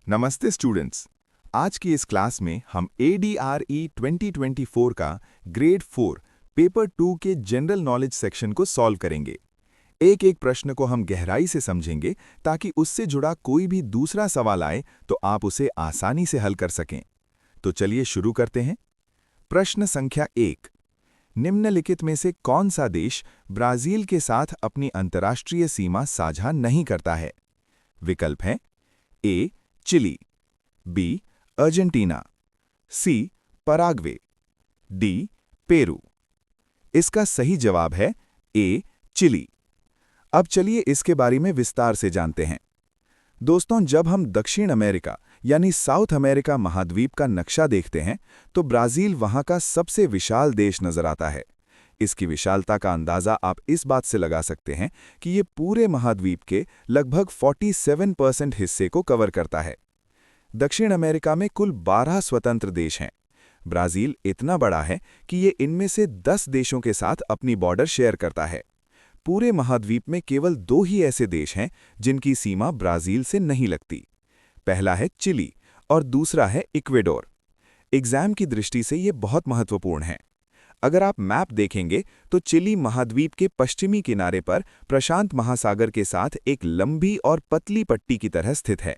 नमस्ते स्टूडेंट्स। आज की इस क्लास में हम ADRE 2024 का ग्रेड 4 पेपर 2 के जनरल नॉलेज सेक्शन को सॉल्व करेंगे। एक एक प्रश्न को हम गहराई से समझेंगे ताकि उससे जुड़ा कोई भी दूसरा सवाल आए तो आप उसे आसानी से हल कर सकें। तो चलिए शुरू करते हैं। प्रश्न संख्या 1। निम्नलिखित में से कौन सा देश ब्राजील के साथ अपनी अंतर्राष्ट्रीय सीमा साझा नहीं करता है? विकल्प हैं ए चिली, बी अर्जेंटीना, सी पराग्वे, डी पेरू। इसका सही जवाब है ए चिली। अब चलिए इसके बारे में विस्तार से जानते हैं। दोस्तों, जब हम दक्षिण अमेरिका यानी साउथ अमेरिका महाद्वीप का नक्शा देखते हैं तो ब्राजील वहां का सबसे विशाल देश नजर आता है। इसकी विशालता का अंदाजा आप इस बात से लगा सकते हैं कि ये पूरे महाद्वीप के लगभग 47% हिस्से को कवर करता है। दक्षिण अमेरिका में कुल 12 स्वतंत्र देश हैं। ब्राजील इतना बड़ा है कि ये इनमें से 10 देशों के साथ अपनी बॉर्डर शेयर करता है। पूरे महाद्वीप में केवल 2 ही ऐसे देश हैं जिनकी सीमा ब्राजील से नहीं लगती। पहला है चिली और दूसरा है इक्वेडोर। एग्जाम की दृष्टि से ये बहुत महत्वपूर्ण है। अगर आप मैप देखेंगे तो चिली महाद्वीप के पश्चिमी किनारे पर प्रशांत महासागर के साथ एक लंबी और पतली पट्टी की तरह स्थित है।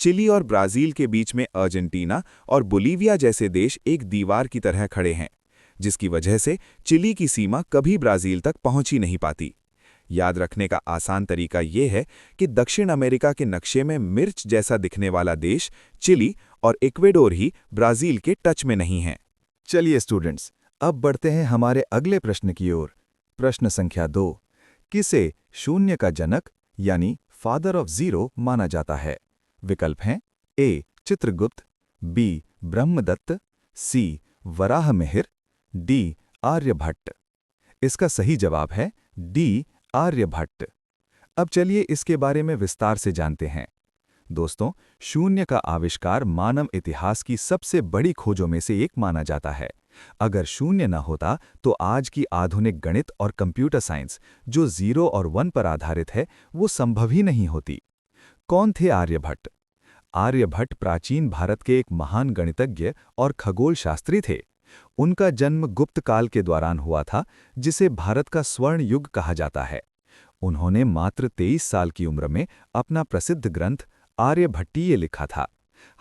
चिली और ब्राजील के बीच में अर्जेंटीना और बोलीविया जैसे देश एक दीवार की तरह खड़े हैं, जिसकी वजह से चिली की सीमा कभी ब्राजील तक पहुंच ही नहीं पाती। याद रखने का आसान तरीका ये है कि दक्षिण अमेरिका के नक्शे में मिर्च जैसा दिखने वाला देश चिली और इक्वेडोर ही ब्राजील के टच में नहीं है। चलिए स्टूडेंट्स, अब बढ़ते हैं हमारे अगले प्रश्न की ओर। प्रश्न संख्या 2। किसे शून्य का जनक यानी फादर ऑफ जीरो माना जाता है? विकल्प हैं ए चित्रगुप्त, बी ब्रह्मदत्त, सी वराहमिहिर, डी आर्यभट्ट। इसका सही जवाब है डी आर्यभट्ट। अब चलिए इसके बारे में विस्तार से जानते हैं। दोस्तों, शून्य का आविष्कार मानव इतिहास की सबसे बड़ी खोजों में से एक माना जाता है। अगर शून्य न होता तो आज की आधुनिक गणित और कंप्यूटर साइंस, जो 0 और 1 पर आधारित है, वो संभव ही नहीं होती। कौन थे आर्यभट्ट? आर्यभट्ट प्राचीन भारत के एक महान गणितज्ञ और खगोलशास्त्री थे। उनका जन्म गुप्त काल के दौरान हुआ था, जिसे भारत का स्वर्ण युग कहा जाता है। उन्होंने मात्र 23 साल की उम्र में अपना प्रसिद्ध ग्रंथ आर्यभट्टीय लिखा था।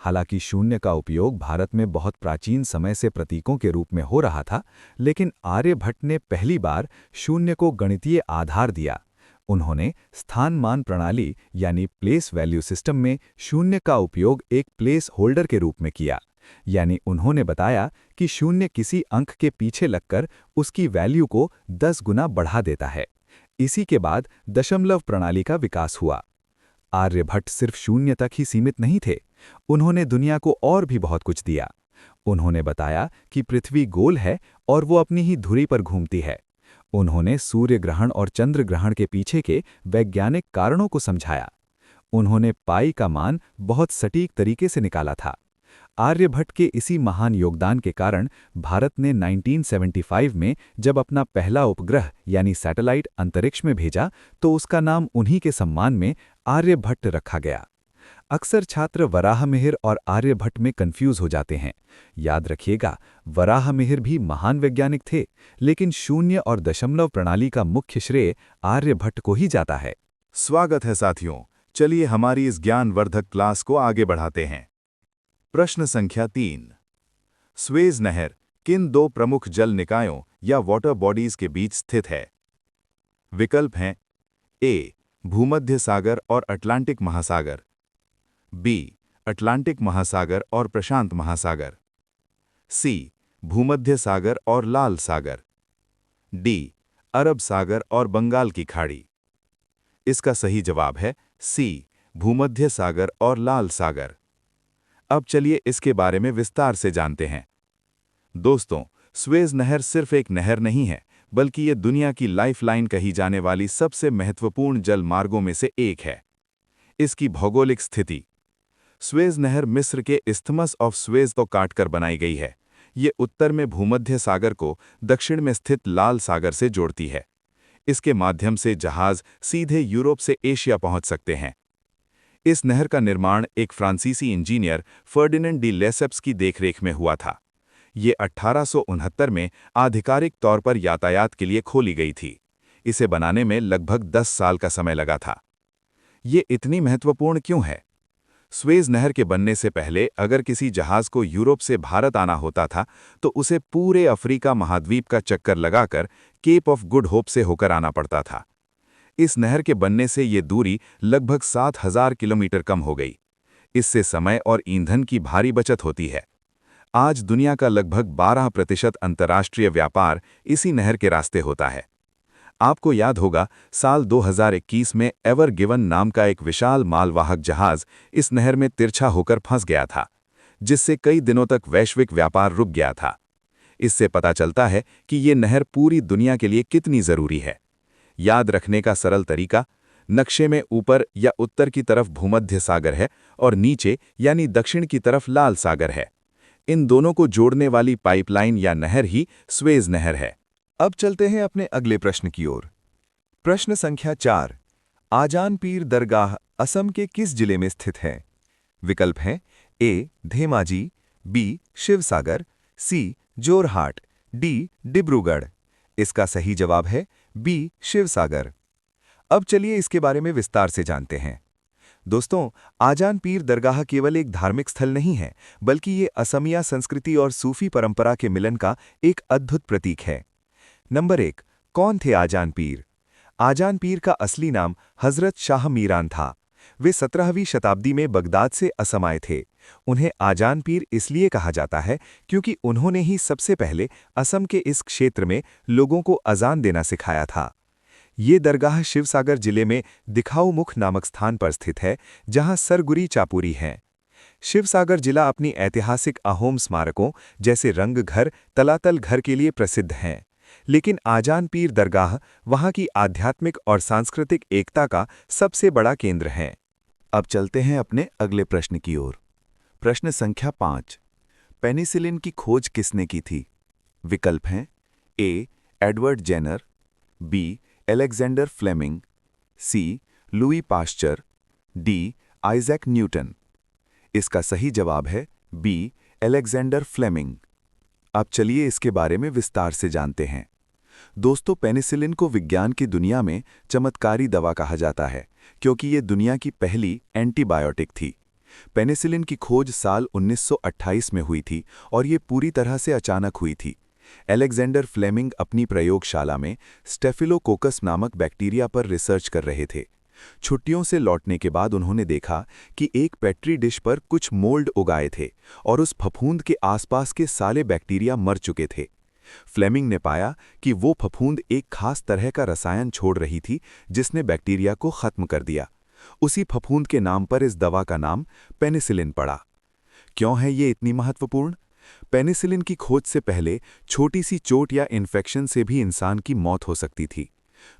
हालांकि शून्य का उपयोग भारत में बहुत प्राचीन समय से प्रतीकों के रूप में हो रहा था, लेकिन आर्यभट्ट ने पहली बार शून्य को गणितीय आधार दिया। उन्होंने स्थानमान प्रणाली यानी प्लेस वैल्यू सिस्टम में शून्य का उपयोग एक प्लेस होल्डर के रूप में किया। यानी उन्होंने बताया कि शून्य किसी अंक के पीछे लगकर उसकी वैल्यू को 10 गुना बढ़ा देता है। इसी के बाद दशमलव प्रणाली का विकास हुआ। आर्यभट्ट सिर्फ शून्य तक ही सीमित नहीं थे, उन्होंने दुनिया को और भी बहुत कुछ दिया। उन्होंने बताया कि पृथ्वी गोल है और वो अपनी ही धुरी पर घूमती है। उन्होंने सूर्य ग्रहण और चंद्र ग्रहण के पीछे के वैज्ञानिक कारणों को समझाया। उन्होंने पाई का मान बहुत सटीक तरीके से निकाला था। आर्यभट्ट के इसी महान योगदान के कारण भारत ने 1975 में जब अपना पहला उपग्रह यानी सैटेलाइट अंतरिक्ष में भेजा तो उसका नाम उन्हीं के सम्मान में आर्यभट्ट रखा गया। अक्सर छात्र वराहमिहिर और आर्यभट्ट में कंफ्यूज हो जाते हैं। याद रखिएगा, वराहमिहिर भी महान वैज्ञानिक थे, लेकिन शून्य और दशमलव प्रणाली का मुख्य श्रेय आर्यभट्ट को ही जाता है। स्वागत है साथियों, चलिए हमारी इस ज्ञानवर्धक क्लास को आगे बढ़ाते हैं। प्रश्न संख्या 3। स्वेज नहर किन 2 प्रमुख जल निकायों या वाटर बॉडीज के बीच स्थित है? विकल्प हैं ए भूमध्य सागर और अटलांटिक महासागर, बी अटलांटिक महासागर और प्रशांत महासागर, सी भूमध्य सागर और लाल सागर, डी अरब सागर और बंगाल की खाड़ी। इसका सही जवाब है सी भूमध्य सागर और लाल सागर। अब चलिए इसके बारे में विस्तार से जानते हैं। दोस्तों, स्वेज नहर सिर्फ एक नहर नहीं है, बल्कि ये दुनिया की लाइफलाइन कही जाने वाली सबसे महत्वपूर्ण जल मार्गों में से एक है। इसकी भौगोलिक स्थिति। स्वेज नहर मिस्र के इस्थमस ऑफ स्वेज को काटकर बनाई गई है। ये उत्तर में भूमध्य सागर को दक्षिण में स्थित लाल सागर से जोड़ती है। इसके माध्यम से जहाज सीधे यूरोप से एशिया पहुंच सकते हैं। इस नहर का निर्माण एक फ्रांसीसी इंजीनियर फर्डिनेंड डी लेसेप्स की देखरेख में हुआ था। ये 1869 में आधिकारिक तौर पर यातायात के लिए खोली गई थी। इसे बनाने में लगभग 10 साल का समय लगा था। ये इतनी महत्वपूर्ण क्यों है? स्वेज नहर के बनने से पहले अगर किसी जहाज को यूरोप से भारत आना होता था तो उसे पूरे अफ्रीका महाद्वीप का चक्कर लगाकर केप ऑफ गुड होप से होकर आना पड़ता था। इस नहर के बनने से ये दूरी लगभग 7,000 किलोमीटर कम हो गई। इससे समय और ईंधन की भारी बचत होती है। आज दुनिया का लगभग 12% अंतर्राष्ट्रीय व्यापार इसी नहर के रास्ते होता है। आपको याद होगा, साल 2021 में एवर गिवन नाम का एक विशाल मालवाहक जहाज इस नहर में तिरछा होकर फंस गया था, जिससे कई दिनों तक वैश्विक व्यापार रुक गया था। इससे पता चलता है कि ये नहर पूरी दुनिया के लिए कितनी जरूरी है। याद रखने का सरल तरीका, नक्शे में ऊपर या उत्तर की तरफ भूमध्य सागर है और नीचे यानी दक्षिण की तरफ लाल सागर है। इन दोनों को जोड़ने वाली पाइपलाइन या नहर ही स्वेज नहर है। अब चलते हैं अपने अगले प्रश्न की ओर। प्रश्न संख्या 4। आजान पीर दरगाह असम के किस जिले में स्थित है? विकल्प हैं ए. धेमाजी, बी. शिवसागर, सी. जोरहाट, डी. डिब्रूगढ़। इसका सही जवाब है बी. शिवसागर। अब चलिए इसके बारे में विस्तार से जानते हैं। दोस्तों, आजान पीर दरगाह केवल एक धार्मिक स्थल नहीं है, बल्कि ये असमिया संस्कृति और सूफी परंपरा के मिलन का एक अद्भुत प्रतीक है। नंबर 1। कौन थे आजान पीर? आजान पीर का असली नाम हजरत शाह मीरान था। वे 17वीं शताब्दी में बगदाद से असम आए थे। उन्हें आजान पीर इसलिए कहा जाता है क्योंकि उन्होंने ही सबसे पहले असम के इस क्षेत्र में लोगों को अजान देना सिखाया था। ये दरगाह शिवसागर जिले में दिखाऊ मुख नामक स्थान पर स्थित है, जहां सरगुरी चापुरी हैं। शिवसागर जिला अपनी ऐतिहासिक अहोम स्मारकों जैसे रंगघर, तलातल घर के लिए प्रसिद्ध हैं। लेकिन आजान पीर दरगाह वहां की आध्यात्मिक और सांस्कृतिक एकता का सबसे बड़ा केंद्र है। अब चलते हैं अपने अगले प्रश्न की ओर। प्रश्न संख्या 5। पेनिसिलिन की खोज किसने की थी? विकल्प हैं A. Edward Jenner, B. Alexander Fleming, C. Louis Pasteur, D. Isaac Newton. इसका सही जवाब है बी. Alexander Fleming. अब चलिए इसके बारे में विस्तार से जानते हैं। दोस्तों, पेनिसिलिन को विज्ञान की दुनिया में चमत्कारी दवा कहा जाता है, क्योंकि ये दुनिया की पहली एंटीबायोटिक थी। पेनिसिलिन की खोज साल 1928 में हुई थी और ये पूरी तरह से अचानक हुई थी। अलेक्जेंडर फ्लेमिंग अपनी प्रयोगशाला में स्टेफिलोकोकस नामक बैक्टीरिया पर रिसर्च कर रहे थे। छुट्टियों से लौटने के बाद उन्होंने देखा कि एक पेट्री डिश पर कुछ मोल्ड उगाए थे और उस फफूंद के आसपास के सारे बैक्टीरिया मर चुके थे। फ्लेमिंग ने पाया कि वो फफूंद एक खास तरह का रसायन छोड़ रही थी जिसने बैक्टीरिया को खत्म कर दिया। उसी फफूंद के नाम पर इस दवा का नाम पेनिसिलिन पड़ा। क्यों है ये इतनी महत्वपूर्ण? पेनिसिलिन की खोज से पहले छोटी सी चोट या इन्फेक्शन से भी इंसान की मौत हो सकती थी।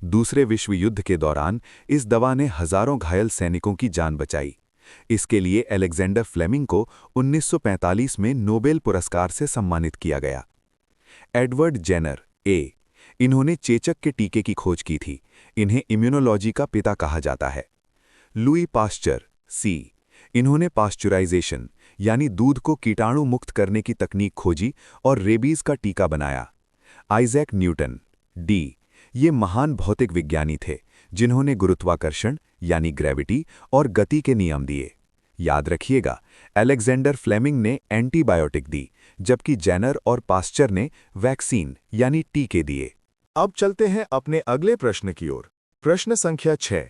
दूसरे विश्व युद्ध के दौरान इस दवा ने हजारों घायल सैनिकों की जान बचाई। इसके लिए अलेक्जेंडर फ्लेमिंग को 1945 में नोबेल पुरस्कार से सम्मानित किया गया। एडवर्ड जेनर ए. इन्होंने चेचक के टीके की खोज की थी। इन्हें इम्यूनोलॉजी का पिता कहा जाता है। लुई पाश्चर सी. इन्होंने पाश्चुराइजेशन यानी दूध को कीटाणु मुक्त करने की तकनीक खोजी और रेबीज का टीका बनाया। Isaac Newton D. ये महान भौतिक विज्ञानी थे जिन्होंने गुरुत्वाकर्षण यानी ग्रेविटी और गति के नियम दिए। याद रखिएगा, अलेक्जेंडर फ्लेमिंग ने एंटीबायोटिक दी, जबकि जेनर और पाश्चर ने वैक्सीन यानी टीके दिए। अब चलते हैं अपने अगले प्रश्न की ओर। प्रश्न संख्या 6।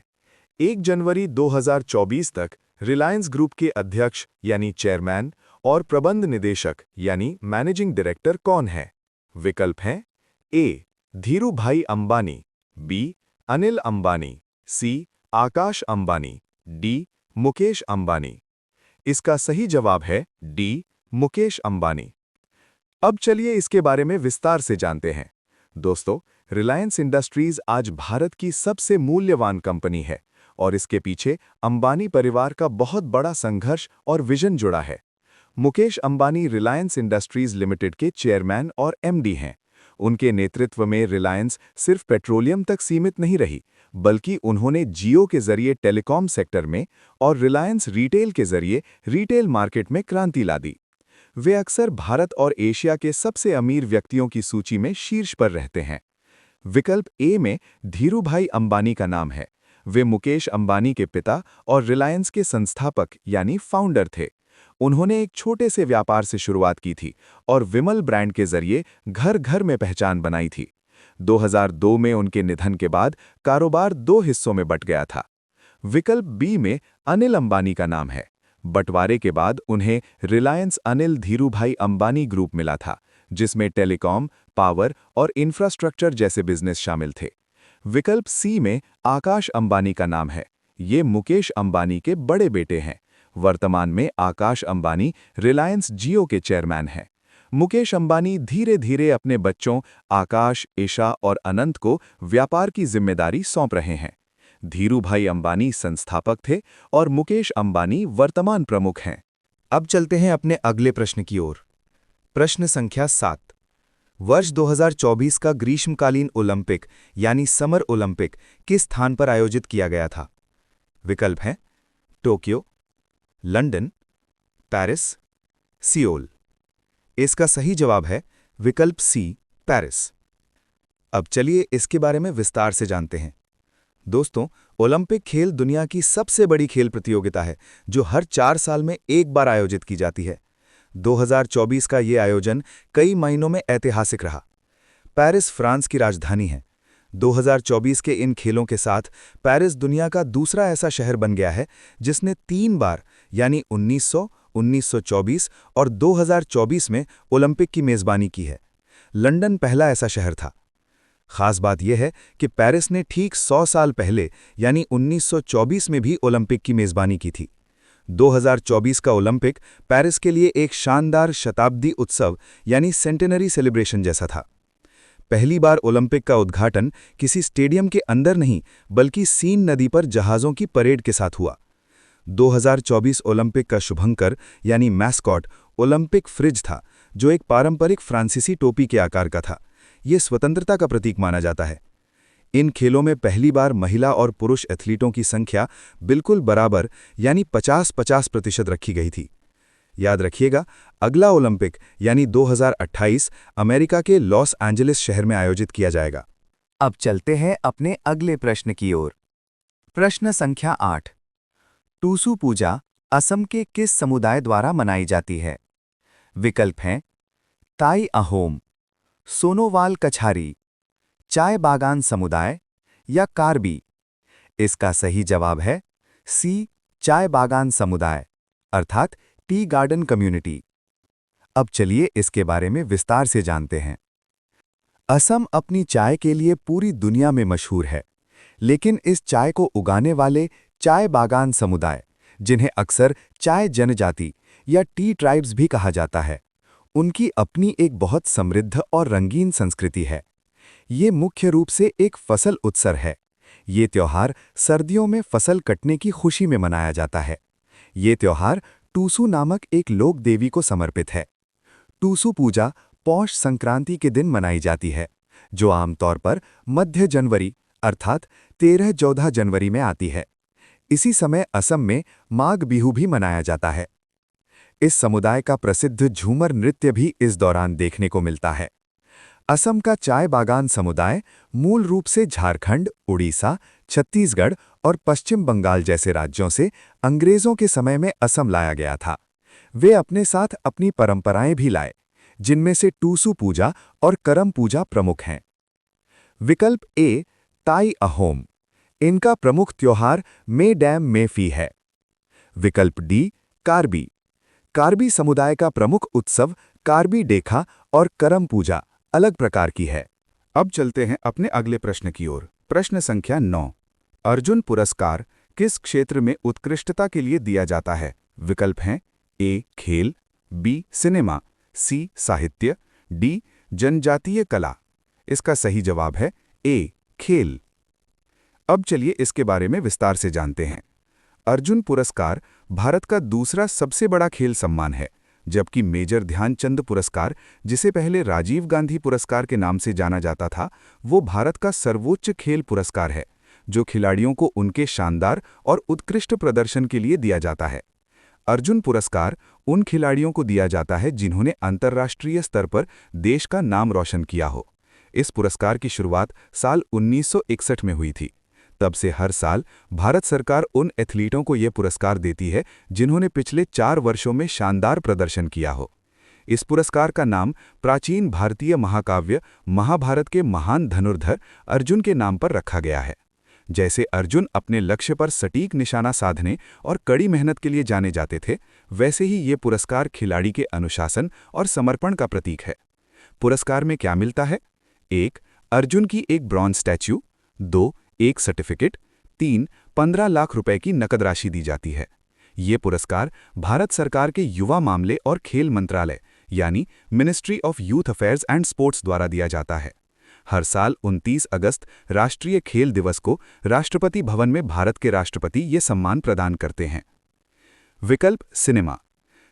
1 जनवरी 2024 तक रिलायंस ग्रुप के अध्यक्ष यानी चेयरमैन और प्रबंध निदेशक यानी मैनेजिंग डायरेक्टर कौन है? विकल्प हैं ए. धीरू भाई अंबानी, बी. अनिल अंबानी, सी. आकाश अंबानी, डी. मुकेश अंबानी। इसका सही जवाब है डी. मुकेश अंबानी। अब चलिए इसके बारे में विस्तार से जानते हैं। दोस्तों, रिलायंस इंडस्ट्रीज आज भारत की सबसे मूल्यवान कंपनी है और इसके पीछे अंबानी परिवार का बहुत बड़ा संघर्ष और विजन जुड़ा है। मुकेश अंबानी रिलायंस इंडस्ट्रीज लिमिटेड के चेयरमैन और एमडी हैं। उनके नेतृत्व में रिलायंस सिर्फ पेट्रोलियम तक सीमित नहीं रही, बल्कि उन्होंने जियो के जरिए टेलीकॉम सेक्टर में और रिलायंस रिटेल के जरिए रिटेल मार्केट में क्रांति ला दी। वे अक्सर भारत और एशिया के सबसे अमीर व्यक्तियों की सूची में शीर्ष पर रहते हैं। विकल्प ए में धीरूभाई अंबानी का नाम है। वे मुकेश अंबानी के पिता और रिलायंस के संस्थापक यानी फाउंडर थे। उन्होंने एक छोटे से व्यापार से शुरुआत की थी और विमल ब्रांड के जरिए घर घर में पहचान बनाई थी। 2002 में उनके निधन के बाद कारोबार 2 हिस्सों में बंट गया था। विकल्प बी में अनिल अंबानी का नाम है। बंटवारे के बाद उन्हें रिलायंस अनिल धीरूभाई अंबानी ग्रुप मिला था, जिसमें टेलीकॉम, पावर और इंफ्रास्ट्रक्चर जैसे बिजनेस शामिल थे। विकल्प सी में आकाश अंबानी का नाम है। ये मुकेश अंबानी के बड़े बेटे हैं। वर्तमान में आकाश अंबानी रिलायंस जियो के चेयरमैन हैं। मुकेश अंबानी धीरे धीरे अपने बच्चों आकाश, ईशा और अनंत को व्यापार की जिम्मेदारी सौंप रहे हैं। धीरूभाई अंबानी संस्थापक थे और मुकेश अंबानी वर्तमान प्रमुख हैं। अब चलते हैं अपने अगले प्रश्न की ओर। प्रश्न संख्या 7। वर्ष 2024 का ग्रीष्मकालीन ओलंपिक यानी समर ओलंपिक किस स्थान पर आयोजित किया गया था? विकल्प हैं टोक्यो, लंदन, पेरिस, सियोल। इसका सही जवाब है विकल्प सी, पेरिस। अब चलिए इसके बारे में विस्तार से जानते हैं। दोस्तों, ओलंपिक खेल दुनिया की सबसे बड़ी खेल प्रतियोगिता है जो हर 4 साल में एक बार आयोजित की जाती है। 2024 का ये आयोजन कई महीनों में ऐतिहासिक रहा। पेरिस फ्रांस की राजधानी है। 2024 के इन खेलों के साथ पेरिस दुनिया का दूसरा ऐसा शहर बन गया है जिसने 3 बार यानी 1900, 1924 और 2024 में ओलंपिक की मेज़बानी की है। लंदन पहला ऐसा शहर था। खास बात यह है कि पेरिस ने ठीक 100 साल पहले यानी 1924 में भी ओलंपिक की मेज़बानी की थी। 2024 का ओलंपिक पेरिस के लिए एक शानदार शताब्दी उत्सव यानी सेंटेनरी सेलिब्रेशन जैसा था। पहली बार ओलंपिक का उद्घाटन किसी स्टेडियम के अंदर नहीं बल्कि सीन नदी पर जहाज़ों की परेड के साथ हुआ। 2024 ओलंपिक का शुभंकर यानी मैस्कॉट ओलंपिक फ्रिज था, जो एक पारंपरिक फ्रांसीसी टोपी के आकार का था। ये स्वतंत्रता का प्रतीक माना जाता है। इन खेलों में पहली बार महिला और पुरुष एथलीटों की संख्या बिल्कुल बराबर यानी 50-50% रखी गई थी। याद रखिएगा, अगला ओलंपिक यानी 2028 अमेरिका के लॉस एंजलिस शहर में आयोजित किया जाएगा। अब चलते हैं अपने अगले प्रश्न की ओर। प्रश्न संख्या 8। टूसू पूजा असम के किस समुदाय द्वारा मनाई जाती है? विकल्प हैं ताई अहोम, सोनोवाल कछारी, चाय बागान समुदाय या कार्बी। इसका सही जवाब है सी, चाय बागान समुदाय अर्थात टी गार्डन कम्युनिटी। अब चलिए इसके बारे में विस्तार से जानते हैं। असम अपनी चाय के लिए पूरी दुनिया में मशहूर है, लेकिन इस चाय को उगाने वाले चाय बागान समुदाय, जिन्हें अक्सर चाय जनजाति या टी ट्राइब्स भी कहा जाता है, उनकी अपनी एक बहुत समृद्ध और रंगीन संस्कृति है। ये मुख्य रूप से एक फसल उत्सव है। ये त्योहार सर्दियों में फसल कटने की खुशी में मनाया जाता है। ये त्योहार टूसू नामक एक लोक देवी को समर्पित है। टूसू पूजा पौष संक्रांति के दिन मनाई जाती है, जो आमतौर पर मध्य जनवरी अर्थात 13-14 जनवरी में आती है। इसी समय असम में माघ बिहू भी मनाया जाता है। इस समुदाय का प्रसिद्ध झूमर नृत्य भी इस दौरान देखने को मिलता है। असम का चाय बागान समुदाय मूल रूप से झारखंड, उड़ीसा, छत्तीसगढ़ और पश्चिम बंगाल जैसे राज्यों से अंग्रेजों के समय में असम लाया गया था। वे अपने साथ अपनी परंपराएं भी लाए, जिनमें से टूसू पूजा और करम पूजा प्रमुख हैं। विकल्प ए, ताई अहोम। इनका प्रमुख त्योहार मे डैम मे फी है। विकल्प डी, कार्बी। कार्बी समुदाय का प्रमुख उत्सव कार्बी डेखा और करम पूजा अलग प्रकार की है। अब चलते हैं अपने अगले प्रश्न की ओर। प्रश्न संख्या 9। अर्जुन पुरस्कार किस क्षेत्र में उत्कृष्टता के लिए दिया जाता है? विकल्प हैं ए, खेल, बी, सिनेमा, सी, साहित्य, डी, जनजातीय कला। इसका सही जवाब है ए, खेल। अब चलिए इसके बारे में विस्तार से जानते हैं। अर्जुन पुरस्कार भारत का दूसरा सबसे बड़ा खेल सम्मान है, जबकि मेजर ध्यानचंद पुरस्कार, जिसे पहले राजीव गांधी पुरस्कार के नाम से जाना जाता था, वो भारत का सर्वोच्च खेल पुरस्कार है, जो खिलाड़ियों को उनके शानदार और उत्कृष्ट प्रदर्शन के लिए दिया जाता है। अर्जुन पुरस्कार उन खिलाड़ियों को दिया जाता है जिन्होंने अंतर्राष्ट्रीय स्तर पर देश का नाम रोशन किया हो। इस पुरस्कार की शुरुआत साल 1961 में हुई थी। तब से हर साल भारत सरकार उन एथलीटों को ये पुरस्कार देती है जिन्होंने पिछले 4 वर्षों में शानदार प्रदर्शन किया हो। इस पुरस्कार का नाम प्राचीन भारतीय महाकाव्य महाभारत के महान धनुर्धर अर्जुन के नाम पर रखा गया है। जैसे अर्जुन अपने लक्ष्य पर सटीक निशाना साधने और कड़ी मेहनत के लिए जाने जाते थे, वैसे ही ये पुरस्कार खिलाड़ी के अनुशासन और समर्पण का प्रतीक है। पुरस्कार में क्या मिलता है? 1. अर्जुन की एक ब्रॉन्ज स्टैच्यू। 2. एक सर्टिफिकेट। 3. 15 लाख रुपए की नकद राशि दी जाती है। ये पुरस्कार भारत सरकार के युवा मामले और खेल मंत्रालय यानी ministry of youth affairs and sports द्वारा दिया जाता है। हर साल 29 अगस्त राष्ट्रीय खेल दिवस को राष्ट्रपति भवन में भारत के राष्ट्रपति ये सम्मान प्रदान करते हैं। विकल्प सिनेमा।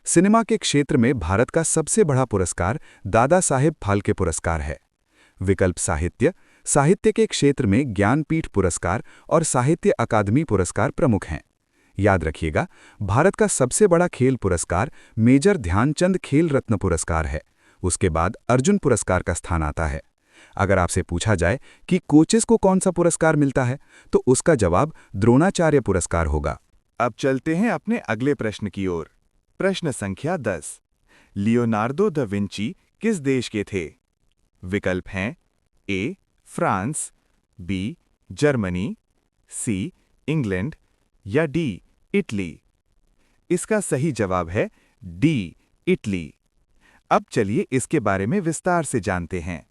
सिनेमा के क्षेत्र में भारत का सबसे बड़ा पुरस्कार दादा साहेब फाल्के पुरस्कार है। विकल्प साहित्य। साहित्य के क्षेत्र में ज्ञानपीठ पुरस्कार और साहित्य अकादमी पुरस्कार प्रमुख हैं। याद रखिएगा, भारत का सबसे बड़ा खेल पुरस्कार मेजर ध्यानचंद खेल रत्न पुरस्कार है। उसके बाद अर्जुन पुरस्कार का स्थान आता है। अगर आपसे पूछा जाए कि कोचेस को कौन सा पुरस्कार मिलता है, तो उसका जवाब द्रोणाचार्य पुरस्कार होगा। अब चलते हैं अपने अगले प्रश्न की ओर। प्रश्न संख्या 10। लियोनार्डो दा विंची किस देश के थे? विकल्प हैं A. France, B. Germany, C. England या डी. इटली। इसका सही जवाब है डी. इटली। अब चलिए इसके बारे में विस्तार से जानते हैं।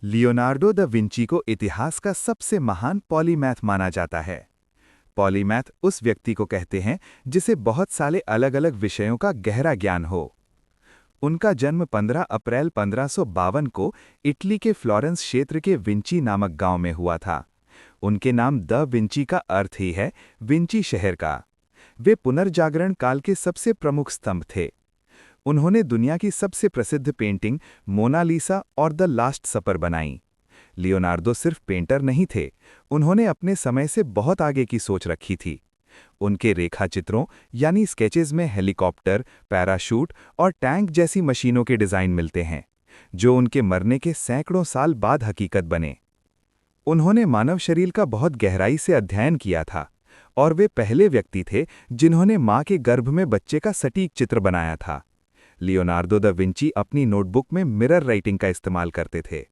लियोनार्डो दा विंची को इतिहास का सबसे महान पॉलीमैथ माना जाता है। पॉलीमैथ उस व्यक्ति को कहते हैं जिसे बहुत सारे अलग-अलग विषयों का गहरा ज्ञान हो। उनका जन्म 15 अप्रैल 1552 को इटली के फ्लोरेंस क्षेत्र के विंची नामक गांव में हुआ था। उनके नाम द विंची का अर्थ ही है विंची शहर का। वे पुनर्जागरण काल के सबसे प्रमुख स्तंभ थे। उन्होंने दुनिया की सबसे प्रसिद्ध पेंटिंग मोनालिसा और द लास्ट सपर बनाई। लियोनार्डो सिर्फ पेंटर नहीं थे, उन्होंने अपने समय से बहुत आगे की सोच रखी थी। उनके रेखाचित्रों यानी स्केचेस में हेलीकॉप्टर, पैराशूट और टैंक जैसी मशीनों के डिज़ाइन मिलते हैं, जो उनके मरने के सैकड़ों साल बाद हकीकत बने। उन्होंने मानव शरीर का बहुत गहराई से अध्ययन किया था और वे पहले व्यक्ति थे जिन्होंने माँ के गर्भ में बच्चे का सटीक चित्र बनाया था। लियोनार्डो दा विंची अपनी नोटबुक में मिरर राइटिंग का इस्तेमाल करते थे,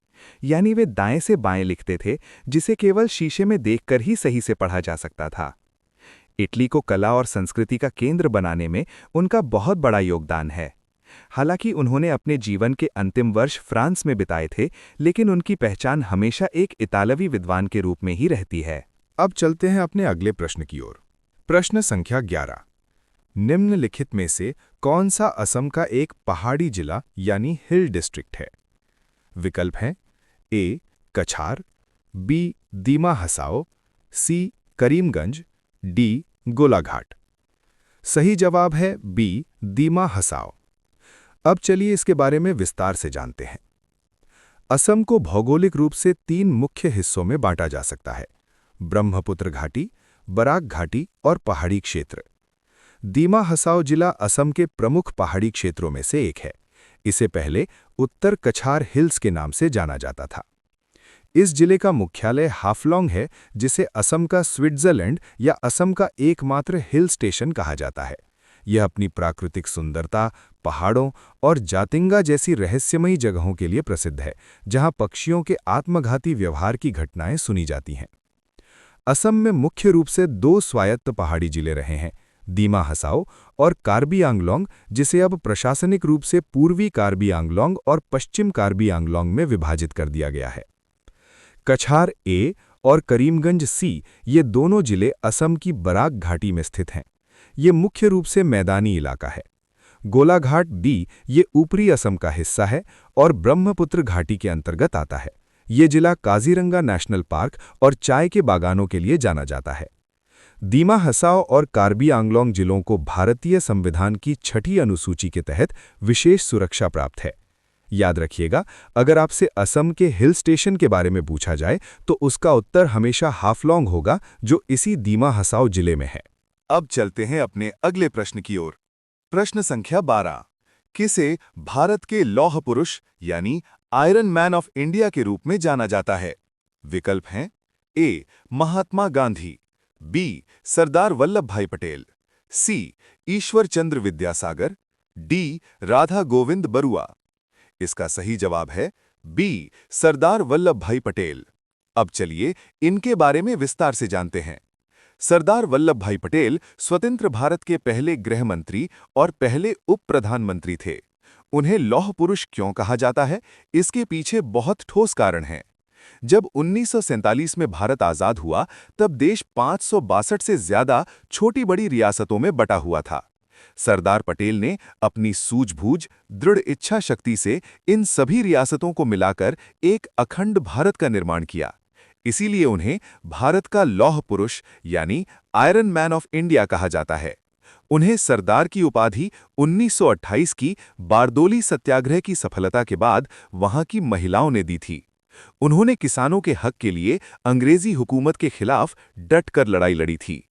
यानी वे दाएं से बाएं लिखते थे, जिसे केवल शीशे में देखकर ही सही से पढ़ा जा सकता था। इटली को कला और संस्कृति का केंद्र बनाने में उनका बहुत बड़ा योगदान है। हालांकि उन्होंने अपने जीवन के अंतिम वर्ष फ्रांस में बिताए थे, लेकिन उनकी पहचान हमेशा एक इतालवी विद्वान के रूप में ही रहती है। अब चलते हैं अपने अगले प्रश्न की ओर। प्रश्न संख्या 11। निम्नलिखित में से कौन सा असम का एक पहाड़ी जिला यानी हिल डिस्ट्रिक्ट है? विकल्प हैं ए. कछार, बी. दीमा हसाओ, सी. करीमगंज, डी. गोलाघाट। सही जवाब है बी. दीमा हसाओ। अब चलिए इसके बारे में विस्तार से जानते हैं। असम को भौगोलिक रूप से 3 मुख्य हिस्सों में बांटा जा सकता है: ब्रह्मपुत्र घाटी, बराक घाटी और पहाड़ी क्षेत्र। दीमा हसाओ जिला असम के प्रमुख पहाड़ी क्षेत्रों में से एक है। इसे पहले उत्तर कछार हिल्स के नाम से जाना जाता था। इस जिले का मुख्यालय हाफलॉन्ग है, जिसे असम का स्विट्जरलैंड या असम का एकमात्र हिल स्टेशन कहा जाता है। यह अपनी प्राकृतिक सुंदरता, पहाड़ों और जातिंगा जैसी रहस्यमयी जगहों के लिए प्रसिद्ध है, जहां पक्षियों के आत्मघाती व्यवहार की घटनाएं सुनी जाती हैं। असम में मुख्य रूप से 2 स्वायत्त पहाड़ी जिले रहे हैं: दीमा हसाओ और कार्बी आंगलोंग, जिसे अब प्रशासनिक रूप से पूर्वी कार्बी आंगलोंग और पश्चिम कार्बी आंगलोंग में विभाजित कर दिया गया है। कछार ए और करीमगंज सी ये दोनों जिले असम की बराक घाटी में स्थित हैं। ये मुख्य रूप से मैदानी इलाका है। गोलाघाट डी ये ऊपरी असम का हिस्सा है और ब्रह्मपुत्र घाटी के अंतर्गत आता है। ये जिला काजीरंगा नेशनल पार्क और चाय के बागानों के लिए जाना जाता है। दीमा हसाओ और कार्बी आंगलोंग जिलों को भारतीय संविधान की 6ठी अनुसूची के तहत विशेष सुरक्षा प्राप्त है। याद रखिएगा, अगर आपसे असम के हिल स्टेशन के बारे में पूछा जाए तो उसका उत्तर हमेशा हाफलॉन्ग होगा, जो इसी दीमा हसाओ जिले में है। अब चलते हैं अपने अगले प्रश्न की ओर। प्रश्न संख्या 12। किसे भारत के लौह पुरुष यानी आयरन मैन ऑफ इंडिया के रूप में जाना जाता है? विकल्प हैं ए महात्मा गांधी, बी सरदार वल्लभ भाई पटेल, सी ईश्वर चंद्र विद्यासागर, डी राधा गोविंद बरुआ। इसका सही जवाब है बी सरदार वल्लभ भाई पटेल। अब चलिए इनके बारे में विस्तार से जानते हैं। सरदार वल्लभ भाई पटेल स्वतंत्र भारत के पहले गृह मंत्री और पहले उप प्रधानमंत्री थे। उन्हें लौह पुरुष क्यों कहा जाता है, इसके पीछे बहुत ठोस कारण हैं। जब 1947 में भारत आजाद हुआ, तब देश 562 से ज्यादा छोटी बड़ी रियासतों में बटा हुआ था। सरदार पटेल ने अपनी सूझबूझ, दृढ़ इच्छा शक्ति से इन सभी रियासतों को मिलाकर एक अखंड भारत का निर्माण किया। इसीलिए उन्हें भारत का लौह पुरुष यानी आयरन मैन ऑफ इंडिया कहा जाता है। उन्हें सरदार की उपाधि 1928 की बारदोली सत्याग्रह की सफलता के बाद वहां की महिलाओं ने दी थी। उन्होंने किसानों के हक के लिए अंग्रेजी हुकूमत के खिलाफ डटकर लड़ाई लड़ी थी।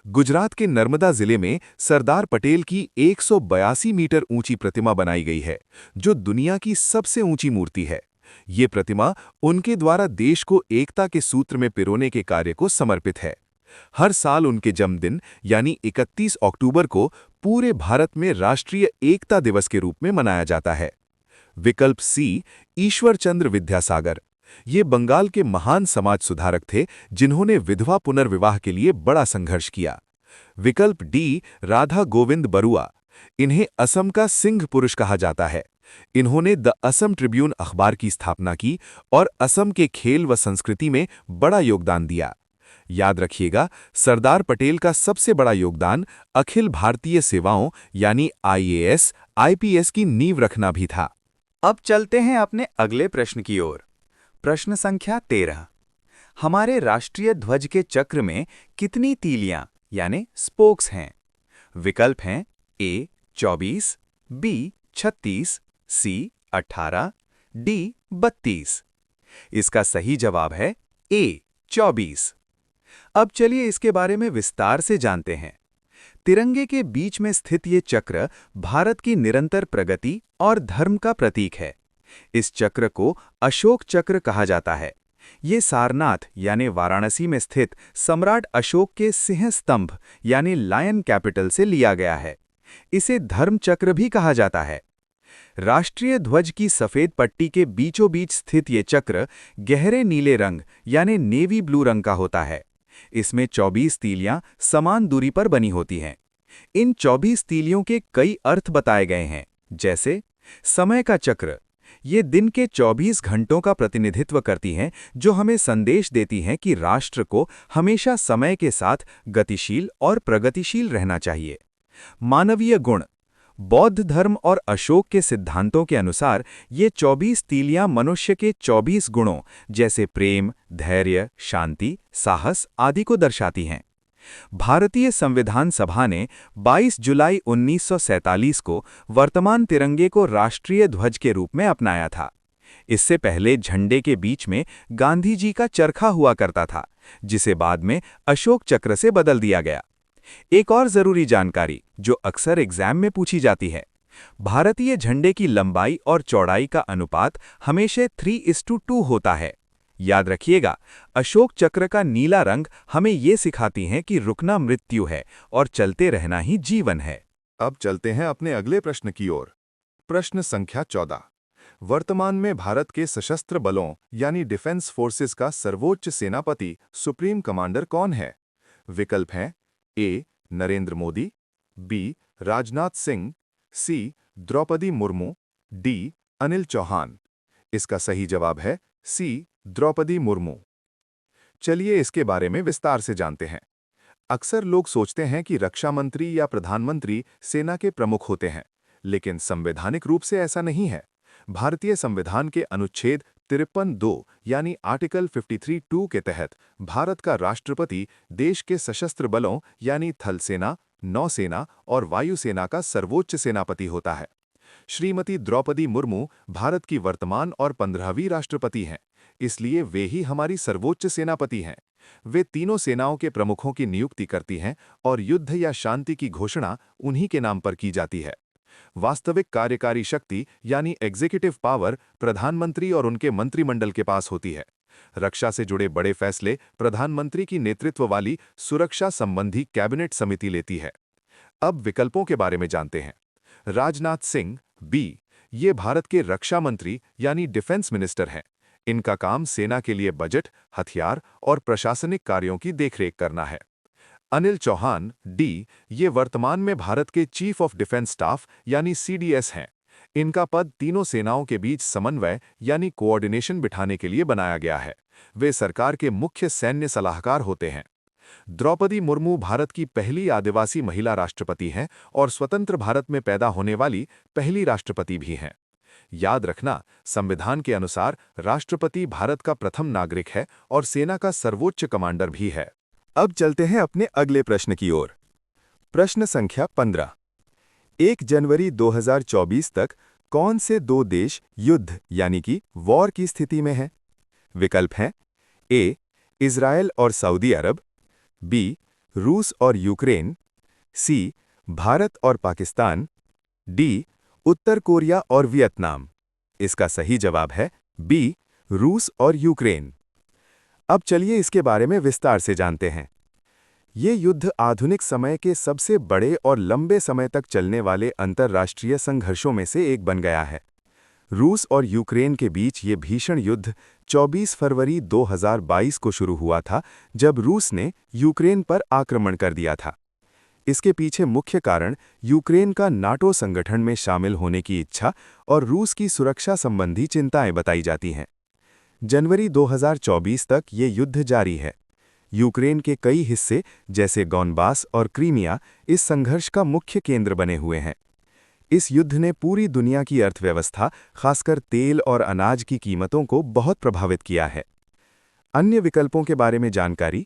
गुजरात के नर्मदा जिले में सरदार पटेल की 182 मीटर ऊंची प्रतिमा बनाई गई है, जो दुनिया की सबसे ऊंची मूर्ति है। ये प्रतिमा उनके द्वारा देश को एकता के सूत्र में पिरोने के कार्य को समर्पित है। हर साल उनके जन्मदिन यानी 31 अक्टूबर को पूरे भारत में राष्ट्रीय एकता दिवस के रूप में मनाया जाता है। विकल्प सी ईश्वर चंद्र विद्यासागर। ये बंगाल के महान समाज सुधारक थे, जिन्होंने विधवा पुनर्विवाह के लिए बड़ा संघर्ष किया। विकल्प डी राधा गोविंद बरुआ। इन्हें असम का सिंह पुरुष कहा जाता है। इन्होंने द असम ट्रिब्यून अखबार की स्थापना की और असम के खेल व संस्कृति में बड़ा योगदान दिया। याद रखिएगा, सरदार पटेल का सबसे बड़ा योगदान अखिल भारतीय सेवाओं यानी IAS, IPS की नींव रखना भी था। अब चलते हैं अपने अगले प्रश्न की ओर। प्रश्न संख्या 13। हमारे राष्ट्रीय ध्वज के चक्र में कितनी तीलियां यानी स्पोक्स हैं? विकल्प हैं ए 24, बी 36, सी 18, डी 32। इसका सही जवाब है ए 24। अब चलिए इसके बारे में विस्तार से जानते हैं। तिरंगे के बीच में स्थित ये चक्र भारत की निरंतर प्रगति और धर्म का प्रतीक है। इस चक्र को अशोक चक्र कहा जाता है। ये सारनाथ यानी वाराणसी में स्थित सम्राट अशोक के सिंह स्तंभ यानी लायन कैपिटल से लिया गया है। इसे धर्म चक्र भी कहा जाता है। राष्ट्रीय ध्वज की सफेद पट्टी के बीचों बीच स्थित ये चक्र गहरे नीले रंग यानी नेवी ब्लू रंग का होता है। इसमें 24 तीलियां समान दूरी पर बनी होती हैं। इन 24 तीलियों के कई अर्थ बताए गए हैं, जैसे समय का चक्र। ये दिन के 24 घंटों का प्रतिनिधित्व करती हैं, जो हमें संदेश देती हैं कि राष्ट्र को हमेशा समय के साथ गतिशील और प्रगतिशील रहना चाहिए। मानवीय गुण। बौद्ध धर्म और अशोक के सिद्धांतों के अनुसार ये 24 तीलियां मनुष्य के 24 गुणों जैसे प्रेम, धैर्य, शांति, साहस आदि को दर्शाती हैं। भारतीय संविधान सभा ने 22 जुलाई 1947 को वर्तमान तिरंगे को राष्ट्रीय ध्वज के रूप में अपनाया था। इससे पहले झंडे के बीच में गांधी जी का चरखा हुआ करता था, जिसे बाद में अशोक चक्र से बदल दिया गया। एक और जरूरी जानकारी जो अक्सर एग्जाम में पूछी जाती है, भारतीय झंडे की लंबाई और चौड़ाई का अनुपात हमेशा 3:2 होता है। याद रखिएगा, अशोक चक्र का नीला रंग हमें ये सिखाती है कि रुकना मृत्यु है और चलते रहना ही जीवन है। अब चलते हैं अपने अगले प्रश्न की ओर। प्रश्न संख्या 14। वर्तमान में भारत के सशस्त्र बलों यानी डिफेंस फोर्सेस का सर्वोच्च सेनापति सुप्रीम कमांडर कौन है? विकल्प हैं ए नरेंद्र मोदी, बी राजनाथ सिंह, सी द्रौपदी मुर्मू, डी अनिल चौहान। इसका सही जवाब है सी द्रौपदी मुर्मू। चलिए इसके बारे में विस्तार से जानते हैं। अक्सर लोग सोचते हैं कि रक्षा मंत्री या प्रधानमंत्री सेना के प्रमुख होते हैं, लेकिन संवैधानिक रूप से ऐसा नहीं है। भारतीय संविधान के अनुच्छेद 53(2) यानी आर्टिकल 53(2) के तहत भारत का राष्ट्रपति देश के सशस्त्र बलों यानी थल सेना, नौसेना और वायुसेना का सर्वोच्च सेनापति होता है। श्रीमती द्रौपदी मुर्मू भारत की वर्तमान और 15वीं राष्ट्रपति हैं, इसलिए वे ही हमारी सर्वोच्च सेनापति हैं। वे तीनों सेनाओं के प्रमुखों की नियुक्ति करती हैं और युद्ध या शांति की घोषणा उन्हीं के नाम पर की जाती है। वास्तविक कार्यकारी शक्ति यानी एग्जीक्यूटिव पावर प्रधानमंत्री और उनके मंत्रिमंडल के पास होती है। रक्षा से जुड़े बड़े फैसले प्रधानमंत्री की नेतृत्व वाली सुरक्षा संबंधी कैबिनेट समिति लेती है। अब विकल्पों के बारे में जानते हैं। राजनाथ सिंह बी, ये भारत के रक्षा मंत्री यानी डिफेंस मिनिस्टर हैं। इनका काम सेना के लिए बजट, हथियार और प्रशासनिक कार्यों की देखरेख करना है। अनिल चौहान डी, ये वर्तमान में भारत के चीफ ऑफ डिफेंस स्टाफ यानी सीडीएस हैं। इनका पद तीनों सेनाओं के बीच समन्वय यानी कोऑर्डिनेशन बिठाने के लिए बनाया गया है। वे सरकार के मुख्य सैन्य सलाहकार होते हैं। द्रौपदी मुर्मू भारत की पहली आदिवासी महिला राष्ट्रपति हैं और स्वतंत्र भारत में पैदा होने वाली पहली राष्ट्रपति भी हैं। याद रखना, संविधान के अनुसार राष्ट्रपति भारत का प्रथम नागरिक है और सेना का सर्वोच्च कमांडर भी है। अब चलते हैं अपने अगले प्रश्न की ओर। प्रश्न संख्या 15। 1 जनवरी 2024 तक कौन से दो देश युद्ध यानी कि वॉर की स्थिति में हैं? विकल्प हैं ए, इज़राइल और सऊदी अरब, बी, रूस और यूक्रेन, सी, भारत और पाकिस्तान, डी, उत्तर कोरिया और वियतनाम। इसका सही जवाब है बी, रूस और यूक्रेन। अब चलिए इसके बारे में विस्तार से जानते हैं। ये युद्ध आधुनिक समय के सबसे बड़े और लंबे समय तक चलने वाले अंतर्राष्ट्रीय संघर्षों में से एक बन गया है। रूस और यूक्रेन के बीच ये भीषण युद्ध 24 फरवरी 2022 को शुरू हुआ था, जब रूस ने यूक्रेन पर आक्रमण कर दिया था। इसके पीछे मुख्य कारण यूक्रेन का नाटो संगठन में शामिल होने की इच्छा और रूस की सुरक्षा संबंधी चिंताएं बताई जाती हैं। जनवरी 2024 तक ये युद्ध जारी है। यूक्रेन के कई हिस्से जैसे डोनबास और क्रीमिया इस संघर्ष का मुख्य केंद्र बने हुए हैं। इस युद्ध ने पूरी दुनिया की अर्थव्यवस्था, खासकर तेल और अनाज की कीमतों को बहुत प्रभावित किया है। अन्य विकल्पों के बारे में जानकारी।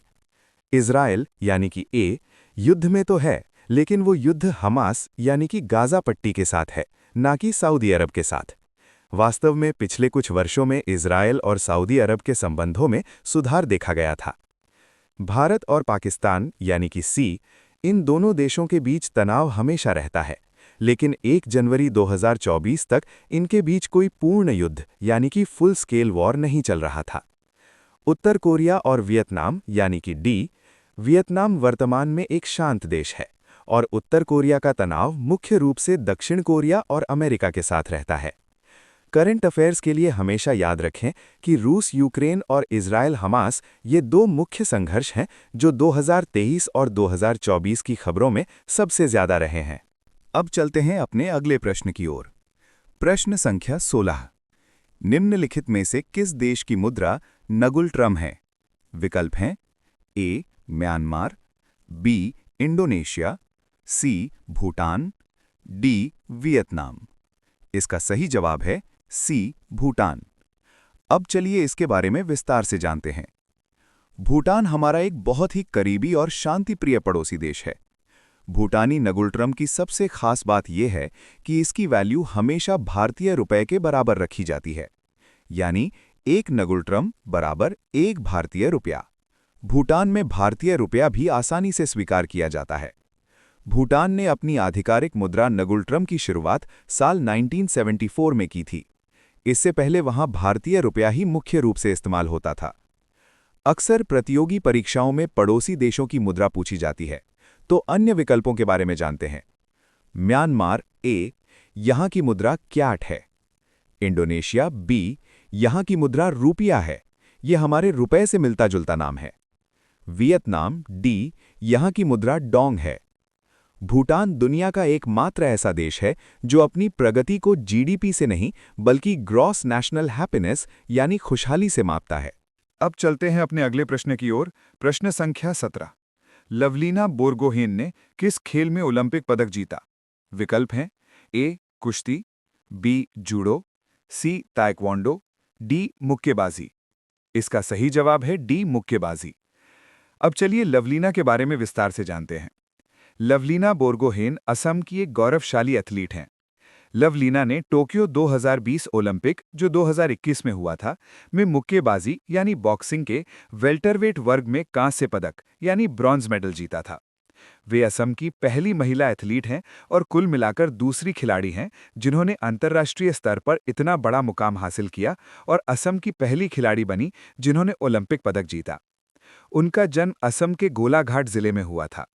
इज़राइल यानी कि ए, युद्ध में तो है, लेकिन वो युद्ध हमास यानी कि गाज़ा पट्टी के साथ है, ना कि सऊदी अरब के साथ। वास्तव में पिछले कुछ वर्षों में इज़राइल और सऊदी अरब के संबंधों में सुधार देखा गया था। भारत और पाकिस्तान यानी कि सी, इन दोनों देशों के बीच तनाव हमेशा रहता है, लेकिन 1 जनवरी 2024 तक इनके बीच कोई पूर्ण युद्ध यानी कि फुल स्केल वॉर नहीं चल रहा था। उत्तर कोरिया और वियतनाम यानी कि डी, वियतनाम वर्तमान में एक शांत देश है और उत्तर कोरिया का तनाव मुख्य रूप से दक्षिण कोरिया और अमेरिका के साथ रहता है। करंट अफेयर्स के लिए हमेशा याद रखें कि रूस, यूक्रेन और इज़राइल हमास ये दो मुख्य संघर्ष हैं जो 2023 और 2024 की खबरों में सबसे ज्यादा रहे हैं। अब चलते हैं अपने अगले प्रश्न की ओर। प्रश्न संख्या 16। निम्नलिखित में से किस देश की मुद्रा नगुल ट्रम है? विकल्प हैं ए, म्यांमार, बी, इंडोनेशिया, सी, भूटान, डी, वियतनाम। इसका सही जवाब है सी, भूटान। अब चलिए इसके बारे में विस्तार से जानते हैं। भूटान हमारा एक बहुत ही करीबी और शांतिप्रिय पड़ोसी देश है। भूटानी नगुल ट्रम की सबसे खास बात यह है कि इसकी वैल्यू हमेशा भारतीय रुपए के बराबर रखी जाती है, यानी 1 नगुल ट्रम बराबर 1 भारतीय रुपया। भूटान में भारतीय रुपया भी आसानी से स्वीकार किया जाता है। भूटान ने अपनी आधिकारिक मुद्रा नगुल ट्रम की शुरुआत साल 1974 में की थी। इससे पहले वहां भारतीय रुपया ही मुख्य रूप से इस्तेमाल होता था। अक्सर प्रतियोगी परीक्षाओं में पड़ोसी देशों की मुद्रा पूछी जाती है, तो अन्य विकल्पों के बारे में जानते हैं। म्यांमार ए, यहां की मुद्रा क्याट है। इंडोनेशिया बी, यहां की मुद्रा रुपया है, यह हमारे रुपए से मिलता जुलता नाम है। वियतनाम डी, यहां की मुद्रा डोंग है। भूटान दुनिया का एकमात्र ऐसा देश है जो अपनी प्रगति को जीडीपी से नहीं बल्कि ग्रॉस नेशनल हैप्पीनेस यानी खुशहाली से मापता है। अब चलते हैं अपने अगले प्रश्न की ओर। प्रश्न संख्या 17। लवलीना बोरगोहेन ने किस खेल में ओलंपिक पदक जीता? विकल्प हैं ए, कुश्ती, बी, जूडो, सी, ताइक्वांडो, डी, मुक्केबाजी। इसका सही जवाब है डी, मुक्केबाजी। अब चलिए लवलीना के बारे में विस्तार से जानते हैं। लवलीना बोरगोहेन असम की एक गौरवशाली एथलीट हैं। लवलीना ने टोक्यो 2020 ओलंपिक, जो 2021 में हुआ था, में मुक्केबाजी यानी बॉक्सिंग के वेल्टरवेट वर्ग में कांस्य पदक यानी ब्रॉन्ज मेडल जीता था। वे असम की पहली महिला एथलीट हैं और कुल मिलाकर दूसरी खिलाड़ी हैं जिन्होंने अंतर्राष्ट्रीय स्तर पर इतना बड़ा मुकाम हासिल किया और असम की पहली खिलाड़ी बनी जिन्होंने ओलंपिक पदक जीता। उनका जन्म असम के गोलाघाट जिले में हुआ था।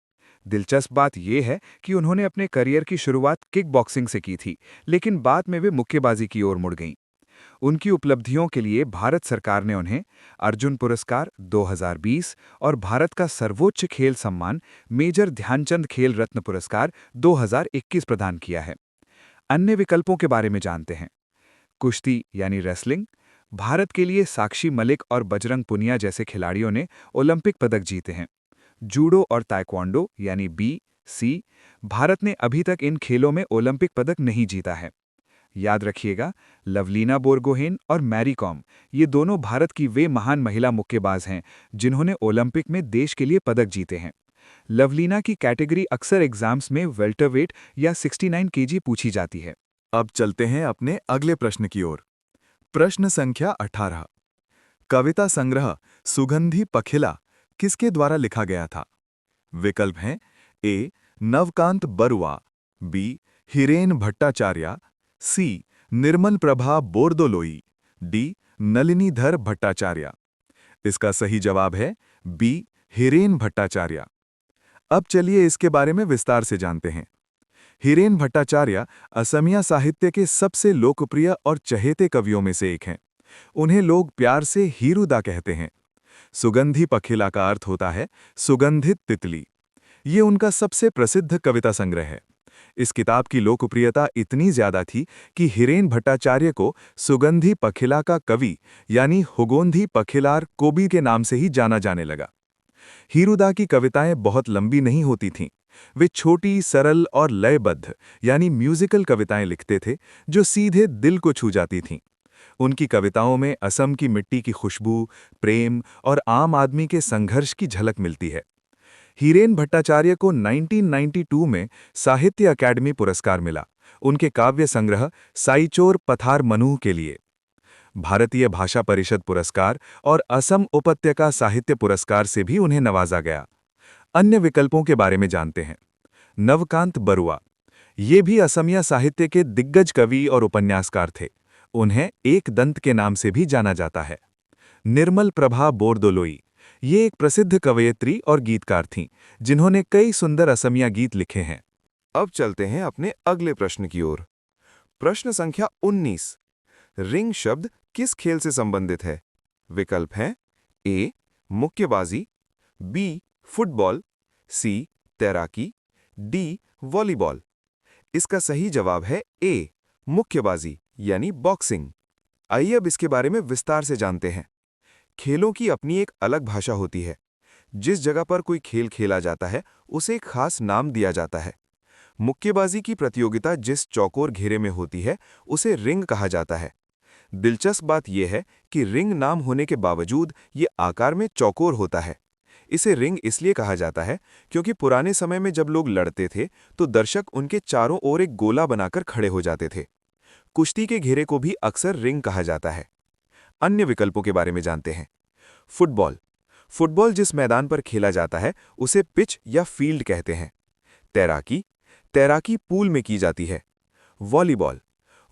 दिलचस्प बात यह है कि उन्होंने अपने करियर की शुरुआत किक बॉक्सिंग से की थी, लेकिन बाद में वे मुक्केबाजी की ओर मुड़ गईं। उनकी उपलब्धियों के लिए भारत सरकार ने उन्हें अर्जुन पुरस्कार 2020 और भारत का सर्वोच्च खेल सम्मान मेजर ध्यानचंद खेल रत्न पुरस्कार 2021 प्रदान किया है। अन्य विकल्पों के बारे में जानते हैं। कुश्ती यानी रेसलिंग, भारत के लिए साक्षी मलिक और बजरंग पुनिया जैसे खिलाड़ियों ने ओलंपिक पदक जीते हैं। जूडो और ताइक्वांडो यानी सी, भारत ने अभी तक इन खेलों में ओलंपिक पदक नहीं जीता है। याद रखिएगा, लवलीना बोरगोहेन और मैरी कॉम, ये दोनों भारत की वे महान महिला मुक्केबाज हैं जिन्होंने ओलंपिक में देश के लिए पदक जीते हैं। लवलीना की कैटेगरी अक्सर एग्जाम्स में वेल्टरवेट या 69 केजी पूछी जाती है। अब चलते हैं अपने अगले प्रश्न की ओर। प्रश्न संख्या 18। कविता संग्रह सुगंधी पखिला किसके द्वारा लिखा गया था? विकल्प हैं ए. नवकांत बरुआ, बी. हिरेन भट्टाचार्य, सी. निर्मल प्रभा बोरदोलोई, डी. नलिनीधर भट्टाचार्य। इसका सही जवाब है बी. हिरेन भट्टाचार्य। अब चलिए इसके बारे में विस्तार से जानते हैं। हिरेन भट्टाचार्य असमिया साहित्य के सबसे लोकप्रिय और चहेते कवियों में से एक हैं। उन्हें लोग प्यार से हीरुदा कहते हैं। सुगंधी पखिला का अर्थ होता है सुगंधित तितली। ये उनका सबसे प्रसिद्ध कविता संग्रह है। इस किताब की लोकप्रियता इतनी ज्यादा थी कि हिरेन भट्टाचार्य को सुगंधी पखिला का कवि यानी हुगोंधी पखिलार कोबी के नाम से ही जाना जाने लगा। हीरुदा की कविताएं बहुत लंबी नहीं होती थीं। वे छोटी, सरल और लयबद्ध यानी म्यूजिकल कविताएं लिखते थे जो सीधे दिल को छू जाती थीं। उनकी कविताओं में असम की मिट्टी की खुशबू, प्रेम और आम आदमी के संघर्ष की झलक मिलती है। हिरेन भट्टाचार्य को 1992 में साहित्य अकादमी पुरस्कार मिला, उनके काव्य संग्रह साइचोर पथार मनुह के लिए। भारतीय भाषा परिषद पुरस्कार और असम उपत्यका साहित्य पुरस्कार से भी उन्हें नवाजा गया। अन्य विकल्पों के बारे में जानते हैं। नवकांत बरुआ, ये भी असमिया साहित्य के दिग्गज कवि और उपन्यासकार थे। उन्हें एक दंत के नाम से भी जाना जाता है। निर्मल प्रभा बोरदोलोई, ये एक प्रसिद्ध कवयित्री और गीतकार थीं, जिन्होंने कई सुंदर असमिया गीत लिखे हैं। अब चलते हैं अपने अगले प्रश्न की ओर। प्रश्न संख्या 19। रिंग शब्द किस खेल से संबंधित है? विकल्प हैं ए. मुक्केबाजी, बी. फुटबॉल, सी. तैराकी, डी. वॉलीबॉल। इसका सही जवाब है ए. मुक्केबाजी यानी बॉक्सिंग। आइए अब इसके बारे में विस्तार से जानते हैं। खेलों की अपनी एक अलग भाषा होती है। जिस जगह पर कोई खेल खेला जाता है उसे एक खास नाम दिया जाता है। मुक्केबाजी की प्रतियोगिता जिस चौकोर घेरे में होती है उसे रिंग कहा जाता है। दिलचस्प बात यह है कि रिंग नाम होने के बावजूद ये आकार में चौकोर होता है। इसे रिंग इसलिए कहा जाता है क्योंकि पुराने समय में जब लोग लड़ते थे तो दर्शक उनके चारों ओर एक गोला बनाकर खड़े हो जाते थे। कुश्ती के घेरे को भी अक्सर रिंग कहा जाता है। अन्य विकल्पों के बारे में जानते हैं। फुटबॉल, फुटबॉल जिस मैदान पर खेला जाता है उसे पिच या फील्ड कहते हैं। तैराकी, तैराकी पूल में की जाती है। वॉलीबॉल,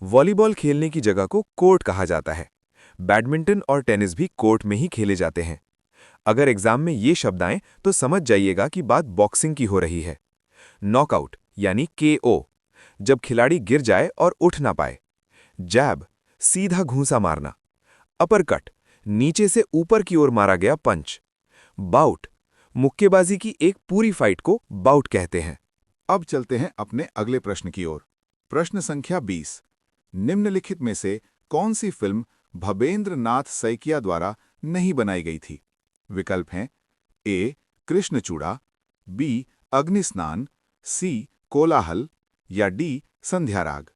वॉलीबॉल खेलने की जगह को कोर्ट कहा जाता है। बैडमिंटन और टेनिस भी कोर्ट में ही खेले जाते हैं। अगर एग्जाम में ये शब्द आएं तो समझ जाइएगा कि बात बॉक्सिंग की हो रही है। नॉकआउट यानी KO, जब खिलाड़ी गिर जाए और उठ ना पाए। जैब, सीधा घूंसा मारना। अपरकट, नीचे से ऊपर की ओर मारा गया पंच। बाउट, मुक्केबाजी की एक पूरी फाइट को बाउट कहते हैं। अब चलते हैं अपने अगले प्रश्न की ओर। प्रश्न संख्या 20। निम्नलिखित में से कौन सी फिल्म भबेंद्र नाथ सैकिया द्वारा नहीं बनाई गई थी? विकल्प हैं ए. कृष्णचूड़ा, बी. अग्निस्नान, सी. कोलाहल या डी. संध्याराग।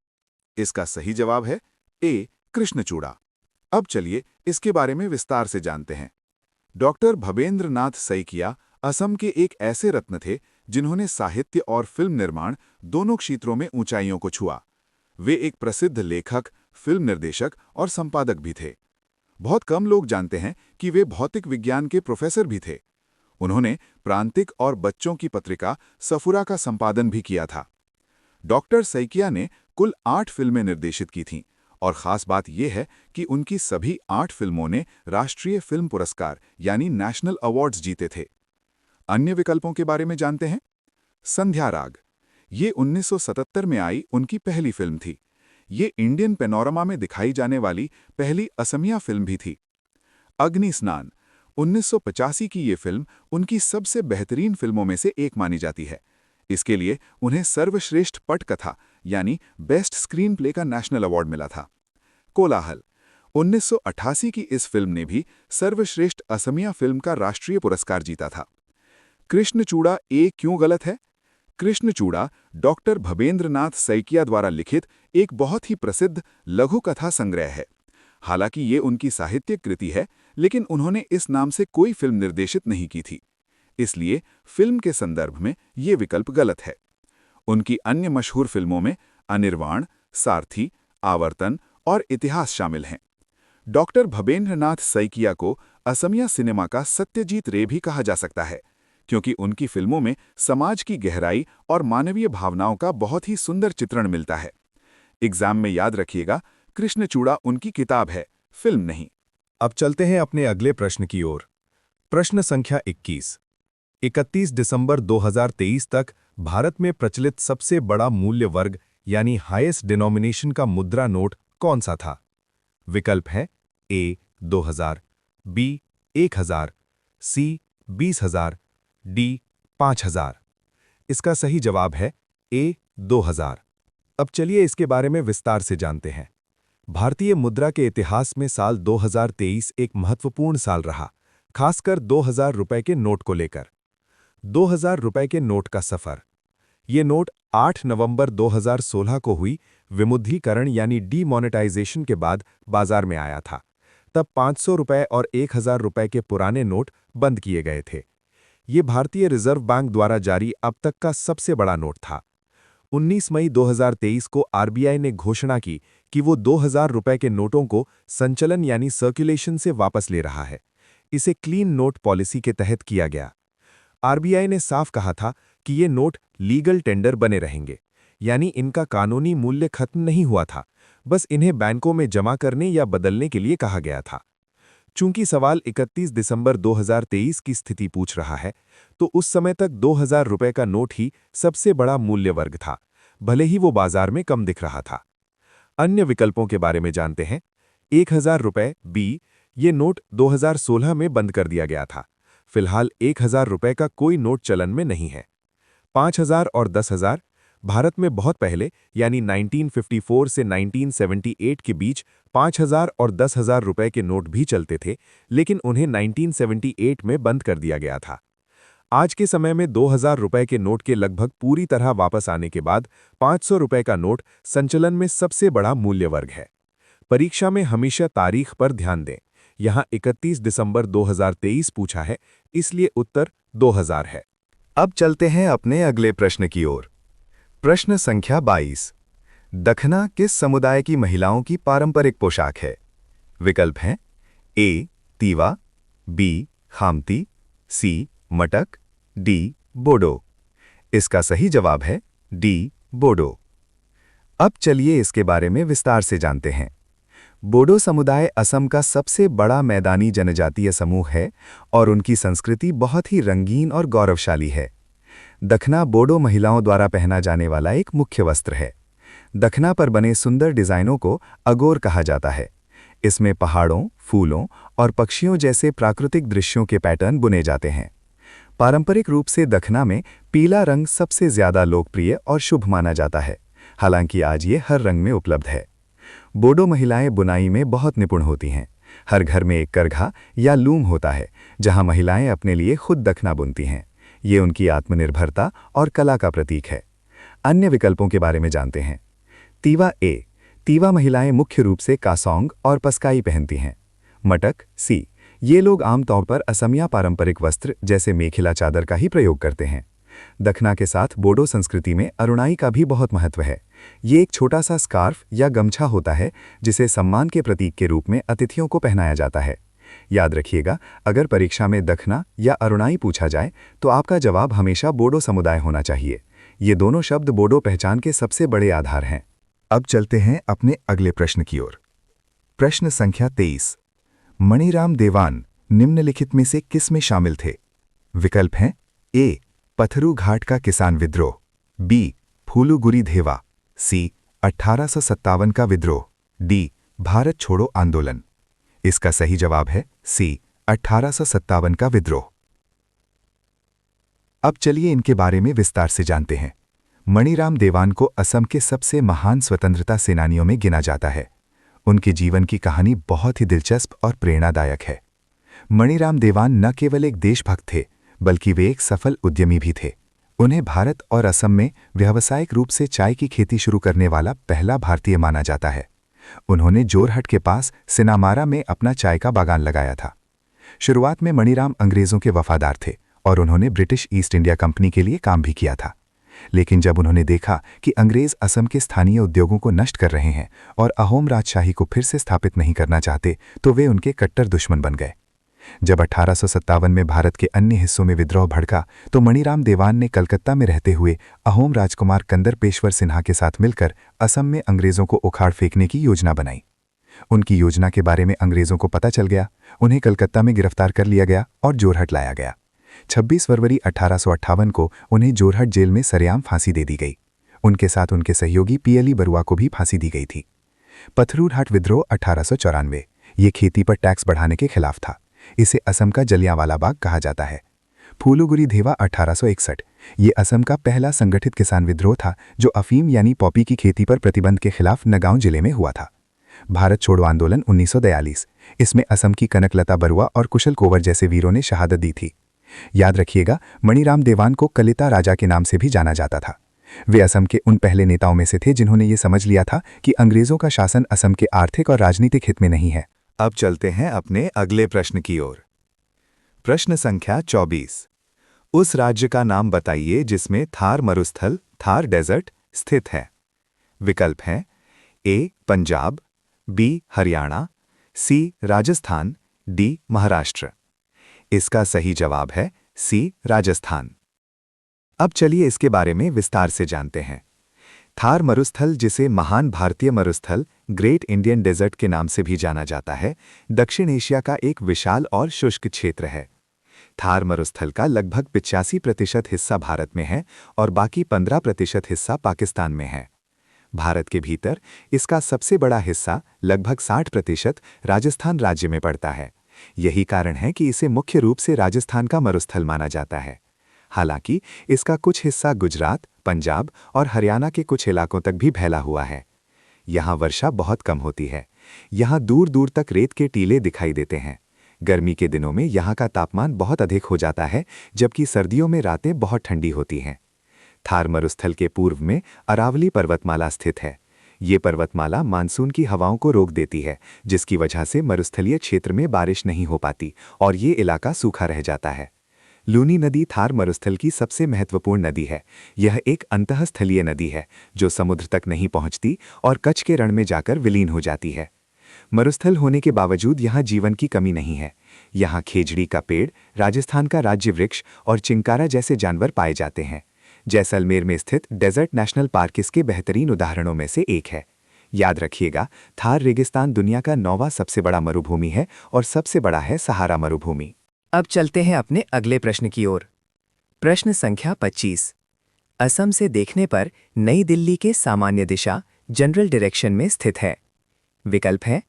इसका सही जवाब है ए. कृष्णचूड़ा। अब चलिए इसके बारे में विस्तार से जानते हैं। डॉक्टर भबेंद्र नाथ सैकिया असम के एक ऐसे रत्न थे जिन्होंने साहित्य और फिल्म निर्माण दोनों क्षेत्रों में ऊंचाइयों को छुआ। वे एक प्रसिद्ध लेखक, फिल्म निर्देशक और संपादक भी थे। बहुत कम लोग जानते हैं कि वे भौतिक विज्ञान के प्रोफेसर भी थे। उन्होंने प्रांतिक और बच्चों की पत्रिका सफुरा का संपादन भी किया था। डॉक्टर सैकिया ने कुल 8 फिल्में निर्देशित की थीं और ख़ास बात यह है कि उनकी सभी 8 फिल्मों ने राष्ट्रीय फिल्म पुरस्कार यानी नेशनल अवार्ड्स जीते थे। अन्य विकल्पों के बारे में जानते हैं। संध्या राग, ये 1977 में आई उनकी पहली फिल्म थी। ये इंडियन पैनोरमा में दिखाई जाने वाली पहली असमिया फिल्म भी थी। अग्नि स्नान, 1985 की ये फिल्म उनकी सबसे बेहतरीन फिल्मों में से एक मानी जाती है। इसके लिए उन्हें सर्वश्रेष्ठ पटकथा यानी बेस्ट स्क्रीन प्ले का नेशनल अवार्ड मिला था। कोलाहल, 1988 की इस फिल्म ने भी सर्वश्रेष्ठ असमिया फिल्म का राष्ट्रीय पुरस्कार जीता था। कृष्णचूड़ा ए क्यों गलत है? कृष्णचूड़ा डॉक्टर भबेंद्रनाथ सैकिया द्वारा लिखित एक बहुत ही प्रसिद्ध लघु कथा संग्रह है। हालांकि ये उनकी साहित्यिक कृति है, लेकिन उन्होंने इस नाम से कोई फिल्म निर्देशित नहीं की थी। इसलिए फिल्म के संदर्भ में ये विकल्प गलत है। उनकी अन्य मशहूर फिल्मों में अनिर्वाण, सारथी, आवर्तन और इतिहास शामिल हैं। डॉक्टर भबेंद्रनाथ सैकिया को असमिया सिनेमा का सत्यजीत रे भी कहा जा सकता है, क्योंकि उनकी फिल्मों में समाज की गहराई और मानवीय भावनाओं का बहुत ही सुंदर चित्रण मिलता है। एग्जाम में याद रखिएगा, कृष्णचूड़ा उनकी किताब है, फिल्म नहीं। अब चलते हैं अपने अगले प्रश्न की ओर। प्रश्न संख्या 21। 31 दिसंबर 2023 तक भारत में प्रचलित सबसे बड़ा मूल्य वर्ग यानी हाईएस्ट डिनोमिनेशन का मुद्रा नोट कौन सा था? विकल्प है ए 2000, बी 1000, सी 20,000, डी 5,000। इसका सही जवाब है ए 2000। अब चलिए इसके बारे में विस्तार से जानते हैं। भारतीय मुद्रा के इतिहास में साल 2023 एक महत्वपूर्ण साल रहा, खासकर 2000 रुपए के नोट को लेकर। 2000 रुपए के नोट का सफर। ये नोट 8 नवंबर 2016 को हुई विमुद्रीकरण यानी डीमोनेटाइजेशन के बाद बाजार में आया था। तब 500 रुपए और 1000 रुपए के पुराने नोट बंद किए गए थे। ये भारतीय रिजर्व बैंक द्वारा जारी अब तक का सबसे बड़ा नोट था। 19 मई 2023 को आरबीआई ने घोषणा की कि वो 2000 रुपए के नोटों को संचलन यानी सर्कुलेशन से वापस ले रहा है। इसे क्लीन नोट पॉलिसी के तहत किया गया। आरबीआई ने साफ कहा था कि ये नोट लीगल टेंडर बने रहेंगे, यानी इनका कानूनी मूल्य खत्म नहीं हुआ था, बस इन्हें बैंकों में जमा करने या बदलने के लिए कहा गया था। चूंकि सवाल 31 दिसंबर 2023 की स्थिति पूछ रहा है, तो उस समय तक 2000 रुपए का नोट ही सबसे बड़ा मूल्य वर्ग था, भले ही वो बाजार में कम दिख रहा था। अन्य विकल्पों के बारे में जानते हैं। 1000 रुपए बी, ये नोट 2016 में बंद कर दिया गया था। फिलहाल 1000 रुपए का कोई नोट चलन में नहीं है। 5000 और 10,000, भारत में बहुत पहले यानी 1954 से 1978 के बीच 5000 और 10,000 रुपए के नोट भी चलते थे, लेकिन उन्हें 1978 में बंद कर दिया गया था। आज के समय में 2000 रुपए के नोट के लगभग पूरी तरह वापस आने के बाद 500 रुपए का नोट संचलन में सबसे बड़ा मूल्य वर्ग है। परीक्षा में हमेशा तारीख पर ध्यान दें। यहाँ 31 दिसंबर 2023 पूछा है, इसलिए उत्तर 2000 है। अब चलते हैं अपने अगले प्रश्न की ओर। प्रश्न संख्या 22। दखना किस समुदाय की महिलाओं की पारंपरिक पोशाक है? विकल्प हैं ए तीवा, बी खामती, सी मटक, डी बोडो। इसका सही जवाब है डी बोडो। अब चलिए इसके बारे में विस्तार से जानते हैं। बोडो समुदाय असम का सबसे बड़ा मैदानी जनजातीय समूह है और उनकी संस्कृति बहुत ही रंगीन और गौरवशाली है। दखना बोडो महिलाओं द्वारा पहना जाने वाला एक मुख्य वस्त्र है। दखना पर बने सुंदर डिजाइनों को अगोर कहा जाता है। इसमें पहाड़ों, फूलों और पक्षियों जैसे प्राकृतिक दृश्यों के पैटर्न बुने जाते हैं। पारंपरिक रूप से दखना में पीला रंग सबसे ज्यादा लोकप्रिय और शुभ माना जाता है, हालांकि आज ये हर रंग में उपलब्ध है। बोडो महिलाएं बुनाई में बहुत निपुण होती हैं। हर घर में एक करघा या लूम होता है, जहां महिलाएं अपने लिए खुद दखना बुनती हैं। ये उनकी आत्मनिर्भरता और कला का प्रतीक है। अन्य विकल्पों के बारे में जानते हैं। तीवा ए, तीवा महिलाएं मुख्य रूप से कासोंग और पस्काई पहनती हैं। मटक सी, ये लोग आमतौर पर असमिया पारंपरिक वस्त्र जैसे मेखिला चादर का ही प्रयोग करते हैं। दखना के साथ बोडो संस्कृति में अरुणाई का भी बहुत महत्व है। ये एक छोटा सा स्कार्फ या गमछा होता है जिसे सम्मान के प्रतीक के रूप में अतिथियों को पहनाया जाता है। याद रखिएगा, अगर परीक्षा में दखना या अरुणाई पूछा जाए तो आपका जवाब हमेशा बोडो समुदाय होना चाहिए। ये दोनों शब्द बोडो पहचान के सबसे बड़े आधार हैं। अब चलते हैं अपने अगले प्रश्न की ओर। प्रश्न संख्या 23। मणिराम देवान निम्नलिखित में से किस में शामिल थे? विकल्प हैं ए पथरू घाट का किसान विद्रोह, बी फूलुगुरी धेवा, सी 1857 का विद्रोह, डी भारत छोड़ो आंदोलन। इसका सही जवाब है सी 1857 का विद्रोह। अब चलिए इनके बारे में विस्तार से जानते हैं। मणिराम देवान को असम के सबसे महान स्वतंत्रता सेनानियों में गिना जाता है। उनके जीवन की कहानी बहुत ही दिलचस्प और प्रेरणादायक है। मणिराम देवान न केवल एक देशभक्त थे, बल्कि वे एक सफल उद्यमी भी थे। उन्हें भारत और असम में व्यावसायिक रूप से चाय की खेती शुरू करने वाला पहला भारतीय माना जाता है। उन्होंने जोरहट के पास सिनामारा में अपना चाय का बागान लगाया था। शुरुआत में मणिराम अंग्रेजों के वफादार थे और उन्होंने ब्रिटिश ईस्ट इंडिया कंपनी के लिए काम भी किया था। लेकिन जब उन्होंने देखा कि अंग्रेज असम के स्थानीय उद्योगों को नष्ट कर रहे हैं और अहोम राजशाही को फिर से स्थापित नहीं करना चाहते, तो वे उनके कट्टर दुश्मन बन गए। जब 1857 में भारत के अन्य हिस्सों में विद्रोह भड़का, तो मणिराम देवान ने कलकत्ता में रहते हुए अहोम राजकुमार कंदर पेशवर सिन्हा के साथ मिलकर असम में अंग्रेजों को उखाड़ फेंकने की योजना बनाई। उनकी योजना के बारे में अंग्रेजों को पता चल गया, उन्हें कलकत्ता में गिरफ्तार कर लिया गया और जोरहट लाया गया। 26 फरवरी 1858 को उन्हें जोरहट जेल में सरेआम फांसी दे दी गई। उनके साथ उनके सहयोगी पीएली बरुआ को भी फांसी दी गई थी। पथरू घाट विद्रोह 1894, ये खेती पर टैक्स बढ़ाने के खिलाफ था। इसे असम का जलियांवाला बाग कहा जाता है। फूलुगुरी धेवा 1861, ये असम का पहला संगठित किसान विद्रोह था जो अफीम यानी पॉपी की खेती पर प्रतिबंध के खिलाफ नगांव जिले में हुआ था। भारत छोड़ो आंदोलन 1942, इसमें असम की कनकलता बरुआ और कुशल कोवर जैसे वीरों ने शहादत दी थी। याद रखिएगा, मणिराम देवान को कलिता राजा के नाम से भी जाना जाता था। वे असम के उन पहले नेताओं में से थे जिन्होंने ये समझ लिया था कि अंग्रेजों का शासन असम के आर्थिक और राजनीतिक हित में नहीं है। अब चलते हैं अपने अगले प्रश्न की ओर। प्रश्न संख्या 24। उस राज्य का नाम बताइए जिसमें थार मरुस्थल, थार डेजर्ट स्थित है। विकल्प हैं ए पंजाब, बी हरियाणा, सी राजस्थान, डी महाराष्ट्र। इसका सही जवाब है सी राजस्थान। अब चलिए इसके बारे में विस्तार से जानते हैं। थार मरुस्थल, जिसे महान भारतीय मरुस्थल ग्रेट इंडियन डेजर्ट के नाम से भी जाना जाता है, दक्षिण एशिया का एक विशाल और शुष्क क्षेत्र है। थार मरुस्थल का लगभग 85% हिस्सा भारत में है और बाकी 15% हिस्सा पाकिस्तान में है। भारत के भीतर इसका सबसे बड़ा हिस्सा लगभग 60% राजस्थान राज्य में पड़ता है। यही कारण है कि इसे मुख्य रूप से राजस्थान का मरुस्थल माना जाता है। हालांकि इसका कुछ हिस्सा गुजरात, पंजाब और हरियाणा के कुछ इलाकों तक भी फैला हुआ है। यहाँ वर्षा बहुत कम होती है। यहाँ दूर दूर तक रेत के टीले दिखाई देते हैं। गर्मी के दिनों में यहाँ का तापमान बहुत अधिक हो जाता है, जबकि सर्दियों में रातें बहुत ठंडी होती हैं। थार मरुस्थल के पूर्व में अरावली पर्वतमाला स्थित है। ये पर्वतमाला मानसून की हवाओं को रोक देती है, जिसकी वजह से मरुस्थलीय क्षेत्र में बारिश नहीं हो पाती और ये इलाका सूखा रह जाता है। लूनी नदी थार मरुस्थल की सबसे महत्वपूर्ण नदी है। यह एक अंतःस्थलीय नदी है जो समुद्र तक नहीं पहुंचती और कच्छ के रण में जाकर विलीन हो जाती है। मरुस्थल होने के बावजूद यहाँ जीवन की कमी नहीं है। यहाँ खेजड़ी का पेड़, राजस्थान का राज्य वृक्ष और चिंकारा जैसे जानवर पाए जाते हैं। जैसलमेर में स्थित डेजर्ट नेशनल पार्क इसके बेहतरीन उदाहरणों में से एक है। याद रखिएगा, थार रेगिस्तान दुनिया का 9वां सबसे बड़ा मरुभूमि है और सबसे बड़ा है सहारा मरुभूमि। अब चलते हैं अपने अगले प्रश्न की ओर। प्रश्न संख्या 25। असम से देखने पर नई दिल्ली के सामान्य दिशा जनरल डायरेक्शन में स्थित है। विकल्प हैं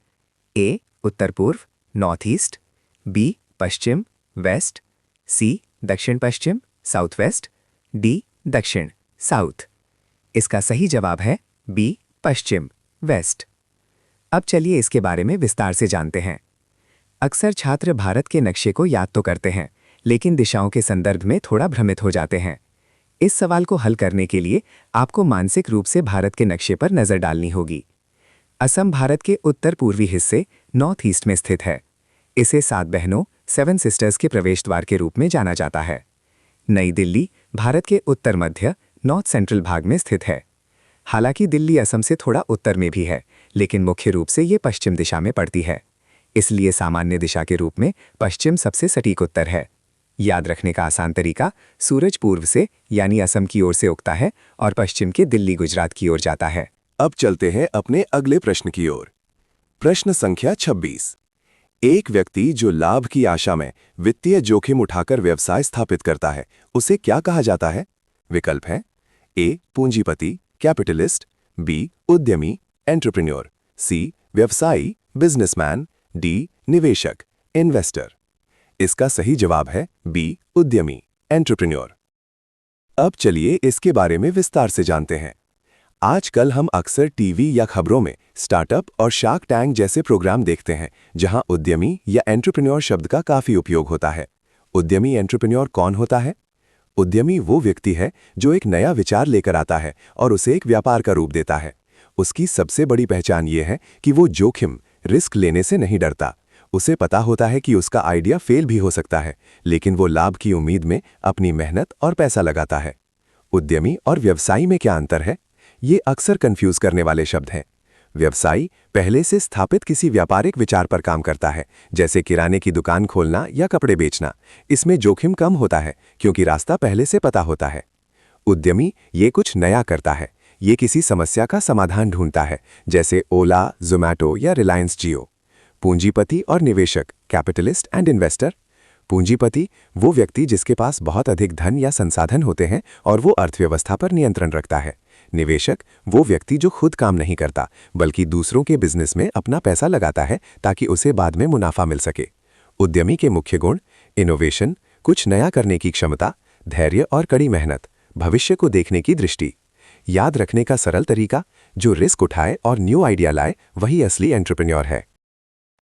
ए उत्तर पूर्व नॉर्थ ईस्ट, बी पश्चिम वेस्ट, सी दक्षिण पश्चिम साउथ वेस्ट, डी दक्षिण साउथ। इसका सही जवाब है बी पश्चिम वेस्ट। अब चलिए इसके बारे में विस्तार से जानते हैं। अक्सर छात्र भारत के नक्शे को याद तो करते हैं, लेकिन दिशाओं के संदर्भ में थोड़ा भ्रमित हो जाते हैं। इस सवाल को हल करने के लिए आपको मानसिक रूप से भारत के नक्शे पर नजर डालनी होगी। असम भारत के उत्तर पूर्वी हिस्से नॉर्थ ईस्ट में स्थित है। इसे 7 बहनों 7 सिस्टर्स के प्रवेश द्वार के रूप में जाना जाता है। नई दिल्ली भारत के उत्तर मध्य नॉर्थ सेंट्रल भाग में स्थित है। हालांकि दिल्ली असम से थोड़ा उत्तर में भी है, लेकिन मुख्य रूप से ये पश्चिम दिशा में पड़ती है। इसलिए सामान्य दिशा के रूप में पश्चिम सबसे सटीक उत्तर है। याद रखने का आसान तरीका, सूरज पूर्व से यानी असम की ओर से उगता है और पश्चिम के दिल्ली गुजरात की ओर जाता है। अब चलते हैं अपने अगले प्रश्न की ओर। प्रश्न संख्या 26। एक व्यक्ति जो लाभ की आशा में वित्तीय जोखिम उठाकर व्यवसाय स्थापित करता है, उसे क्या कहा जाता है? विकल्प हैं ए पूंजीपति कैपिटलिस्ट, बी उद्यमी एंटरप्रेन्योर, सी व्यवसायी बिजनेसमैन, डी निवेशक इन्वेस्टर। इसका सही जवाब है बी उद्यमी एंटरप्रेन्योर। अब चलिए इसके बारे में विस्तार से जानते हैं। आजकल हम अक्सर टीवी या खबरों में स्टार्टअप और शार्क टैंक जैसे प्रोग्राम देखते हैं, जहां उद्यमी या एंटरप्रेन्योर शब्द का काफी उपयोग होता है। उद्यमी एंटरप्रेन्योर कौन होता है? उद्यमी वो व्यक्ति है जो एक नया विचार लेकर आता है और उसे एक व्यापार का रूप देता है। उसकी सबसे बड़ी पहचान ये है कि वो जोखिम, रिस्क लेने से नहीं डरता। उसे पता होता है कि उसका आइडिया फेल भी हो सकता है, लेकिन वो लाभ की उम्मीद में अपनी मेहनत और पैसा लगाता है। उद्यमी और व्यवसायी में क्या अंतर है? ये अक्सर कंफ्यूज करने वाले शब्द हैं। व्यवसायी पहले से स्थापित किसी व्यापारिक विचार पर काम करता है, जैसे किराने की दुकान खोलना या कपड़े बेचना। इसमें जोखिम कम होता है क्योंकि रास्ता पहले से पता होता है। उद्यमी ये कुछ नया करता है। ये किसी समस्या का समाधान ढूंढता है, जैसे ओला, ज़ोमैटो या रिलायंस जियो। पूंजीपति और निवेशक कैपिटलिस्ट एंड इन्वेस्टर। पूंजीपति वो व्यक्ति जिसके पास बहुत अधिक धन या संसाधन होते हैं और वो अर्थव्यवस्था पर नियंत्रण रखता है। निवेशक वो व्यक्ति जो खुद काम नहीं करता, बल्कि दूसरों के बिजनेस में अपना पैसा लगाता है ताकि उसे बाद में मुनाफा मिल सके। उद्यमी के मुख्य गुण: इनोवेशन, कुछ नया करने की क्षमता, धैर्य और कड़ी मेहनत, भविष्य को देखने की दृष्टि। याद रखने का सरल तरीका: जो रिस्क उठाए और न्यू आइडिया लाए, वही असली एंटरप्रेन्योर है।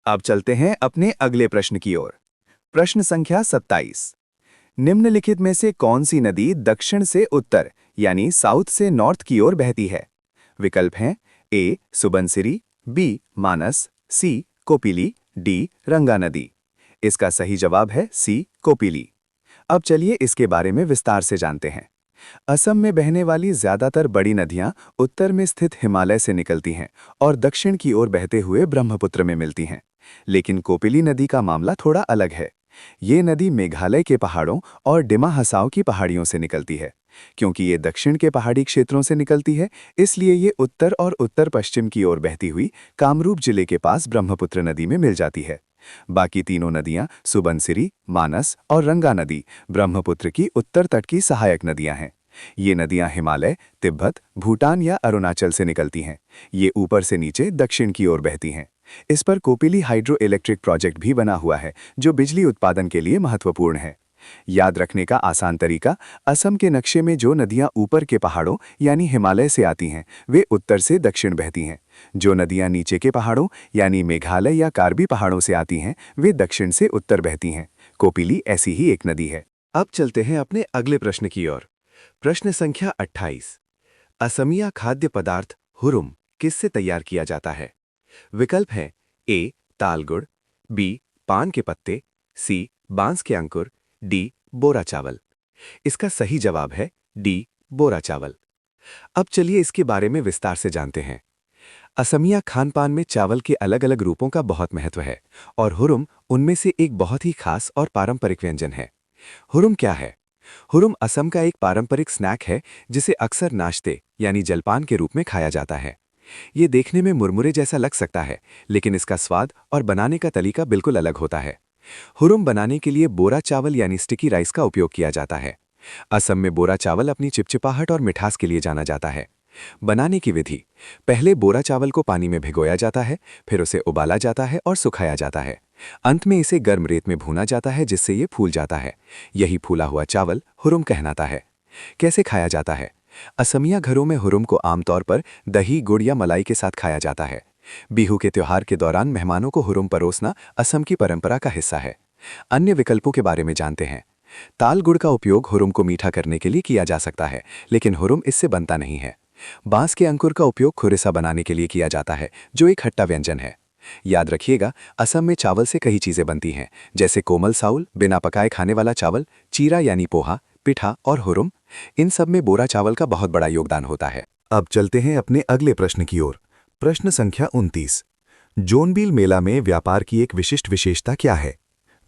अब चलते हैं अपने अगले प्रश्न की ओर। प्रश्न संख्या 27। निम्नलिखित में से कौन सी नदी दक्षिण से उत्तर यानी साउथ से नॉर्थ की ओर बहती है? विकल्प हैं ए सुबनसिरी, बी मानस, सी कोपिली, डी रंगा नदी। इसका सही जवाब है सी कोपिली। अब चलिए इसके बारे में विस्तार से जानते हैं। असम में बहने वाली ज्यादातर बड़ी नदियां उत्तर में स्थित हिमालय से निकलती हैं और दक्षिण की ओर बहते हुए ब्रह्मपुत्र में मिलती हैं। लेकिन कोपिली नदी का मामला थोड़ा अलग है। ये नदी मेघालय के पहाड़ों और डिमा हसाओ की पहाड़ियों से निकलती है। क्योंकि ये दक्षिण के पहाड़ी क्षेत्रों से निकलती है, इसलिए ये उत्तर और उत्तर पश्चिम की ओर बहती हुई कामरूप जिले के पास ब्रह्मपुत्र नदी में मिल जाती है। बाकी तीनों नदियां सुबनसिरी, मानस और रंगा नदी ब्रह्मपुत्र की उत्तर तट की सहायक नदियां हैं। ये नदियां हिमालय, तिब्बत, भूटान या अरुणाचल से निकलती हैं। ये ऊपर से नीचे दक्षिण की ओर बहती हैं। इस पर कोपिली हाइड्रो इलेक्ट्रिक प्रोजेक्ट भी बना हुआ है, जो बिजली उत्पादन के लिए महत्वपूर्ण है। याद रखने का आसान तरीका: असम के नक्शे में जो नदियां ऊपर के पहाड़ों यानी हिमालय से आती हैं, वे उत्तर से दक्षिण बहती हैं। जो नदियां नीचे के पहाड़ों यानी मेघालय या कार्बी पहाड़ों से आती हैं, वे दक्षिण से उत्तर बहती हैं। कोपिली ऐसी ही एक नदी है। अब चलते हैं अपने अगले प्रश्न की ओर। प्रश्न संख्या 28। असमिया खाद्य पदार्थ हुरुम किससे तैयार किया जाता है? विकल्प हैं ए तालगुड़, बी पान के पत्ते, सी बांस के अंकुर, डी बोरा चावल। इसका सही जवाब है डी बोरा चावल। अब चलिए इसके बारे में विस्तार से जानते हैं। असमिया खानपान में चावल के अलग अलग रूपों का बहुत महत्व है और हुरुम उनमें से एक बहुत ही खास और पारंपरिक व्यंजन है। हुरुम क्या है? हुरुम असम का एक पारंपरिक स्नैक है जिसे अक्सर नाश्ते यानी जलपान के रूप में खाया जाता है। ये देखने में मुरमुरे जैसा लग सकता है, लेकिन इसका स्वाद और बनाने का तरीका बिल्कुल अलग होता है। हुरुम बनाने के लिए बोरा चावल यानी स्टिकी राइस का उपयोग किया जाता है। असम में बोरा चावल अपनी चिपचिपाहट और मिठास के लिए जाना जाता है। बनाने की विधि: पहले बोरा चावल को पानी में भिगोया जाता है, फिर उसे उबाला जाता है और सुखाया जाता है। अंत में इसे गर्म रेत में भूना जाता है, जिससे ये फूल जाता है। यही फूला हुआ चावल हुरुम कहलाता है। कैसे खाया जाता है? असमिया घरों में हुरुम को आमतौर पर दही, गुड़ या मलाई के साथ खाया जाता है। बिहू के त्योहार के दौरान मेहमानों को हुरुम परोसना असम की परंपरा का हिस्सा है। अन्य विकल्पों के बारे में जानते हैं। ताल गुड़ का उपयोग हुरुम को मीठा करने के लिए किया जा सकता है, लेकिन हुरुम इससे बनता नहीं है। बांस के अंकुर का उपयोग खुरिसा बनाने के लिए किया जाता है, जो एक खट्टा व्यंजन है। याद रखिएगा, असम में चावल से कई चीजें बनती हैं, जैसे कोमल साउल, बिना पकाए खाने वाला चावल, चीरा यानी पोहा, पिठा और हुरुम, इन सब में बोरा चावल का बहुत बड़ा योगदान होता है। अब चलते हैं अपने अगले प्रश्न की ओर। प्रश्न संख्या 29। जोनबिल मेला में व्यापार की एक विशिष्ट विशेषता क्या है?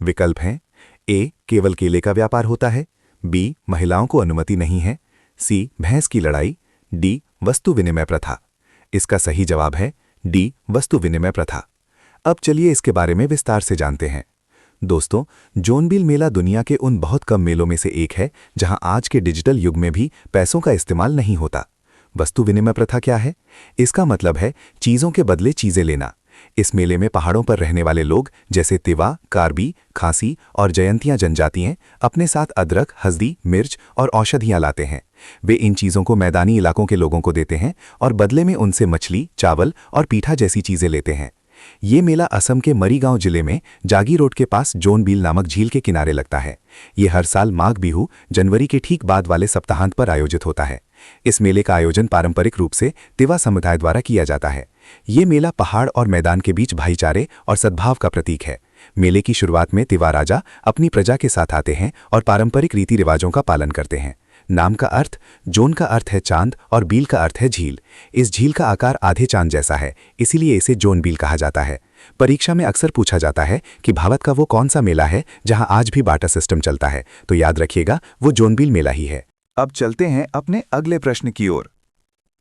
विकल्प हैं ए, केवल केले का व्यापार होता है, बी, महिलाओं को अनुमति नहीं है, सी, भैंस की लड़ाई, डी, वस्तु विनिमय प्रथा। इसका सही जवाब है डी, वस्तु विनिमय प्रथा। अब चलिए इसके बारे में विस्तार से जानते हैं। दोस्तों, जोनबिल मेला दुनिया के उन बहुत कम मेलों में से एक है जहां आज के डिजिटल युग में भी पैसों का इस्तेमाल नहीं होता। वस्तु विनिमय प्रथा क्या है? इसका मतलब है चीज़ों के बदले चीज़ें लेना। इस मेले में पहाड़ों पर रहने वाले लोग जैसे तिवा, कार्बी, खासी और जयंतिया जनजातियां अपने साथ अदरक, हल्दी, मिर्च और औषधियां लाते हैं। वे इन चीज़ों को मैदानी इलाकों के लोगों को देते हैं और बदले में उनसे मछली, चावल और पीठा जैसी चीज़ें लेते हैं। ये मेला असम के मरीगांव जिले में जागी रोड के पास जोनबिल नामक झील के किनारे लगता है। ये हर साल माघ बिहू जनवरी के ठीक बाद वाले सप्ताहांत पर आयोजित होता है। इस मेले का आयोजन पारंपरिक रूप से तिवा समुदाय द्वारा किया जाता है। ये मेला पहाड़ और मैदान के बीच भाईचारे और सद्भाव का प्रतीक है। मेले की शुरुआत में तिवा राजा अपनी प्रजा के साथ आते हैं और पारंपरिक रीति रिवाजों का पालन करते हैं। नाम का अर्थ, जोन का अर्थ है चांद और बील का अर्थ है झील। इस झील का आकार आधे चांद जैसा है, इसीलिए इसे जोनबिल कहा जाता है। परीक्षा में अक्सर पूछा जाता है कि भारत का वो कौन सा मेला है जहां आज भी बार्टर सिस्टम चलता है, तो याद रखिएगा वो जोनबिल मेला ही है। अब चलते हैं अपने अगले प्रश्न की ओर।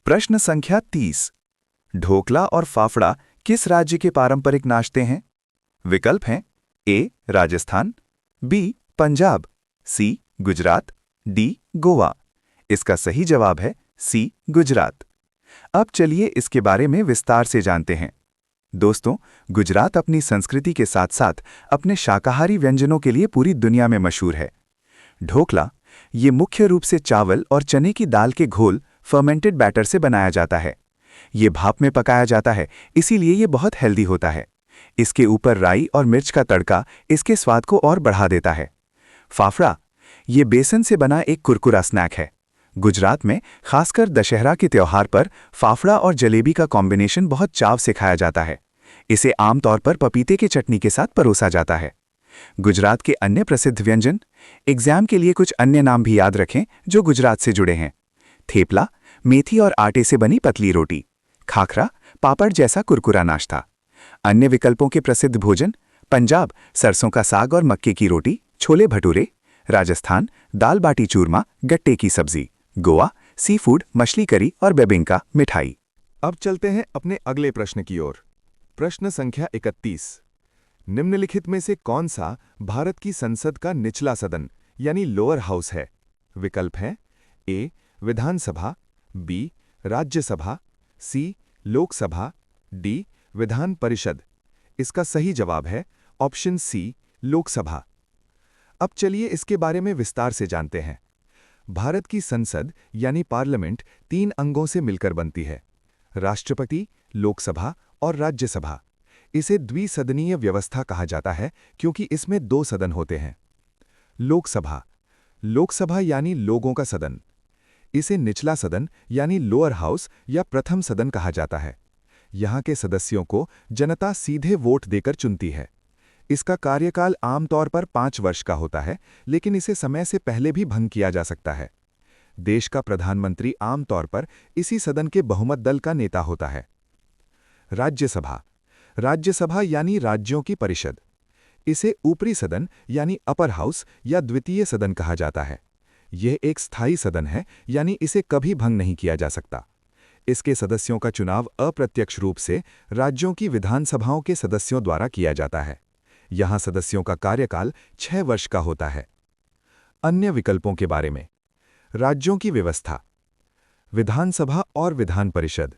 प्रश्न संख्या 30। ढोकला और फाफड़ा किस राज्य के पारंपरिक नाश्ते हैं? विकल्प हैं ए, राजस्थान, बी, पंजाब, सी, गुजरात, डी, गोवा। इसका सही जवाब है सी, गुजरात। अब चलिए इसके बारे में विस्तार से जानते हैं। दोस्तों, गुजरात अपनी संस्कृति के साथ साथ अपने शाकाहारी व्यंजनों के लिए पूरी दुनिया में मशहूर है। ढोकला ये मुख्य रूप से चावल और चने की दाल के घोल फर्मेंटेड बैटर से बनाया जाता है। ये भाप में पकाया जाता है, इसीलिए ये बहुत हेल्दी होता है। इसके ऊपर राई और मिर्च का तड़का इसके स्वाद को और बढ़ा देता है। फाफड़ा ये बेसन से बना एक कुरकुरा स्नैक है। गुजरात में खासकर दशहरा के त्योहार पर फाफड़ा और जलेबी का कॉम्बिनेशन बहुत चाव से खाया जाता है। इसे आमतौर पर पपीते की चटनी के साथ परोसा जाता है। गुजरात के अन्य प्रसिद्ध व्यंजन, एग्जाम के लिए कुछ अन्य नाम भी याद रखें जो गुजरात से जुड़े हैं। थेपला, मेथी और आटे से बनी पतली रोटी। खाखरा, पापड़ जैसा कुरकुरा नाश्ता। अन्य विकल्पों के प्रसिद्ध भोजन, पंजाब सरसों का साग और मक्के की रोटी, छोले भटूरे। राजस्थान दाल बाटी चूरमा, गट्टे की सब्जी। गोवा सी फूड, मछली करी और बेबिंका मिठाई। अब चलते हैं अपने अगले प्रश्न की ओर। प्रश्न संख्या 31। निम्नलिखित में से कौन सा भारत की संसद का निचला सदन यानी लोअर हाउस है? विकल्प हैं ए, विधानसभा, बी, राज्यसभा, सी, लोकसभा, डी, विधान परिषद। इसका सही जवाब है ऑप्शन सी, लोकसभा। अब चलिए इसके बारे में विस्तार से जानते हैं। भारत की संसद यानी पार्लियामेंट 3 अंगों से मिलकर बनती है, राष्ट्रपति, लोकसभा और राज्यसभा। इसे द्विसदनीय व्यवस्था कहा जाता है क्योंकि इसमें 2 सदन होते हैं। लोकसभा, लोकसभा यानी लोगों का सदन। इसे निचला सदन यानी लोअर हाउस या प्रथम सदन कहा जाता है। यहाँ के सदस्यों को जनता सीधे वोट देकर चुनती है। इसका कार्यकाल आमतौर पर 5 वर्ष का होता है, लेकिन इसे समय से पहले भी भंग किया जा सकता है। देश का प्रधानमंत्री आमतौर पर इसी सदन के बहुमत दल का नेता होता है। राज्यसभा, राज्यसभा यानी राज्यों की परिषद। इसे ऊपरी सदन यानी अपर हाउस या द्वितीय सदन कहा जाता है। यह एक स्थायी सदन है, यानी इसे कभी भंग नहीं किया जा सकता। इसके सदस्यों का चुनाव अप्रत्यक्ष रूप से राज्यों की विधानसभाओं के सदस्यों द्वारा किया जाता है। यहाँ सदस्यों का कार्यकाल 6 वर्ष का होता है। अन्य विकल्पों के बारे में, राज्यों की व्यवस्था, विधानसभा और विधान परिषद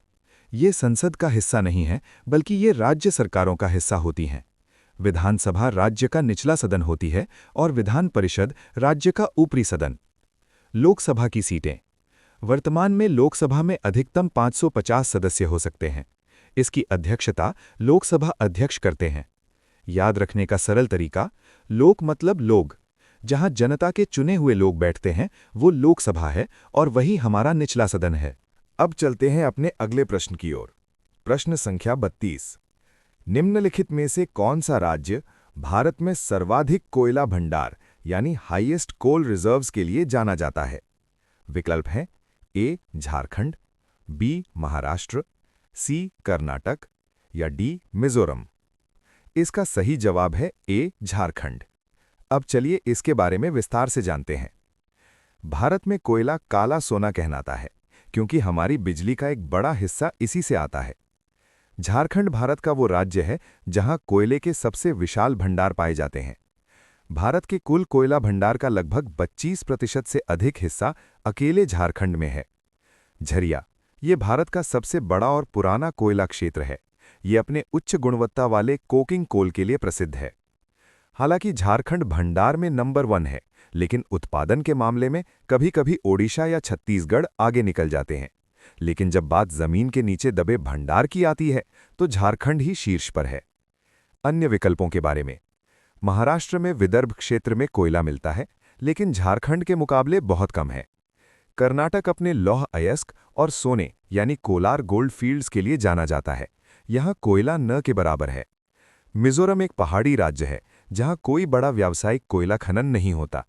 ये संसद का हिस्सा नहीं है, बल्कि ये राज्य सरकारों का हिस्सा होती हैं। विधानसभा राज्य का निचला सदन होती है और विधान परिषद राज्य का ऊपरी सदन। लोकसभा की सीटें, वर्तमान में लोकसभा में अधिकतम 550 सदस्य हो सकते हैं। इसकी अध्यक्षता लोकसभा अध्यक्ष करते हैं। याद रखने का सरल तरीका, लोक मतलब लोग। जहां जनता के चुने हुए लोग बैठते हैं वो लोकसभा है और वही हमारा निचला सदन है। अब चलते हैं अपने अगले प्रश्न की ओर। प्रश्न संख्या 32। निम्नलिखित में से कौन सा राज्य भारत में सर्वाधिक कोयला भंडार यानी हाईएस्ट कोल रिजर्व्स के लिए जाना जाता है? विकल्प हैं ए झारखंड, बी महाराष्ट्र, सी कर्नाटक या डी मिजोरम। इसका सही जवाब है ए झारखंड। अब चलिए इसके बारे में विस्तार से जानते हैं। भारत में कोयला काला सोना कहलाता है क्योंकि हमारी बिजली का एक बड़ा हिस्सा इसी से आता है। झारखंड भारत का वो राज्य है जहां कोयले के सबसे विशाल भंडार पाए जाते हैं। भारत के कुल कोयला भंडार का लगभग 25% से अधिक हिस्सा अकेले झारखंड में है। झरिया ये भारत का सबसे बड़ा और पुराना कोयला क्षेत्र है। ये अपने उच्च गुणवत्ता वाले कोकिंग कोल के लिए प्रसिद्ध है। हालांकि झारखंड भंडार में नंबर 1 है, लेकिन उत्पादन के मामले में कभी-कभी ओडिशा या छत्तीसगढ़ आगे निकल जाते हैं। लेकिन जब बात जमीन के नीचे दबे भंडार की आती है तो झारखंड ही शीर्ष पर है। अन्य विकल्पों के बारे में, महाराष्ट्र में विदर्भ क्षेत्र में कोयला मिलता है, लेकिन झारखंड के मुकाबले बहुत कम है। कर्नाटक अपने लौह अयस्क और सोने यानी कोलार गोल्ड फील्ड्स के लिए जाना जाता है। यहाँ कोयला न के बराबर है। मिजोरम एक पहाड़ी राज्य है जहाँ कोई बड़ा व्यावसायिक कोयला खनन नहीं होता।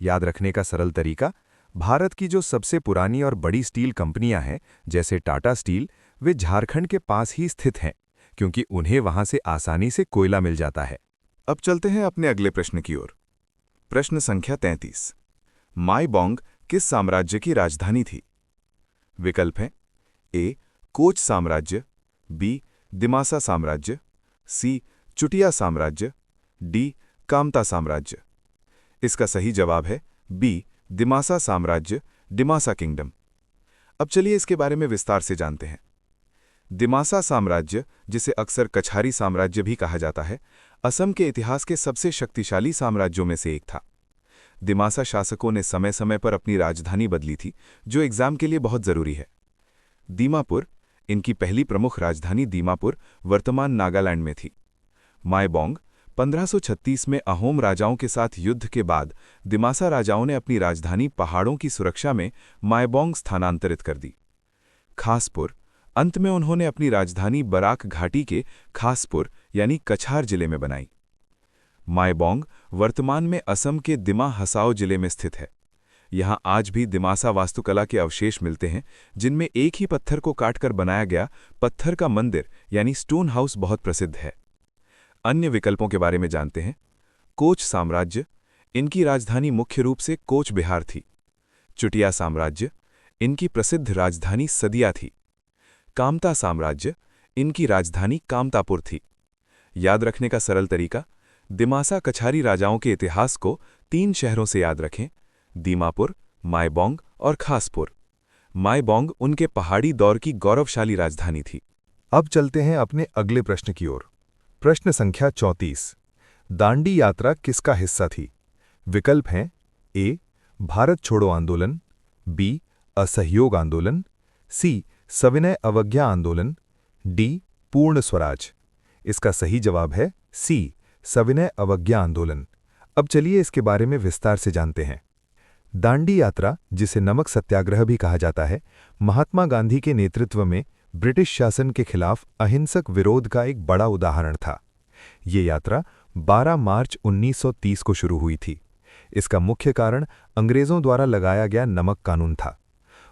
याद रखने का सरल तरीका, भारत की जो सबसे पुरानी और बड़ी स्टील कंपनियां हैं जैसे टाटा स्टील, वे झारखंड के पास ही स्थित हैं क्योंकि उन्हें वहां से आसानी से कोयला मिल जाता है। अब चलते हैं अपने अगले प्रश्न की ओर। प्रश्न संख्या 33। माईबोंग किस साम्राज्य की राजधानी थी? विकल्प हैं ए कोच साम्राज्य, बी दिमासा साम्राज्य, सी चुटिया साम्राज्य, डी कामता साम्राज्य। इसका सही जवाब है बी दिमासा साम्राज्य, दिमासा किंगडम। अब चलिए इसके बारे में विस्तार से जानते हैं। दिमासा साम्राज्य, जिसे अक्सर कछारी साम्राज्य भी कहा जाता है, असम के इतिहास के सबसे शक्तिशाली साम्राज्यों में से एक था। दिमासा शासकों ने समय समय पर अपनी राजधानी बदली थी, जो एग्जाम के लिए बहुत जरूरी है। दीमापुर, इनकी पहली प्रमुख राजधानी दीमापुर वर्तमान नागालैंड में थी। माईबोंग 1536 में अहोम राजाओं के साथ युद्ध के बाद दिमासा राजाओं ने अपनी राजधानी पहाड़ों की सुरक्षा में माईबोंग स्थानांतरित कर दी। खासपुर, अंत में उन्होंने अपनी राजधानी बराक घाटी के खासपुर यानी कछार जिले में बनाई। माईबोंग वर्तमान में असम के दिमा हसाओ जिले में स्थित है। यहां आज भी दिमासा वास्तुकला के अवशेष मिलते हैं, जिनमें एक ही पत्थर को काटकर बनाया गया पत्थर का मंदिर यानी स्टोन हाउस बहुत प्रसिद्ध है। अन्य विकल्पों के बारे में जानते हैं। कोच साम्राज्य, इनकी राजधानी मुख्य रूप से कोच बिहार थी। चुटिया साम्राज्य, इनकी प्रसिद्ध राजधानी सदिया थी। कामता साम्राज्य, इनकी राजधानी कामतापुर थी। याद रखने का सरल तरीका, दिमासा कछारी राजाओं के इतिहास को 3 शहरों से याद रखें: दीमापुर, माईबोंग और खासपुर। माईबोंग उनके पहाड़ी दौर की गौरवशाली राजधानी थी। अब चलते हैं अपने अगले प्रश्न की ओर। प्रश्न संख्या 34। दांडी यात्रा किसका हिस्सा थी? विकल्प हैं ए भारत छोड़ो आंदोलन, बी असहयोग आंदोलन, सी सविनय अवज्ञा आंदोलन, डी पूर्ण स्वराज। इसका सही जवाब है सी सविनय अवज्ञा आंदोलन। अब चलिए इसके बारे में विस्तार से जानते हैं। दांडी यात्रा, जिसे नमक सत्याग्रह भी कहा जाता है, महात्मा गांधी के नेतृत्व में ब्रिटिश शासन के खिलाफ अहिंसक विरोध का एक बड़ा उदाहरण था। ये यात्रा 12 मार्च 1930 को शुरू हुई थी। इसका मुख्य कारण अंग्रेजों द्वारा लगाया गया नमक कानून था।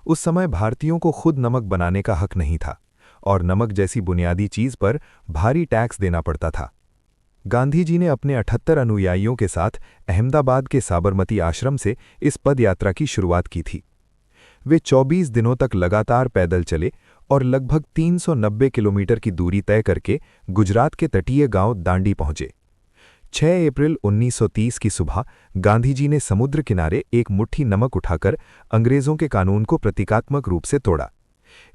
उस समय भारतीयों को खुद नमक बनाने का हक नहीं था और नमक जैसी बुनियादी चीज पर भारी टैक्स देना पड़ता था। गांधी जी ने अपने 78 अनुयायियों के साथ अहमदाबाद के साबरमती आश्रम से इस पदयात्रा की शुरुआत की थी। वे 24 दिनों तक लगातार पैदल चले और लगभग 390 किलोमीटर की दूरी तय करके गुजरात के तटीय गांव दांडी पहुंचे। 6 अप्रैल 1930 की सुबह गांधी जी ने समुद्र किनारे एक मुट्ठी नमक उठाकर अंग्रेजों के कानून को प्रतीकात्मक रूप से तोड़ा।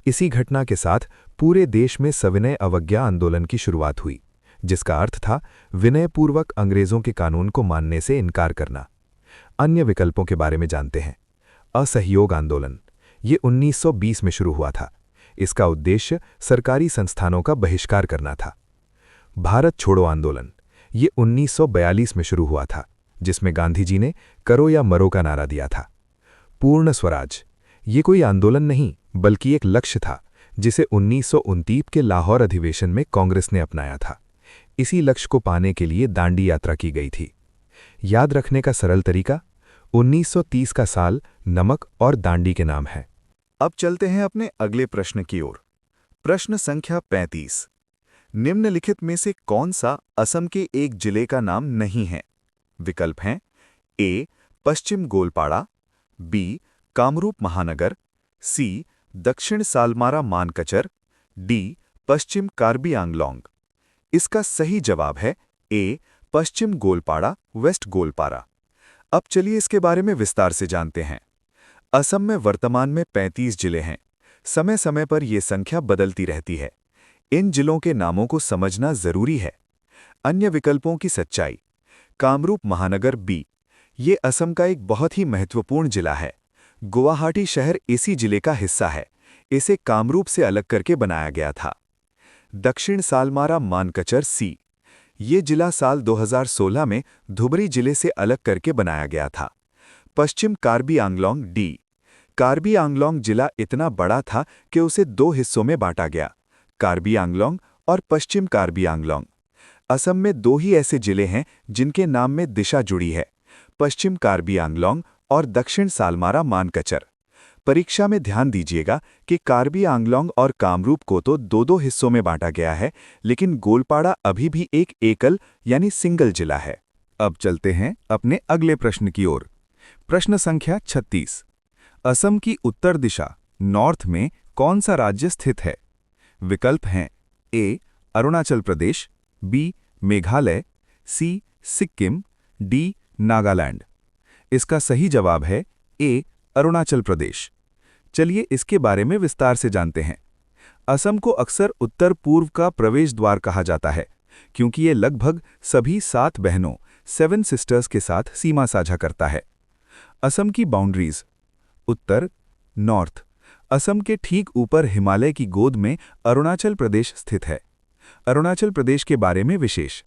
इसी घटना के साथ पूरे देश में सविनय अवज्ञा आंदोलन की शुरुआत हुई, जिसका अर्थ था विनयपूर्वक अंग्रेजों के कानून को मानने से इनकार करना। अन्य विकल्पों के बारे में जानते हैं। असहयोग आंदोलन, ये 1920 में शुरू हुआ था। इसका उद्देश्य सरकारी संस्थानों का बहिष्कार करना था। भारत छोड़ो आंदोलन, ये 1942 में शुरू हुआ था, जिसमें गांधी जी ने करो या मरो का नारा दिया था। पूर्ण स्वराज, ये कोई आंदोलन नहीं बल्कि एक लक्ष्य था, जिसे 1929 के लाहौर अधिवेशन में कांग्रेस ने अपनाया था। इसी लक्ष्य को पाने के लिए दांडी यात्रा की गई थी। याद रखने का सरल तरीका 1930 का साल नमक और दांडी के नाम है। अब चलते हैं अपने अगले प्रश्न की ओर। प्रश्न संख्या 35। निम्नलिखित में से कौन सा असम के एक जिले का नाम नहीं है? विकल्प हैं ए पश्चिम गोलपाड़ा, बी कामरूप महानगर, सी दक्षिण सालमारा मानकचर, डी पश्चिम कार्बी आंगलोंग। इसका सही जवाब है ए पश्चिम गोलपाड़ा, वेस्ट गोलपारा। अब चलिए इसके बारे में विस्तार से जानते हैं। असम में वर्तमान में 35 जिले हैं। समय समय पर यह संख्या बदलती रहती है। इन जिलों के नामों को समझना जरूरी है। अन्य विकल्पों की सच्चाई। कामरूप महानगर बी, ये असम का एक बहुत ही महत्वपूर्ण जिला है। गुवाहाटी शहर इसी जिले का हिस्सा है। इसे कामरूप से अलग करके बनाया गया था। दक्षिण सालमारा मानकचर सी, ये जिला साल 2016 में धुबरी जिले से अलग करके बनाया गया था। पश्चिम कार्बी आंगलोंग डी, कार्बी आंगलोंग जिला इतना बड़ा था कि उसे 2 हिस्सों में बांटा गया, कार्बी आंगलोंग और पश्चिम कार्बी आंगलोंग। असम में 2 ही ऐसे जिले हैं जिनके नाम में दिशा जुड़ी है, पश्चिम कार्बी आंगलोंग और दक्षिण सालमारा मानकचर। परीक्षा में ध्यान दीजिएगा कि कार्बी आंगलोंग और कामरूप को तो 2-2 हिस्सों में बांटा गया है, लेकिन गोलपाड़ा अभी भी एक एकल यानी सिंगल जिला है। अब चलते हैं अपने अगले प्रश्न की ओर। प्रश्न संख्या 36। असम की उत्तर दिशा नॉर्थ में कौन सा राज्य स्थित है? विकल्प हैं ए अरुणाचल प्रदेश, बी मेघालय, सी सिक्किम, डी नागालैंड। इसका सही जवाब है ए अरुणाचल प्रदेश। चलिए इसके बारे में विस्तार से जानते हैं। असम को अक्सर उत्तर पूर्व का प्रवेश द्वार कहा जाता है, क्योंकि ये लगभग सभी 7 बहनों 7 सिस्टर्स के साथ सीमा साझा करता है। असम की बाउंड्रीज। उत्तर नॉर्थ, असम के ठीक ऊपर हिमालय की गोद में अरुणाचल प्रदेश स्थित है। अरुणाचल प्रदेश के बारे में विशेष,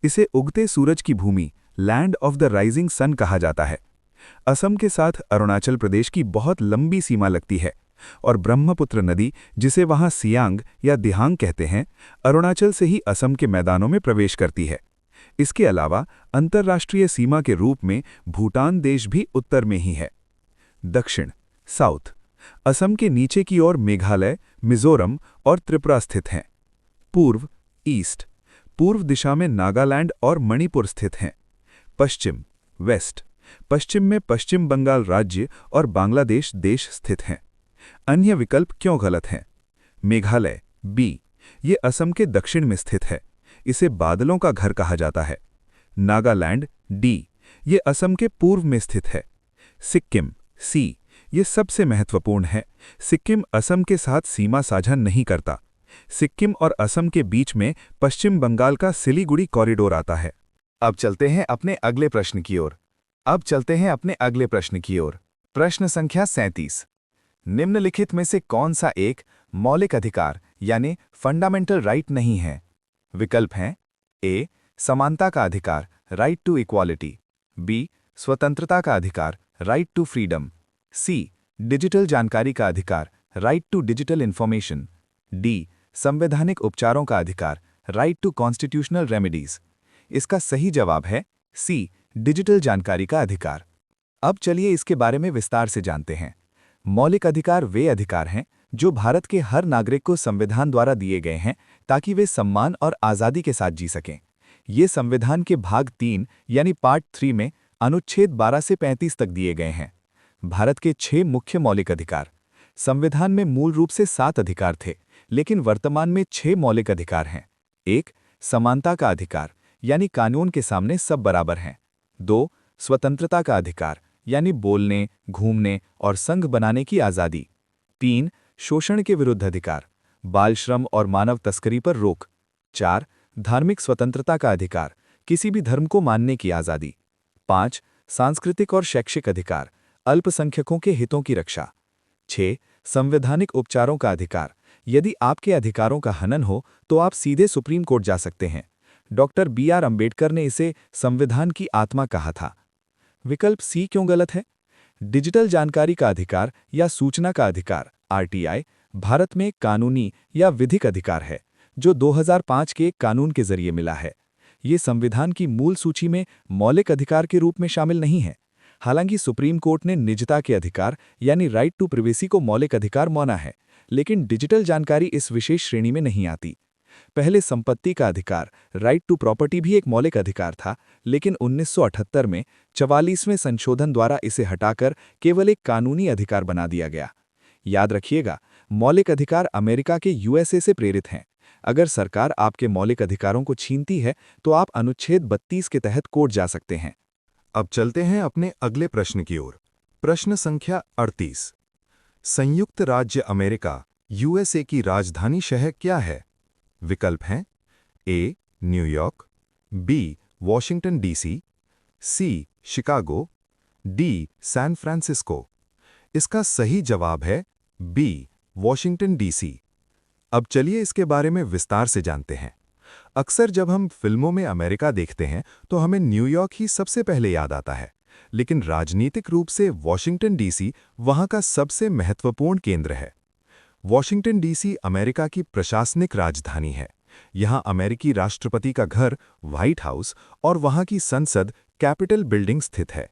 इसे उगते सूरज की भूमि, land of the rising sun कहा जाता है। असम के साथ अरुणाचल प्रदेश की बहुत लंबी सीमा लगती है और ब्रह्मपुत्र नदी, जिसे वहां सियांग या दिहांग कहते हैं, अरुणाचल से ही असम के मैदानों में प्रवेश करती है। इसके अलावा अंतर्राष्ट्रीय सीमा के रूप में भूटान देश भी उत्तर में ही है। दक्षिण साउथ, असम के नीचे की ओर मेघालय, मिजोरम और त्रिपुरा स्थित हैं। पूर्व ईस्ट, पूर्व दिशा में नागालैंड और मणिपुर स्थित हैं। पश्चिम वेस्ट, पश्चिम में पश्चिम बंगाल राज्य और बांग्लादेश देश स्थित हैं। अन्य विकल्प क्यों गलत हैं? मेघालय बी, ये असम के दक्षिण में स्थित है, इसे बादलों का घर कहा जाता है। नागालैंड डी, ये असम के पूर्व में स्थित है। सिक्किम सी, ये सबसे महत्वपूर्ण है। सिक्किम असम के साथ सीमा साझा नहीं करता। सिक्किम और असम के बीच में पश्चिम बंगाल का सिलीगुड़ी कॉरिडोर आता है। अब चलते हैं अपने अगले प्रश्न की ओर। प्रश्न संख्या 37। निम्नलिखित में से कौन सा एक मौलिक अधिकार यानी फंडामेंटल राइट नहीं है? विकल्प हैं ए समानता का अधिकार, राइट टू इक्वालिटी, बी स्वतंत्रता का अधिकार, right to freedom, C digital जानकारी का अधिकार, right to digital information, D संवैधानिक उपचारों का अधिकार, राइट टू कॉन्स्टिट्यूशनल रेमेडीज। इसका सही जवाब है सी डिजिटल जानकारी का अधिकार। अब चलिए इसके बारे में विस्तार से जानते हैं। मौलिक अधिकार वे अधिकार हैं जो भारत के हर नागरिक को संविधान द्वारा दिए गए हैं ताकि वे सम्मान और आज़ादी के साथ जी सकें। ये संविधान के भाग 3 यानी पार्ट 3 में अनुच्छेद 12 से 35 तक दिए गए हैं। भारत के 6 मुख्य मौलिक अधिकार। संविधान में मूल रूप से 7 अधिकार थे, लेकिन वर्तमान में 6 मौलिक अधिकार हैं। 1 समानता का अधिकार यानी कानून के सामने सब बराबर हैं। 2 स्वतंत्रता का अधिकार यानी बोलने, घूमने और संघ बनाने की आज़ादी। 3 शोषण के विरुद्ध अधिकार, बाल श्रम और मानव तस्करी पर रोक। 4 धार्मिक स्वतंत्रता का अधिकार, किसी भी धर्म को मानने की आज़ादी। 5 सांस्कृतिक और शैक्षिक अधिकार, अल्पसंख्यकों के हितों की रक्षा। 6 संवैधानिक उपचारों का अधिकार, यदि आपके अधिकारों का हनन हो तो आप सीधे सुप्रीम कोर्ट जा सकते हैं। Doctor B R. अंबेडकर ने इसे संविधान की आत्मा कहा था। विकल्प सी क्यों गलत है? डिजिटल जानकारी का अधिकार या सूचना का अधिकार आरटीआई भारत में कानूनी या विधिक अधिकार है जो 2005 के एक कानून के जरिए मिला है। ये संविधान की मूल सूची में मौलिक अधिकार के रूप में शामिल नहीं है। हालांकि सुप्रीम कोर्ट ने निजता के अधिकार यानी राइट टू प्रिवेसी को मौलिक अधिकार माना है, लेकिन डिजिटल जानकारी इस विशेष श्रेणी में नहीं आती। पहले संपत्ति का अधिकार राइट टू प्रॉपर्टी भी एक मौलिक अधिकार था, लेकिन 1978 में 44वें संशोधन द्वारा इसे हटाकर केवल एक कानूनी अधिकार बना दिया गया। याद रखिएगा, मौलिक अधिकार अमेरिका के यूएसए से प्रेरित हैं। अगर सरकार आपके मौलिक अधिकारों को छीनती है तो आप अनुच्छेद 32 के तहत कोर्ट जा सकते हैं। अब चलते हैं अपने अगले प्रश्न की ओर। प्रश्न संख्या 38। संयुक्त राज्य अमेरिका यूएसए की राजधानी शहर क्या है? विकल्प हैं ए न्यूयॉर्क, बी वॉशिंगटन डीसी, सी शिकागो, डी सैन फ्रांसिस्को। इसका सही जवाब है बी वॉशिंगटन डीसी। अब चलिए इसके बारे में विस्तार से जानते हैं। अक्सर जब हम फिल्मों में अमेरिका देखते हैं तो हमें न्यूयॉर्क ही सबसे पहले याद आता है, लेकिन राजनीतिक रूप से वॉशिंगटन डीसी वहां का सबसे महत्वपूर्ण केंद्र है। वॉशिंगटन डीसी अमेरिका की प्रशासनिक राजधानी है। यहां अमेरिकी राष्ट्रपति का घर व्हाइट हाउस और वहां की संसद कैपिटल बिल्डिंग स्थित है।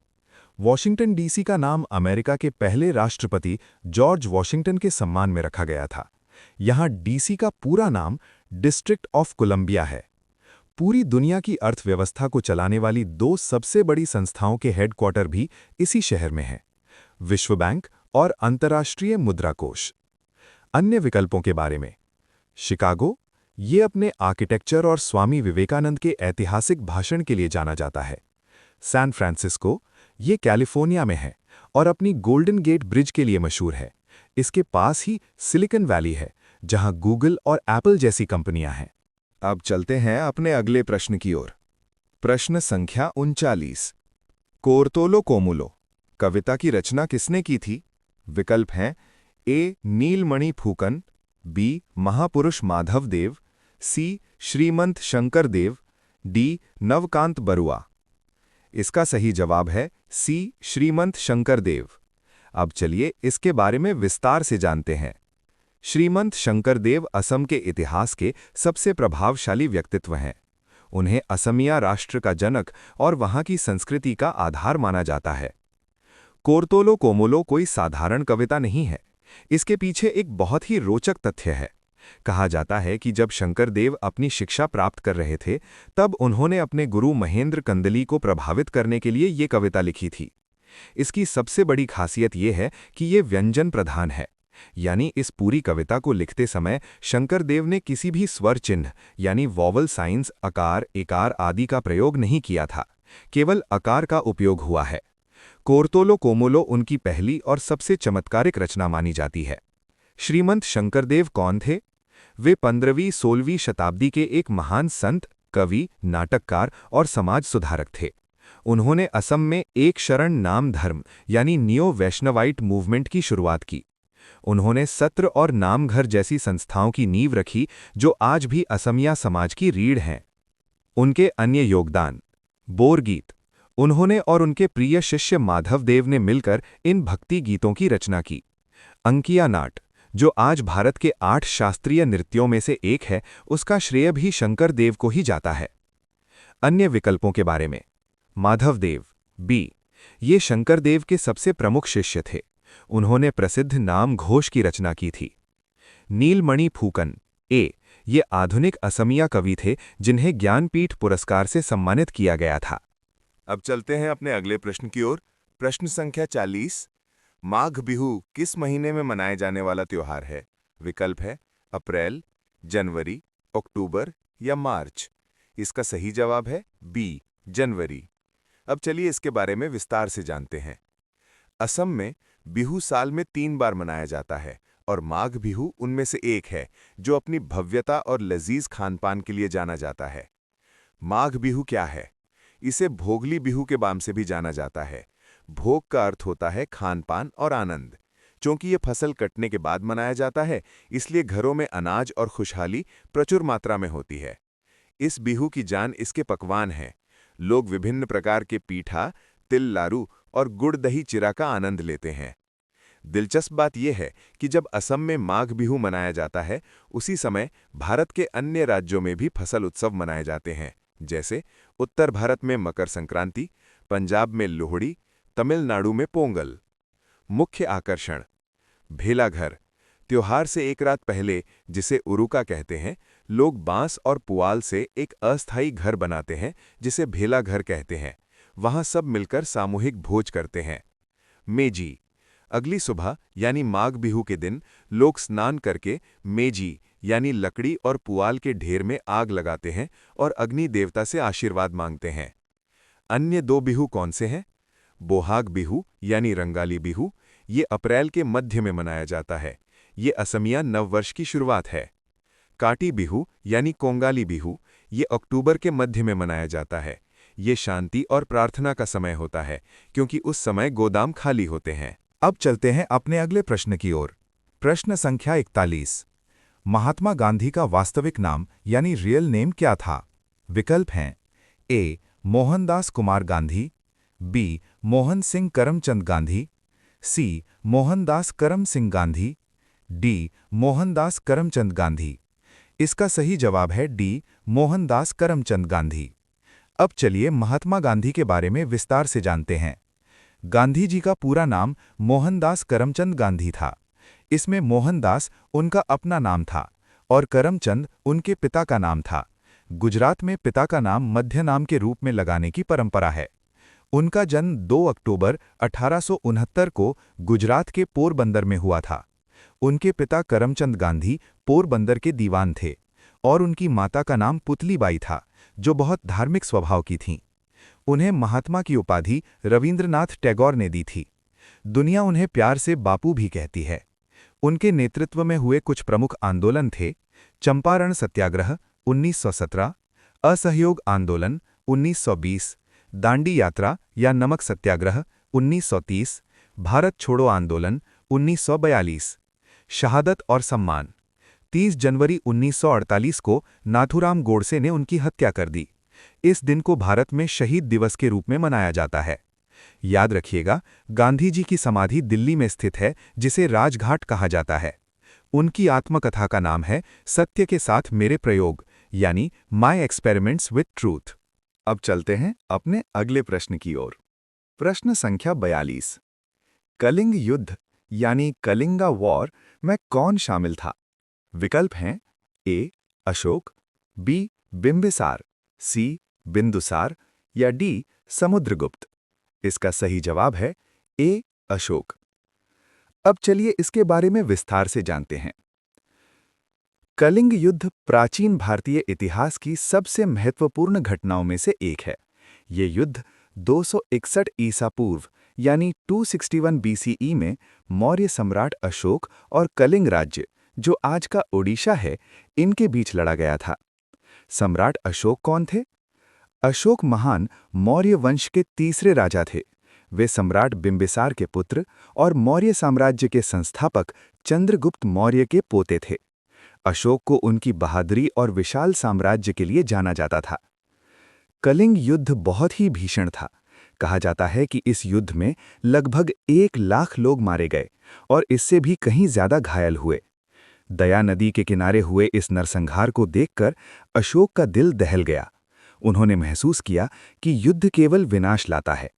वॉशिंगटन डीसी का नाम अमेरिका के पहले राष्ट्रपति जॉर्ज वॉशिंगटन के सम्मान में रखा गया था। यहां डीसी का पूरा नाम डिस्ट्रिक्ट ऑफ कोलंबिया है। पूरी दुनिया की अर्थव्यवस्था को चलाने वाली दो सबसे बड़ी संस्थाओं के हेडक्वार्टर भी इसी शहर में हैं, विश्व बैंक और अंतर्राष्ट्रीय मुद्रा कोष। अन्य विकल्पों के बारे में, शिकागो ये अपने आर्किटेक्चर और स्वामी विवेकानंद के ऐतिहासिक भाषण के लिए जाना जाता है। सैन फ्रांसिस्को ये कैलिफोर्निया में है और अपनी गोल्डन गेट ब्रिज के लिए मशहूर है। इसके पास ही सिलिकॉन वैली है, जहां गूगल और एप्पल जैसी कंपनियां हैं। अब चलते हैं अपने अगले प्रश्न की ओर। प्रश्न संख्या 39। कोर्तोलो कोमुलो कविता की रचना किसने की थी? विकल्प हैं ए नीलमणि फूकन, बी महापुरुष माधव देव, सी श्रीमंत शंकर देव, डी नवकांत बरुआ। इसका सही जवाब है सी श्रीमंत शंकर देव। अब चलिए इसके बारे में विस्तार से जानते हैं। श्रीमंत शंकर देव असम के इतिहास के सबसे प्रभावशाली व्यक्तित्व हैं। उन्हें असमिया राष्ट्र का जनक और वहां की संस्कृति का आधार माना जाता है। कोर्तोलो कोमोलो कोई साधारण कविता नहीं है। इसके पीछे एक बहुत ही रोचक तथ्य है। कहा जाता है कि जब शंकर देव अपनी शिक्षा प्राप्त कर रहे थे, तब उन्होंने अपने गुरु महेंद्र कंदली को प्रभावित करने के लिए ये कविता लिखी थी। इसकी सबसे बड़ी खासियत यह है कि ये व्यंजन प्रधान है, यानी इस पूरी कविता को लिखते समय शंकर देव ने किसी भी स्वर चिन्ह यानी वॉवल साइंस, अकार, एकार आदि का प्रयोग नहीं किया था, केवल अकार का उपयोग हुआ है। कोर्तोलो कोमोलो उनकी पहली और सबसे चमत्कारिक रचना मानी जाती है। श्रीमंत शंकरदेव कौन थे? वे 15वीं-16वीं शताब्दी के एक महान संत, कवि, नाटककार और समाज सुधारक थे। उन्होंने असम में एक शरण नाम धर्म यानी नियो वैष्णवाइट मूवमेंट की शुरुआत की। उन्होंने सत्र और नामघर जैसी संस्थाओं की नींव रखी, जो आज भी असमिया समाज की रीढ़ हैं। उनके अन्य योगदान: बोरगीत, उन्होंने और उनके प्रिय शिष्य माधव देव ने मिलकर इन भक्ति गीतों की रचना की। अंकिया नाट, जो आज भारत के 8 शास्त्रीय नृत्यों में से एक है, उसका श्रेय भी शंकर देव को ही जाता है। अन्य विकल्पों के बारे में, माधव देव, बी, ये शंकर देव के सबसे प्रमुख शिष्य थे। उन्होंने प्रसिद्ध नाम घोष की रचना की थी। नीलमणि फूकन, ए, ये आधुनिक असमिया कवि थे जिन्हें ज्ञानपीठ पुरस्कार से सम्मानित किया गया था। अब चलते हैं अपने अगले प्रश्न की ओर। प्रश्न संख्या 40। माघ बिहू किस महीने में मनाए जाने वाला त्योहार है? विकल्प है अप्रैल, जनवरी, अक्टूबर या मार्च। इसका सही जवाब है बी, जनवरी। अब चलिए इसके बारे में विस्तार से जानते हैं। असम में बिहू साल में 3 बार मनाया जाता है और माघ बिहू उनमें से एक है, जो अपनी भव्यता और लजीज खानपान के लिए जाना जाता है। माघ बिहू क्या है? इसे भोगली बिहू के नाम से भी जाना जाता है। भोग का अर्थ होता है खानपान और आनंद। चूंकि ये फसल कटने के बाद मनाया जाता है, इसलिए घरों में अनाज और खुशहाली प्रचुर मात्रा में होती है। इस बिहू की जान इसके पकवान हैं। लोग विभिन्न प्रकार के पीठा, तिल लारू और गुड़ दही चिरा का आनंद लेते हैं। दिलचस्प बात यह है कि जब असम में माघ बिहू मनाया जाता है, उसी समय भारत के अन्य राज्यों में भी फसल उत्सव मनाए जाते हैं, जैसे उत्तर भारत में मकर संक्रांति, पंजाब में लोहड़ी, तमिलनाडु में पोंगल। मुख्य आकर्षण: भेलाघर, त्योहार से एक रात पहले, जिसे उरुका कहते हैं, लोग बांस और पुआल से एक अस्थायी घर बनाते हैं जिसे भेलाघर कहते हैं। वहां सब मिलकर सामूहिक भोज करते हैं। मेजी, अगली सुबह यानी माघ बिहू के दिन लोग स्नान करके मेजी यानी लकड़ी और पुआल के ढेर में आग लगाते हैं और अग्नि देवता से आशीर्वाद मांगते हैं। अन्य दो बिहू कौन से हैं? बोहाग बिहू यानी रंगाली बिहू, ये अप्रैल के मध्य में मनाया जाता है। ये असमिया नववर्ष की शुरुआत है। काटी बिहू यानी कोंगाली बिहू, ये अक्टूबर के मध्य में मनाया जाता है। ये शांति और प्रार्थना का समय होता है क्योंकि उस समय गोदाम खाली होते हैं। अब चलते हैं अपने अगले प्रश्न की ओर। प्रश्न संख्या 41। महात्मा गांधी का वास्तविक नाम यानी रियल नेम क्या था? विकल्प हैं: ए. मोहनदास कुमार गांधी, बी. मोहन सिंह करमचंद गांधी, सी. मोहनदास करम सिंह गांधी, डी. मोहनदास करमचंद गांधी। इसका सही जवाब है डी. मोहनदास करमचंद गांधी। अब चलिए महात्मा गांधी के बारे में विस्तार से जानते हैं। गांधी जी का पूरा नाम मोहनदास करमचंद गांधी था। इसमें मोहनदास उनका अपना नाम था और करमचंद उनके पिता का नाम था। गुजरात में पिता का नाम मध्य नाम के रूप में लगाने की परंपरा है। उनका जन्म 2 अक्टूबर 1869 को गुजरात के पोरबंदर में हुआ था। उनके पिता करमचंद गांधी पोरबंदर के दीवान थे और उनकी माता का नाम पुतलीबाई था, जो बहुत धार्मिक स्वभाव की थीं। उन्हें महात्मा की उपाधि रविंद्रनाथ टैगोर ने दी थी। दुनिया उन्हें प्यार से बापू भी कहती है। उनके नेतृत्व में हुए कुछ प्रमुख आंदोलन थे: चंपारण सत्याग्रह 1917, असहयोग आंदोलन 1920, दांडी यात्रा या नमक सत्याग्रह 1930, भारत छोड़ो आंदोलन 1942। शहादत और सम्मान: 30 जनवरी 1948 को नाथूराम गोडसे ने उनकी हत्या कर दी। इस दिन को भारत में शहीद दिवस के रूप में मनाया जाता है। याद रखिएगा, गांधी जी की समाधि दिल्ली में स्थित है, जिसे राजघाट कहा जाता है। उनकी आत्मकथा का नाम है सत्य के साथ मेरे प्रयोग, यानी माई एक्सपेरिमेंट्स विथ ट्रूथ। अब चलते हैं अपने अगले प्रश्न की ओर। प्रश्न संख्या 42। कलिंग युद्ध यानी कलिंगा वॉर में कौन शामिल था? विकल्प हैं: ए. अशोक, बी. बिंबिसार, सी. बिंदुसार या डी. समुद्रगुप्त। इसका सही जवाब है ए. अशोक। अब चलिए इसके बारे में विस्तार से जानते हैं। कलिंग युद्ध प्राचीन भारतीय इतिहास की सबसे महत्वपूर्ण घटनाओं में से एक है। ये युद्ध 261 ईसा पूर्व यानी 261 BCE में मौर्य सम्राट अशोक और कलिंग राज्य, जो आज का ओडिशा है, इनके बीच लड़ा गया था। सम्राट अशोक कौन थे? अशोक महान मौर्य वंश के तीसरे राजा थे। वे सम्राट बिंबिसार के पुत्र और मौर्य साम्राज्य के संस्थापक चंद्रगुप्त मौर्य के पोते थे। अशोक को उनकी बहादुरी और विशाल साम्राज्य के लिए जाना जाता था। कलिंग युद्ध बहुत ही भीषण था। कहा जाता है कि इस युद्ध में लगभग 1 लाख लोग मारे गए और इससे भी कहीं ज्यादा घायल हुए। दया नदी के किनारे हुए इस नरसंहार को देखकर अशोक का दिल दहल गया। उन्होंने महसूस किया कि युद्ध केवल विनाश लाता है।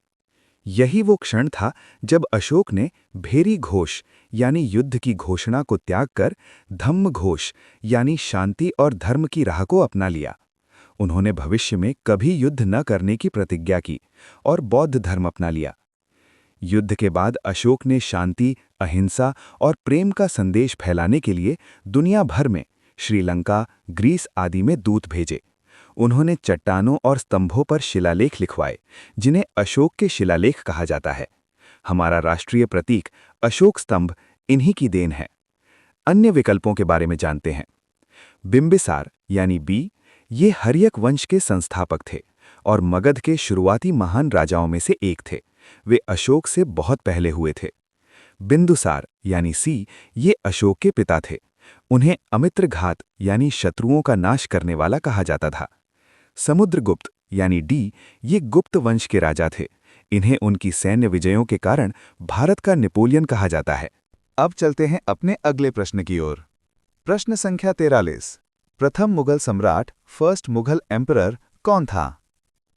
यही वो क्षण था जब अशोक ने भेरी घोष यानी युद्ध की घोषणा को त्याग कर धम्म घोष यानी शांति और धर्म की राह को अपना लिया। उन्होंने भविष्य में कभी युद्ध न करने की प्रतिज्ञा की और बौद्ध धर्म अपना लिया। युद्ध के बाद अशोक ने शांति, अहिंसा और प्रेम का संदेश फैलाने के लिए दुनिया भर में श्रीलंका, ग्रीस आदि में दूत भेजे। उन्होंने चट्टानों और स्तंभों पर शिलालेख लिखवाए, जिन्हें अशोक के शिलालेख कहा जाता है। हमारा राष्ट्रीय प्रतीक अशोक स्तंभ इन्हीं की देन है। अन्य विकल्पों के बारे में जानते हैं। बिंबिसार यानी बी, ये हर्यक वंश के संस्थापक थे और मगध के शुरुआती महान राजाओं में से एक थे। वे अशोक से बहुत पहले हुए थे। बिंदुसार यानी सी, ये अशोक के पिता थे। उन्हें अमित्रघात यानी शत्रुओं का नाश करने वाला कहा जाता था। समुद्रगुप्त यानी डी, ये गुप्त वंश के राजा थे। इन्हें उनकी सैन्य विजयों के कारण भारत का नेपोलियन कहा जाता है। अब चलते हैं अपने अगले प्रश्न की ओर। प्रश्न संख्या 43। प्रथम मुगल सम्राट, फर्स्ट मुगल एम्परर कौन था?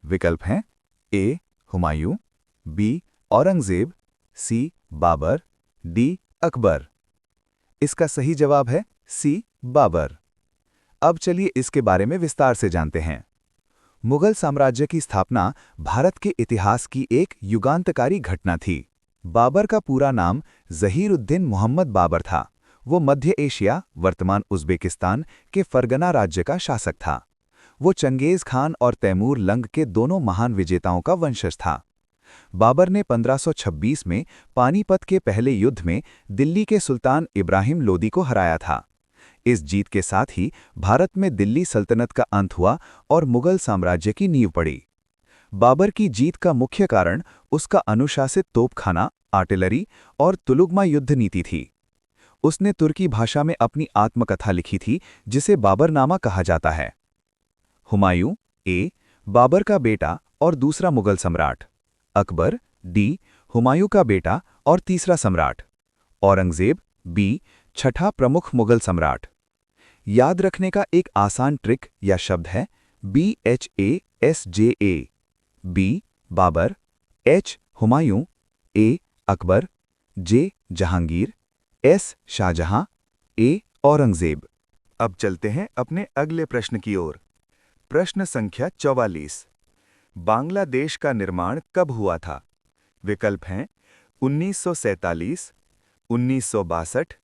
विकल्प हैं ए. हुमायूं, बी. औरंगजेब, सी. बाबर, डी. अकबर। इसका सही जवाब है सी. बाबर। अब चलिए इसके बारे में विस्तार से जानते हैं। मुगल साम्राज्य की स्थापना भारत के इतिहास की एक युगांतकारी घटना थी। बाबर का पूरा नाम ज़हीर-उद-दीन मोहम्मद बाबर था। वो मध्य एशिया, वर्तमान उज़्बेकिस्तान के फरगना राज्य का शासक था। वो चंगेज़ खान और तैमूर लंग के दोनों महान विजेताओं का वंशज था। बाबर ने 1526 में पानीपत के पहले युद्ध में दिल्ली के सुल्तान इब्राहिम लोदी को हराया था। इस जीत के साथ ही भारत में दिल्ली सल्तनत का अंत हुआ और मुगल साम्राज्य की नींव पड़ी। बाबर की जीत का मुख्य कारण उसका अनुशासित तोपखाना, आर्टिलरी और तुलुगमा युद्ध नीति थी। उसने तुर्की भाषा में अपनी आत्मकथा लिखी थी जिसे बाबरनामा कहा जाता है। हुमायूं ए. बाबर का बेटा और दूसरा मुगल सम्राट। अकबर डी. हुमायूं का बेटा और तीसरा सम्राट। औरंगजेब बी. छठा प्रमुख मुगल सम्राट। याद रखने का एक आसान ट्रिक या शब्द है BHASJA। B. Babur, H. Humayun, A. Akbar, J. Jahangir, S. Shahjahan, A. Aurangzeb. अब चलते हैं अपने अगले प्रश्न की ओर। प्रश्न संख्या 44। बांग्लादेश का निर्माण कब हुआ था? विकल्प हैं 1947, 1962,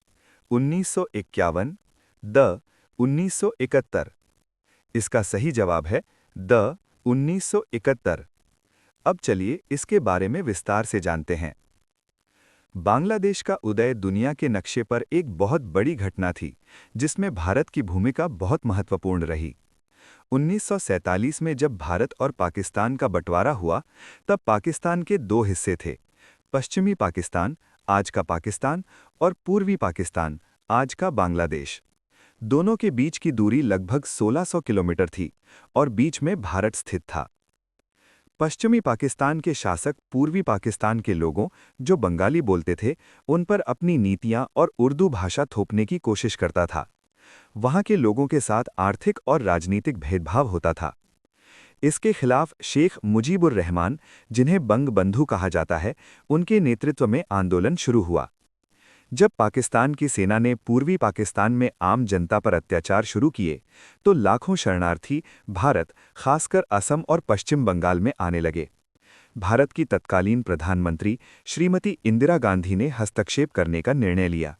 1951, द 1971। इसका सही जवाब है द 1971। अब चलिए इसके बारे में विस्तार से जानते हैं। बांग्लादेश का उदय दुनिया के नक्शे पर एक बहुत बड़ी घटना थी, जिसमें भारत की भूमिका बहुत महत्वपूर्ण रही। 1947 में जब भारत और पाकिस्तान का बंटवारा हुआ, तब पाकिस्तान के दो हिस्से थे, पश्चिमी पाकिस्तान, आज का पाकिस्तान, और पूर्वी पाकिस्तान, आज का बांग्लादेश। दोनों के बीच की दूरी लगभग 1600 किलोमीटर थी और बीच में भारत स्थित था। पश्चिमी पाकिस्तान के शासक पूर्वी पाकिस्तान के लोगों, जो बंगाली बोलते थे, उन पर अपनी नीतियां और उर्दू भाषा थोपने की कोशिश करता था। वहां के लोगों के साथ आर्थिक और राजनीतिक भेदभाव होता था। इसके खिलाफ शेख मुजीबुर रहमान, जिन्हें बंग बंधु कहा जाता है, उनके नेतृत्व में आंदोलन शुरू हुआ। जब पाकिस्तान की सेना ने पूर्वी पाकिस्तान में आम जनता पर अत्याचार शुरू किए, तो लाखों शरणार्थी भारत, खासकर असम और पश्चिम बंगाल में आने लगे। भारत की तत्कालीन प्रधानमंत्री श्रीमती इंदिरा गांधी ने हस्तक्षेप करने का निर्णय लिया।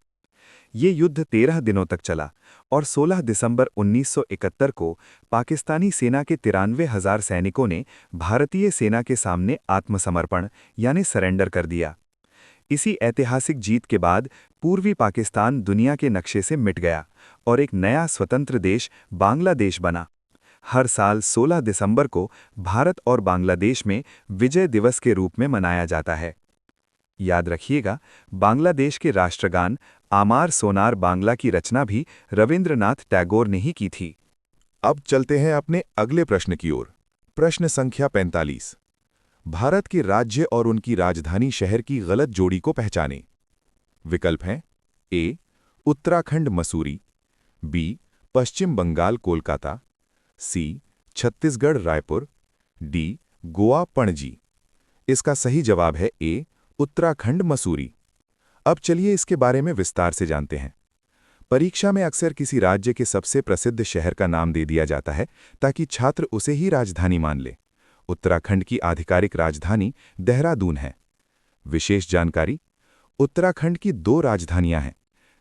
ये युद्ध 13 दिनों तक चला और 16 दिसंबर 1971 को पाकिस्तानी सेना के 93,000 सैनिकों ने भारतीय सेना के सामने आत्मसमर्पण यानी सरेंडर कर दिया। इसी ऐतिहासिक जीत के बाद पूर्वी पाकिस्तान दुनिया के नक्शे से मिट गया और एक नया स्वतंत्र देश बांग्लादेश बना। हर साल 16 दिसंबर को भारत और बांग्लादेश में विजय दिवस के रूप में मनाया जाता है। याद रखिएगा, बांग्लादेश के राष्ट्रगान आमार सोनार बांग्ला की रचना भी रविंद्रनाथ टैगोर ने ही की थी। अब चलते हैं अपने अगले प्रश्न की ओर। प्रश्न संख्या 45। भारत के राज्य और उनकी राजधानी शहर की गलत जोड़ी को पहचानें। विकल्प हैं ए. उत्तराखंड मसूरी, बी. पश्चिम बंगाल कोलकाता, सी. छत्तीसगढ़ रायपुर, डी. गोवा पणजी। इसका सही जवाब है ए. उत्तराखंड मसूरी। अब चलिए इसके बारे में विस्तार से जानते हैं। परीक्षा में अक्सर किसी राज्य के सबसे प्रसिद्ध शहर का नाम दे दिया जाता है ताकि छात्र उसे ही राजधानी मान ले। उत्तराखंड की आधिकारिक राजधानी देहरादून है। विशेष जानकारी: उत्तराखंड की 2 राजधानियां हैं।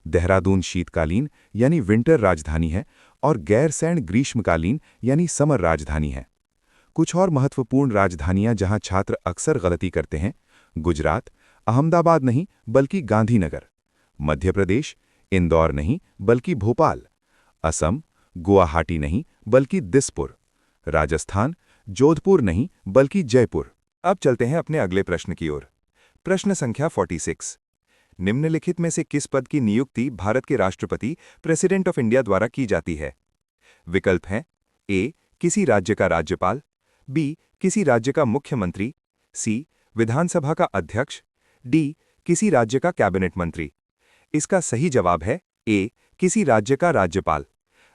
देहरादून शीतकालीन यानी विंटर राजधानी है और गैरसैंण ग्रीष्मकालीन यानी समर राजधानी है। कुछ और महत्वपूर्ण राजधानियां जहां छात्र अक्सर गलती करते हैं: गुजरात, अहमदाबाद नहीं बल्कि गांधीनगर। मध्य प्रदेश, इंदौर नहीं बल्कि भोपाल। असम, गुवाहाटी नहीं बल्कि दिसपुर। राजस्थान, जोधपुर नहीं बल्कि जयपुर। अब चलते हैं अपने अगले प्रश्न की ओर। प्रश्न संख्या 46। निम्नलिखित में से किस पद की नियुक्ति भारत के राष्ट्रपति प्रेसिडेंट ऑफ इंडिया द्वारा की जाती है? विकल्प हैं ए. किसी राज्य का राज्यपाल, बी. किसी राज्य का मुख्यमंत्री, सी. विधानसभा का अध्यक्ष, डी. किसी राज्य का कैबिनेट मंत्री। इसका सही जवाब है ए. किसी राज्य का राज्यपाल।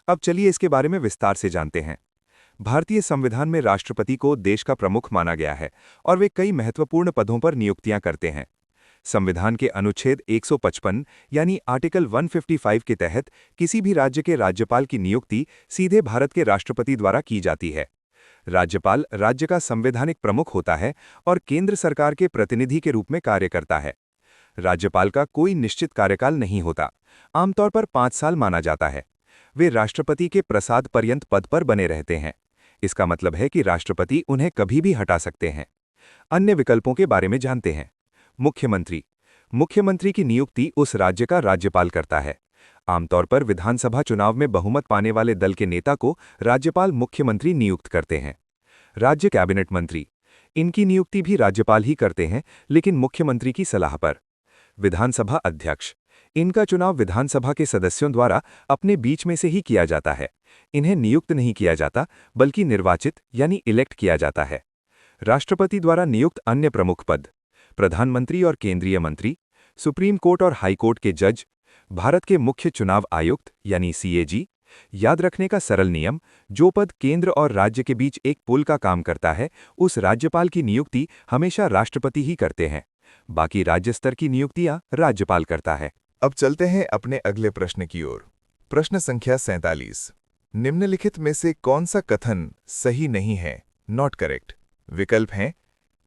अब चलिए इसके बारे में विस्तार से जानते हैं। भारतीय संविधान में राष्ट्रपति को देश का प्रमुख माना गया है और वे कई महत्वपूर्ण पदों पर नियुक्तियां करते हैं। संविधान के अनुच्छेद 155 यानी आर्टिकल 155 के तहत किसी भी राज्य के राज्यपाल की नियुक्ति सीधे भारत के राष्ट्रपति द्वारा की जाती है। राज्यपाल राज्य का संवैधानिक प्रमुख होता है और केंद्र सरकार के प्रतिनिधि के रूप में कार्य करता है। राज्यपाल का कोई निश्चित कार्यकाल नहीं होता, आमतौर पर 5 साल माना जाता है। वे राष्ट्रपति के प्रसाद पर्यंत पद पर बने रहते हैं। इसका मतलब है कि राष्ट्रपति उन्हें कभी भी हटा सकते हैं। अन्य विकल्पों के बारे में जानते हैं। मुख्यमंत्री। मुख्यमंत्री की नियुक्ति उस राज्य का राज्यपाल करता है। आमतौर पर विधानसभा चुनाव में बहुमत पाने वाले दल के नेता को राज्यपाल मुख्यमंत्री नियुक्त करते हैं। राज्य कैबिनेट मंत्री। इनकी नियुक्ति भी राज्यपाल ही करते हैं, लेकिन मुख्यमंत्री की सलाह पर। विधानसभा अध्यक्ष। इनका चुनाव विधानसभा के सदस्यों द्वारा अपने बीच में से ही किया जाता है। इन्हें नियुक्त नहीं किया जाता, बल्कि निर्वाचित यानी इलेक्ट किया जाता है। राष्ट्रपति द्वारा नियुक्त अन्य प्रमुख पद। प्रधानमंत्री और केंद्रीय मंत्री, सुप्रीम कोर्ट और हाई कोर्ट के जज, भारत के मुख्य चुनाव आयुक्त यानी सीएजी। याद रखने का सरल नियम, जो पद केंद्र और राज्य के बीच एक पुल का काम करता है, उस राज्यपाल की नियुक्ति हमेशा राष्ट्रपति ही करते हैं। बाकी राज्य स्तर की नियुक्तियां राज्यपाल करता है। अब चलते हैं अपने अगले प्रश्न की ओर। प्रश्न संख्या 47। निम्नलिखित में से कौन सा कथन सही नहीं है, नॉट करेक्ट? विकल्प हैं: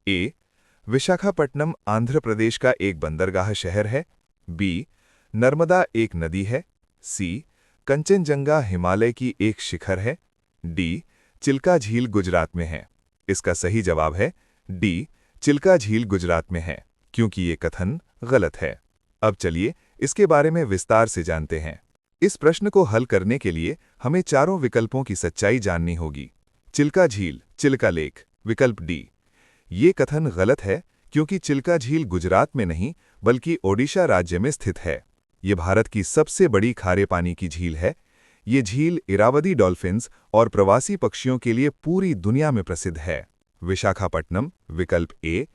ए, विशाखापट्टनम आंध्र प्रदेश का एक बंदरगाह शहर है। बी, नर्मदा एक नदी है। सी, कंचनजंगा हिमालय की एक शिखर है। डी, चिल्का झील गुजरात में है। इसका सही जवाब है डी, चिल्का झील गुजरात में है, क्योंकि ये कथन गलत है। अब चलिए इसके बारे में विस्तार से जानते हैं। इस प्रश्न को हल करने के लिए हमें चारों विकल्पों की सच्चाई जाननी होगी। चिल्का झील, चिल्का लेक, विकल्प डी। ये कथन गलत है, क्योंकि चिल्का झील गुजरात में नहीं बल्कि ओडिशा राज्य में स्थित है। ये भारत की सबसे बड़ी खारे पानी की झील है। ये झील इरावदी डॉल्फिन्स और प्रवासी पक्षियों के लिए पूरी दुनिया में प्रसिद्ध है। विशाखापट्टनम, विकल्प ए।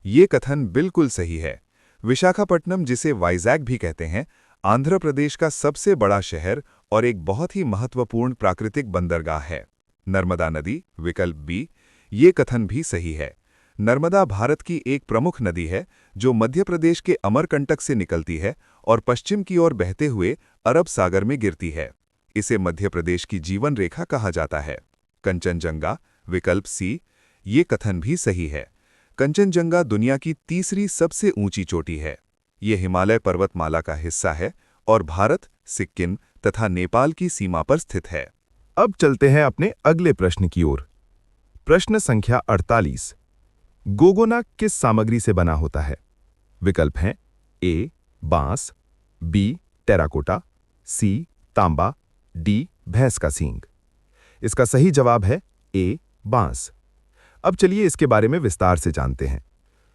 ये कथन बिल्कुल सही है। विशाखापट्टनम, जिसे वाइजैक भी कहते हैं, आंध्र प्रदेश का सबसे बड़ा शहर और एक बहुत ही महत्वपूर्ण प्राकृतिक बंदरगाह है। नर्मदा नदी, विकल्प बी। ये कथन भी सही है। नर्मदा भारत की एक प्रमुख नदी है जो मध्य प्रदेश के अमरकंटक से निकलती है और पश्चिम की ओर बहते हुए अरब सागर में गिरती है। इसे मध्य प्रदेश की जीवन रेखा कहा जाता है। कंचनजंगा, विकल्प सी। ये कथन भी सही है। कंचनजंगा दुनिया की तीसरी सबसे ऊंची चोटी है। ये हिमालय पर्वतमाला का हिस्सा है और भारत, सिक्किम तथा नेपाल की सीमा पर स्थित है। अब चलते हैं अपने अगले प्रश्न की ओर। प्रश्न संख्या 48। गोगोना किस सामग्री से बना होता है? विकल्प हैं: ए, बांस। B, terracotta. सी, तांबा। डी, भैंस का सींग। इसका सही जवाब है ए, बांस। अब चलिए इसके बारे में विस्तार से जानते हैं।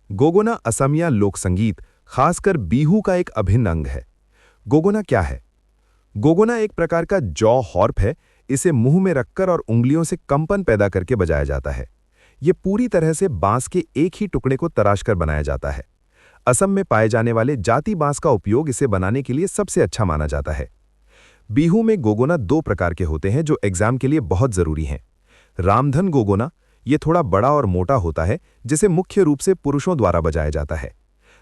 गोगोना असमिया लोक संगीत, खासकर बीहू का एक अभिन्न अंग है। गोगोना क्या है? गोगोना एक प्रकार का जॉ हॉर्प है। इसे मुंह में रखकर और उंगलियों से कंपन पैदा करके बजाया जाता है। ये पूरी तरह से बांस के एक ही टुकड़े को तराशकर बनाया जाता है। असम में पाए जाने वाले जाति बांस का उपयोग इसे बनाने के लिए सबसे अच्छा माना जाता है। बीहू में गोगोना 2 प्रकार के होते हैं जो एग्जाम के लिए बहुत जरूरी हैं। रामधन गोगोना, ये थोड़ा बड़ा और मोटा होता है, जिसे मुख्य रूप से पुरुषों द्वारा बजाया जाता है।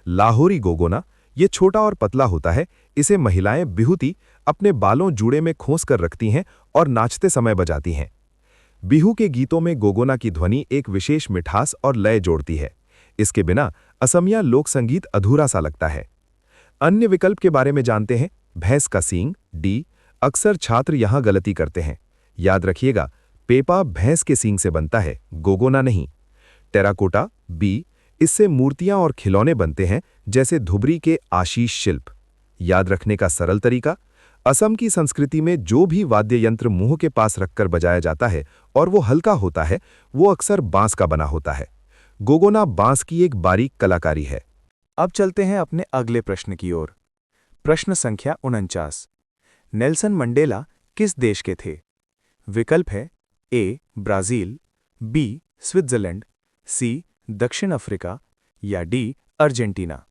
लाहौरी गोगोना, ये छोटा और पतला होता है। इसे महिलाएं बिहुती अपने बालों जूड़े में खोस कर रखती हैं और नाचते समय बजाती हैं। बिहू के गीतों में गोगोना की ध्वनि एक विशेष मिठास और लय जोड़ती है। इसके बिना असमिया लोक संगीत अधूरा सा लगता है। अन्य विकल्प के बारे में जानते हैं। भैंस का सींग, डी। अक्सर छात्र यहां गलती करते हैं। याद रखिएगा, पेपा भैंस के सींग से बनता है, गोगोना नहीं। Terracotta, B. इससे मूर्तियां और खिलौने बनते हैं, जैसे धुबरी के आशीष शिल्प। याद रखने का सरल तरीका, असम की संस्कृति में जो भी वाद्य यंत्र मुंह के पास रखकर बजाया जाता है और वो हल्का होता है, वो अक्सर बांस का बना होता है। गोगोना बांस की एक बारीक कलाकारी है। अब चलते हैं अपने अगले प्रश्न की ओर। प्रश्न संख्या 49। नेल्सन मंडेला किस देश के थे? विकल्प है: A, Brazil. B, Switzerland. C, दक्षिण अफ्रीका। या डी, अर्जेंटीना।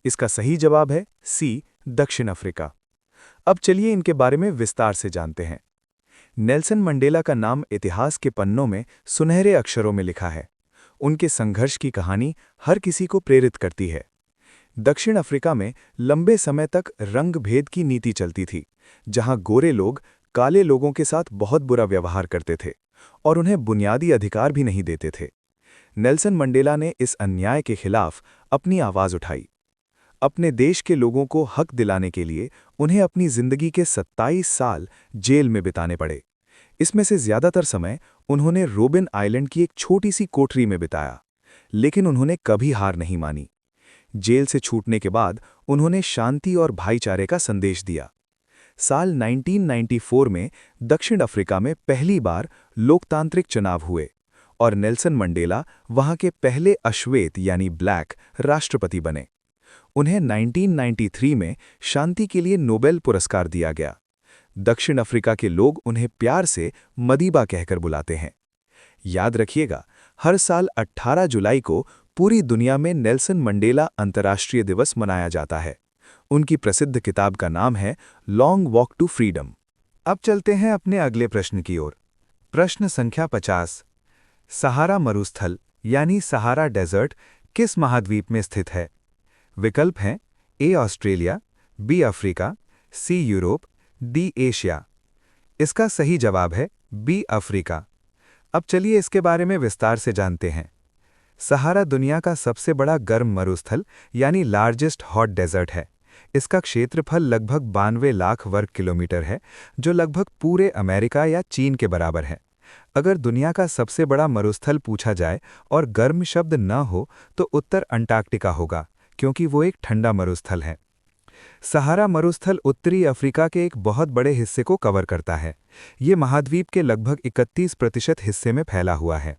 इसका सही जवाब है सी, दक्षिण अफ्रीका। अब चलिए इनके बारे में विस्तार से जानते हैं। नेल्सन मंडेला का नाम इतिहास के पन्नों में सुनहरे अक्षरों में लिखा है। उनके संघर्ष की कहानी हर किसी को प्रेरित करती है। दक्षिण अफ्रीका में लंबे समय तक रंग भेद की नीति चलती थी, जहां गोरे लोग काले लोगों के साथ बहुत बुरा व्यवहार करते थे और उन्हें बुनियादी अधिकार भी नहीं देते थे। नेल्सन मंडेला ने इस अन्याय के खिलाफ अपनी आवाज उठाई। अपने देश के लोगों को हक दिलाने के लिए उन्हें अपनी जिंदगी के 27 साल जेल में बिताने पड़े। इसमें से ज्यादातर समय उन्होंने रोबिन आइलैंड की एक छोटी सी कोठरी में बिताया, लेकिन उन्होंने कभी हार नहीं मानी। जेल से छूटने के बाद उन्होंने शांति और भाईचारे का संदेश दिया। साल 1994 में दक्षिण अफ्रीका में पहली बार लोकतांत्रिक चुनाव हुए और नेल्सन मंडेला वहां के पहले अश्वेत यानी ब्लैक राष्ट्रपति बने। उन्हें 1993 में शांति के लिए नोबेल पुरस्कार दिया गया। दक्षिण अफ्रीका के लोग उन्हें प्यार से मदीबा कहकर बुलाते हैं। याद रखिएगा, हर साल 18 जुलाई को पूरी दुनिया में नेल्सन मंडेला अंतर्राष्ट्रीय दिवस मनाया जाता है। उनकी प्रसिद्ध किताब का नाम है लॉन्ग वॉक टू फ्रीडम। अब चलते हैं अपने अगले प्रश्न की ओर। प्रश्न संख्या 50। सहारा मरुस्थल यानी सहारा डेजर्ट किस महाद्वीप में स्थित है? विकल्प हैं A Australia, B Africa, C Europe, D Asia. इसका सही जवाब है बी अफ्रीका। अब चलिए इसके बारे में विस्तार से जानते हैं। सहारा दुनिया का सबसे बड़ा गर्म मरुस्थल यानी लार्जेस्ट हॉट डेजर्ट है। इसका क्षेत्रफल लगभग 92 लाख वर्ग किलोमीटर है, जो लगभग पूरे अमेरिका या चीन के बराबर है। अगर दुनिया का सबसे बड़ा मरुस्थल पूछा जाए और गर्म शब्द न हो तो उत्तर अंटार्कटिका होगा, क्योंकि वो एक ठंडा मरुस्थल है। सहारा मरुस्थल उत्तरी अफ्रीका के एक बहुत बड़े हिस्से को कवर करता है। ये महाद्वीप के लगभग 31% हिस्से में फैला हुआ है।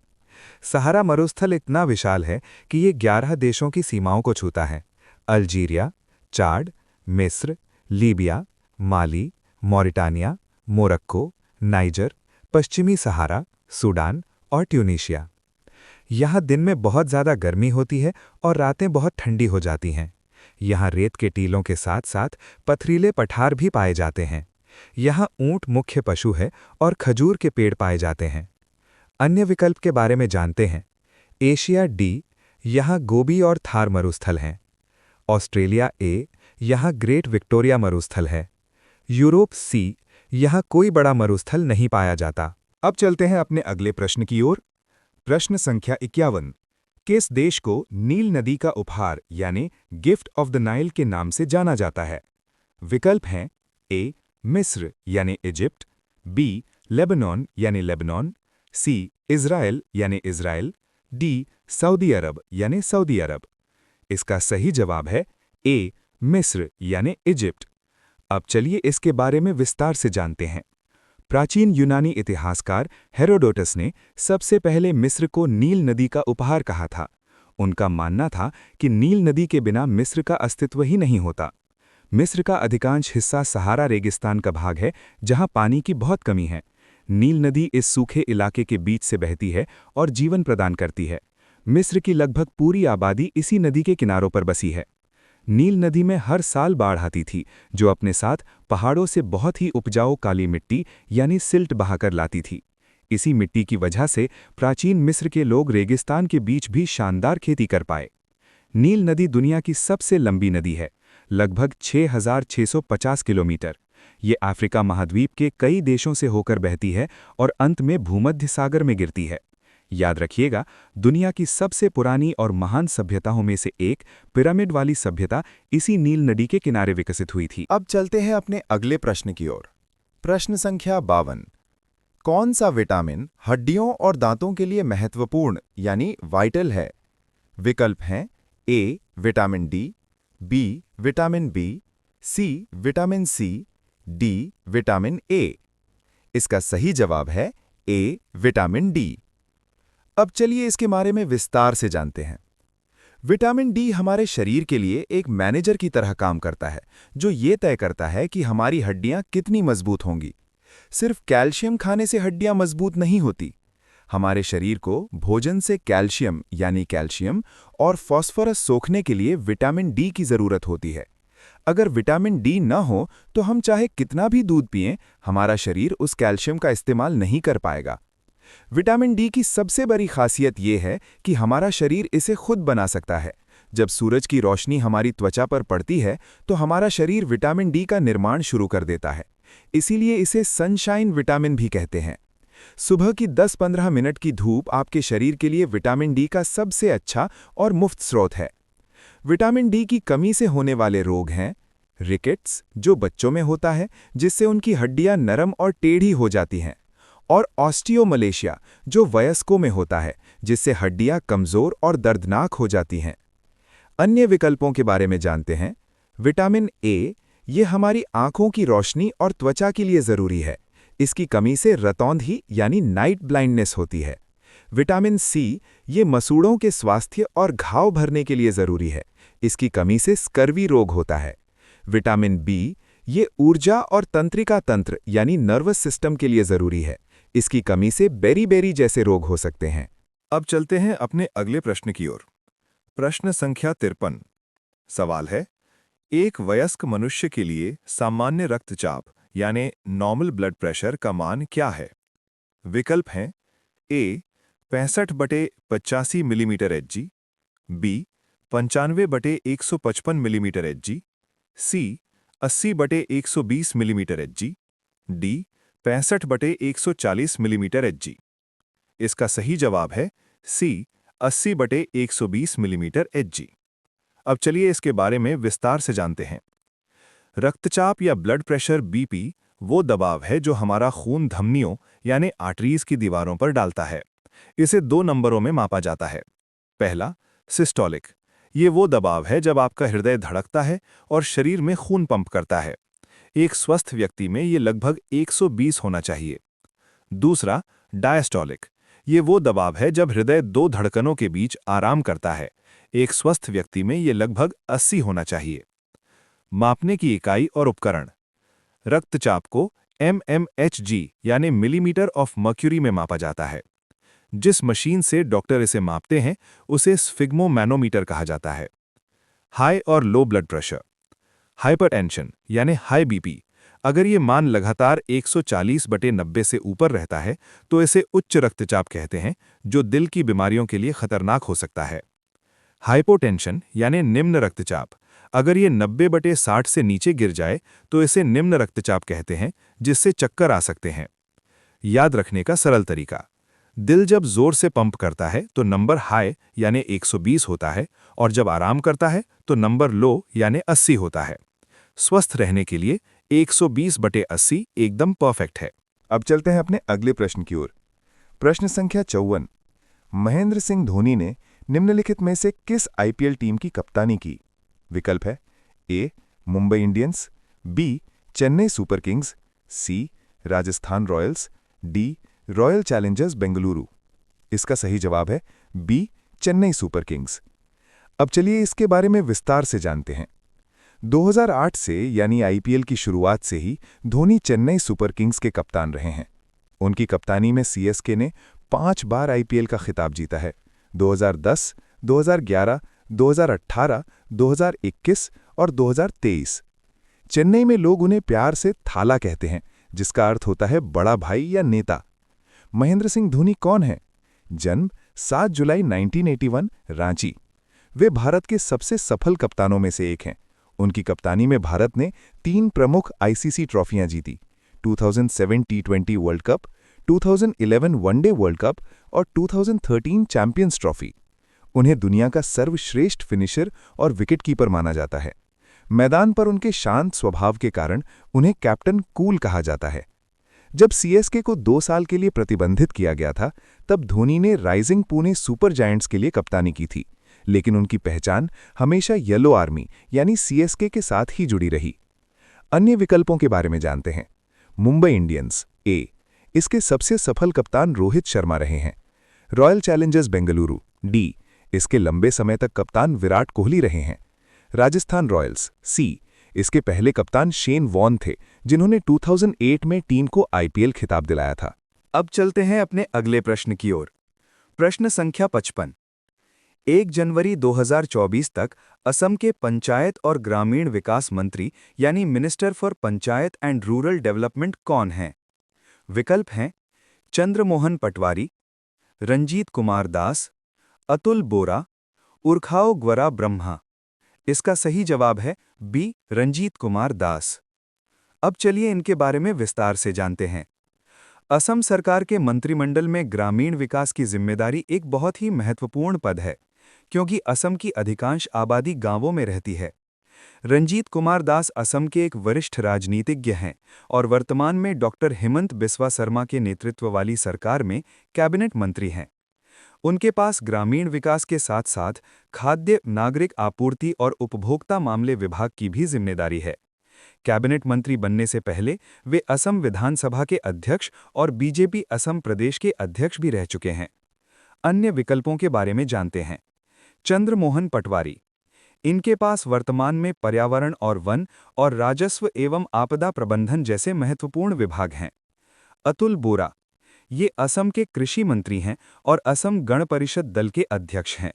सहारा मरुस्थल इतना विशाल है कि ये 11 देशों की सीमाओं को छूता है: अल्जीरिया, चाड, मिस्र, लीबिया, माली, मॉरिटानिया, मोरक्को, नाइजर, पश्चिमी सहारा, सूडान और ट्यूनीशिया। यहाँ दिन में बहुत ज़्यादा गर्मी होती है और रातें बहुत ठंडी हो जाती हैं। यहाँ रेत के टीलों के साथ साथ पथरीले पठार भी पाए जाते हैं। यहाँ ऊंट मुख्य पशु है और खजूर के पेड़ पाए जाते हैं। अन्य विकल्प के बारे में जानते हैं। एशिया डी, यहाँ गोबी और थार मरुस्थल हैं। ऑस्ट्रेलिया ए, यहाँ ग्रेट विक्टोरिया मरुस्थल है। यूरोप सी, यहाँ कोई बड़ा मरुस्थल नहीं पाया जाता। अब चलते हैं अपने अगले प्रश्न की ओर। प्रश्न संख्या 51। किस देश को नील नदी का उपहार यानी गिफ्ट ऑफ द नाइल के नाम से जाना जाता है? विकल्प हैं ए मिस्र यानी इजिप्ट, बी लेबनान यानी लेबनान, सी इज़राइल यानी इज़राइल, डी सऊदी अरब यानी सऊदी अरब। इसका सही जवाब है ए मिस्र यानी इजिप्ट। अब चलिए इसके बारे में विस्तार से जानते हैं। प्राचीन यूनानी इतिहासकार हेरोडोटस ने सबसे पहले मिस्र को नील नदी का उपहार कहा था। उनका मानना था कि नील नदी के बिना मिस्र का अस्तित्व ही नहीं होता। मिस्र का अधिकांश हिस्सा सहारा रेगिस्तान का भाग है, जहां पानी की बहुत कमी है। नील नदी इस सूखे इलाके के बीच से बहती है और जीवन प्रदान करती है। मिस्र की लगभग पूरी आबादी इसी नदी के किनारों पर बसी है। नील नदी में हर साल बाढ़ आती थी, जो अपने साथ पहाड़ों से बहुत ही उपजाऊ काली मिट्टी यानी सिल्ट बहाकर लाती थी। इसी मिट्टी की वजह से प्राचीन मिस्र के लोग रेगिस्तान के बीच भी शानदार खेती कर पाए। नील नदी दुनिया की सबसे लंबी नदी है, लगभग 6,650 किलोमीटर। ये अफ्रीका महाद्वीप के कई देशों से होकर बहती है और अंत में भूमध्य सागर में गिरती है। याद रखिएगा, दुनिया की सबसे पुरानी और महान सभ्यताओं में से एक पिरामिड वाली सभ्यता इसी नील नदी के किनारे विकसित हुई थी। अब चलते हैं अपने अगले प्रश्न की ओर। प्रश्न संख्या 52। कौन सा विटामिन हड्डियों और दांतों के लिए महत्वपूर्ण यानी वाइटल है? विकल्प हैं A vitamin D, B vitamin B, C vitamin C, D vitamin A. इसका सही जवाब है ए विटामिन डी। अब चलिए इसके बारे में विस्तार से जानते हैं। विटामिन डी हमारे शरीर के लिए एक मैनेजर की तरह काम करता है, जो ये तय करता है कि हमारी हड्डियां कितनी मजबूत होंगी। सिर्फ कैल्शियम खाने से हड्डियां मजबूत नहीं होती। हमारे शरीर को भोजन से कैल्शियम यानी कैल्शियम और फास्फोरस सोखने के लिए विटामिन डी की जरूरत होती है। अगर विटामिन डी न हो तो हम चाहे कितना भी दूध पिएं, हमारा शरीर उस कैल्शियम का इस्तेमाल नहीं कर पाएगा। विटामिन डी की सबसे बड़ी खासियत ये है कि हमारा शरीर इसे खुद बना सकता है। जब सूरज की रोशनी हमारी त्वचा पर पड़ती है तो हमारा शरीर विटामिन डी का निर्माण शुरू कर देता है। इसीलिए इसे सनशाइन विटामिन भी कहते हैं। सुबह की 10-15 मिनट की धूप आपके शरीर के लिए विटामिन डी का सबसे अच्छा और मुफ्त स्रोत है। विटामिन डी की कमी से होने वाले रोग हैं रिकेट्स, जो बच्चों में होता है जिससे उनकी हड्डियां नरम और टेढ़ी हो जाती हैं, और ऑस्टियोमलेशिया, जो वयस्कों में होता है जिससे हड्डियां कमजोर और दर्दनाक हो जाती हैं। अन्य विकल्पों के बारे में जानते हैं। विटामिन ए, ये हमारी आंखों की रोशनी और त्वचा के लिए जरूरी है। इसकी कमी से रतौंधी यानी नाइट ब्लाइंडनेस होती है। विटामिन सी, ये मसूड़ों के स्वास्थ्य और घाव भरने के लिए जरूरी है। इसकी कमी से स्कर्वी रोग होता है। विटामिन बी, ये ऊर्जा और तंत्रिका तंत्र यानी नर्वस सिस्टम के लिए जरूरी है। इसकी कमी से बेरी-बेरी जैसे रोग हो सकते हैं। अब चलते हैं अपने अगले प्रश्न की ओर। प्रश्न संख्या 53। सवाल है, एक वयस्क मनुष्य के लिए सामान्य रक्तचाप यानी नॉर्मल ब्लड प्रेशर का मान क्या है? विकल्प हैं A 65/85 millimetre HG, B 95/155 millimetre HG, C 80/120 millimetre HG, D 65/140 millimetre HG. इसका सही जवाब है सी 80/120 मिलीमीटर एचजी। अब चलिए इसके बारे में विस्तार से जानते हैं। रक्तचाप या ब्लड प्रेशर बीपी वो दबाव है जो हमारा खून धमनियों यानी आर्टरीज की दीवारों पर डालता है। इसे 2 नंबरों में मापा जाता है। पहला, सिस्टोलिक, ये वो दबाव है जब आपका हृदय धड़कता है और शरीर में खून पंप करता है। एक स्वस्थ व्यक्ति में ये लगभग 120 होना चाहिए। दूसरा, डायस्टोलिक, ये वो दबाव है जब हृदय 2 धड़कनों के बीच आराम करता है। एक स्वस्थ व्यक्ति में ये लगभग 80 होना चाहिए। मापने की इकाई और उपकरण। रक्तचाप को mmHg यानी मिलीमीटर ऑफ मर्क्यूरी में मापा जाता है। जिस मशीन से डॉक्टर इसे मापते हैं उसे स्फिग्मोमैनोमीटर कहा जाता है। हाई और लो ब्लड प्रेशर। हाइपरटेंशन यानी हाई बीपी, अगर ये मान लगातार 140/90 से ऊपर रहता है तो इसे उच्च रक्तचाप कहते हैं, जो दिल की बीमारियों के लिए खतरनाक हो सकता है। हाइपोटेंशन यानी निम्न रक्तचाप, अगर ये 90/60 से नीचे गिर जाए तो इसे निम्न रक्तचाप कहते हैं, जिससे चक्कर आ सकते हैं। याद रखने का सरल तरीका, दिल जब जोर से पंप करता है तो नंबर हाई यानी 120 होता है, और जब आराम करता है तो नंबर लो यानी 80 होता है। स्वस्थ रहने के लिए 120/80 एकदम परफेक्ट है। अब चलते हैं अपने अगले प्रश्न की ओर। प्रश्न संख्या 54। महेंद्र सिंह धोनी ने निम्नलिखित में से किस आईपीएल टीम की कप्तानी की? विकल्प है A Mumbai Indians, B Chennai Super Kings, C Rajasthan Royals, D Royal Challengers Bengaluru. इसका सही जवाब है बी चेन्नई सुपर किंग्स। अब चलिए इसके बारे में विस्तार से जानते हैं। 2008 से यानी आईपीएल की शुरुआत से ही धोनी चेन्नई सुपर किंग्स के कप्तान रहे हैं। उनकी कप्तानी में सीएसके ने 5 बार आईपीएल का खिताब जीता है: 2010, 2011, 2018, 2021 और 2023। चेन्नई में लोग उन्हें प्यार से थाला कहते हैं, जिसका अर्थ होता है बड़ा भाई या नेता। महेंद्र सिंह धोनी कौन है? जन्म 7 जुलाई 1981, रांची। वे भारत के सबसे सफल कप्तानों में से एक हैं। उनकी कप्तानी में भारत ने 3 प्रमुख आईसीसी ट्रॉफियां जीती: 2007 टी20 world cup, 2011 one day world cup और 2013 चैंपियंस ट्रॉफी। उन्हें दुनिया का सर्वश्रेष्ठ फिनिशर और विकेटकीपर माना जाता है। मैदान पर उनके शांत स्वभाव के कारण उन्हें कैप्टन कूल कहा जाता है। जब सीएसके को 2 साल के लिए प्रतिबंधित किया गया था, तब धोनी ने राइजिंग पुणे सुपर जायंट्स के लिए कप्तानी की थी, लेकिन उनकी पहचान हमेशा येलो आर्मी यानी सीएसके के साथ ही जुड़ी रही। अन्य विकल्पों के बारे में जानते हैं। मुंबई इंडियंस ए, इसके सबसे सफल कप्तान रोहित शर्मा रहे हैं। रॉयल चैलेंजर्स बेंगलुरु डी, इसके लंबे समय तक कप्तान विराट कोहली रहे हैं। राजस्थान रॉयल्स सी, इसके पहले कप्तान शेन वॉर्न थे, जिन्होंने 2008 में टीम को आईपीएल खिताब दिलाया था। अब चलते हैं अपने अगले प्रश्न की ओर। प्रश्न संख्या 55। 1 जनवरी 2024 तक असम के पंचायत और ग्रामीण विकास मंत्री यानी minister for panchayat and rural development कौन हैं? विकल्प हैं चंद्रमोहन पटवारी, रंजीत कुमार दास, अतुल बोरा, उर्खाओ ग्वरा ब्रह्मा। इसका सही जवाब है बी, रंजीत कुमार दास। अब चलिए इनके बारे में विस्तार से जानते हैं। असम सरकार के मंत्रिमंडल में ग्रामीण विकास की जिम्मेदारी एक बहुत ही महत्वपूर्ण पद है, क्योंकि असम की अधिकांश आबादी गांवों में रहती है। रंजीत कुमार दास असम के एक वरिष्ठ राजनीतिज्ञ हैं और वर्तमान में डॉक्टर हिमंत बिस्वा शर्मा के नेतृत्व वाली सरकार में कैबिनेट मंत्री हैं। उनके पास ग्रामीण विकास के साथ साथ खाद्य, नागरिक आपूर्ति और उपभोक्ता मामले विभाग की भी जिम्मेदारी है। कैबिनेट मंत्री बनने से पहले वे असम विधानसभा के अध्यक्ष और बीजेपी असम प्रदेश के अध्यक्ष भी रह चुके हैं। अन्य विकल्पों के बारे में जानते हैं। चंद्रमोहन पटवारी, इनके पास वर्तमान में पर्यावरण और वन और राजस्व एवं आपदा प्रबंधन जैसे महत्वपूर्ण विभाग हैं। अतुल बोरा, ये असम के कृषि मंत्री हैं और असम गण परिषद दल के अध्यक्ष हैं।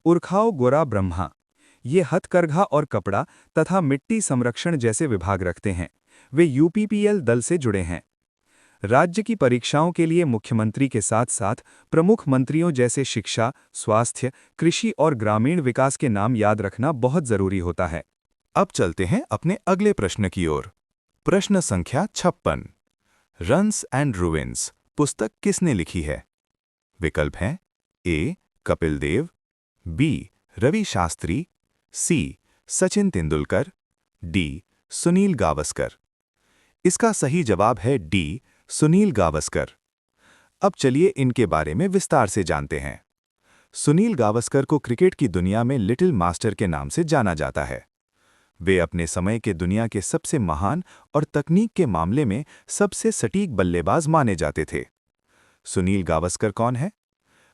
उर्खाओ ग्वरा ब्रह्मा, ये हथकरघा और कपड़ा तथा मिट्टी संरक्षण जैसे विभाग रखते हैं। वे यूपीपीएल दल से जुड़े हैं। राज्य की परीक्षाओं के लिए मुख्यमंत्री के साथ साथ प्रमुख मंत्रियों जैसे शिक्षा, स्वास्थ्य, कृषि और ग्रामीण विकास के नाम याद रखना बहुत जरूरी होता है। अब चलते हैं अपने अगले प्रश्न की ओर। प्रश्न संख्या 56। रन्स एंड रुइंस पुस्तक किसने लिखी है? विकल्प हैं ए, कपिल देव, बी, रवि शास्त्री, सी, सचिन तेंदुलकर, डी, सुनील गावस्कर। इसका सही जवाब है डी, सुनील गावस्कर। अब चलिए इनके बारे में विस्तार से जानते हैं। सुनील गावस्कर को क्रिकेट की दुनिया में लिटिल मास्टर के नाम से जाना जाता है। वे अपने समय के दुनिया के सबसे महान और तकनीक के मामले में सबसे सटीक बल्लेबाज माने जाते थे। सुनील गावस्कर कौन है?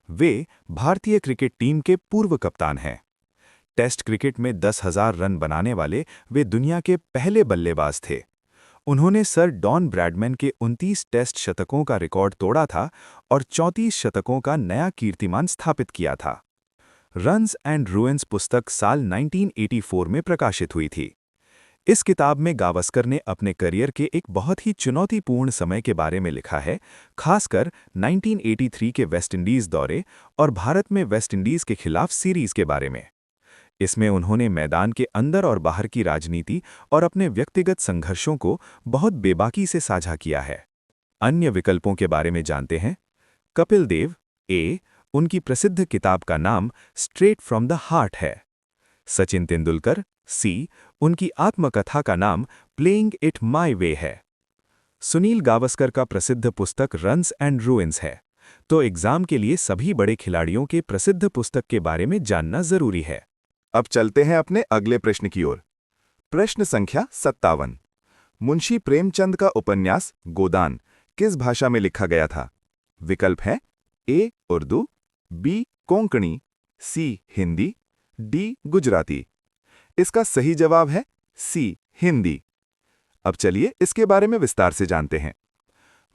वे भारतीय क्रिकेट टीम के पूर्व कप्तान हैं। टेस्ट क्रिकेट में 10,000 रन बनाने वाले वे दुनिया के पहले बल्लेबाज थे। उन्होंने सर डॉन ब्रैडमैन के 29 टेस्ट शतकों का रिकॉर्ड तोड़ा था और 34 शतकों का नया कीर्तिमान स्थापित किया था। रन्स एंड रुइंस पुस्तक साल 1984 में प्रकाशित हुई थी। इस किताब में गावस्कर ने अपने करियर के एक बहुत ही चुनौतीपूर्ण समय के बारे में लिखा है, खासकर 1983 के वेस्टइंडीज दौरे और भारत में वेस्टइंडीज के खिलाफ सीरीज के बारे में। इसमें उन्होंने मैदान के अंदर और बाहर की राजनीति और अपने व्यक्तिगत संघर्षों को बहुत बेबाकी से साझा किया है। अन्य विकल्पों के बारे में जानते हैं। कपिल देव, ए, उनकी प्रसिद्ध किताब का नाम स्ट्रेट फ्रॉम द हार्ट है। सचिन तेंदुलकर, सी, उनकी आत्मकथा का नाम प्लेइंग इट माई वे है। सुनील गावस्कर का प्रसिद्ध पुस्तक रन्स एंड रुइंस है। तो एग्जाम के लिए सभी बड़े खिलाड़ियों के प्रसिद्ध पुस्तक के बारे में जानना जरूरी है। अब चलते हैं अपने अगले प्रश्न की ओर। प्रश्न संख्या 57। मुंशी प्रेमचंद का उपन्यास गोदान किस भाषा में लिखा गया था? विकल्प हैं ए, उर्दू, बी, कोंकणी, सी, हिंदी, डी, गुजराती। इसका सही जवाब है सी, हिंदी। अब चलिए इसके बारे में विस्तार से जानते हैं।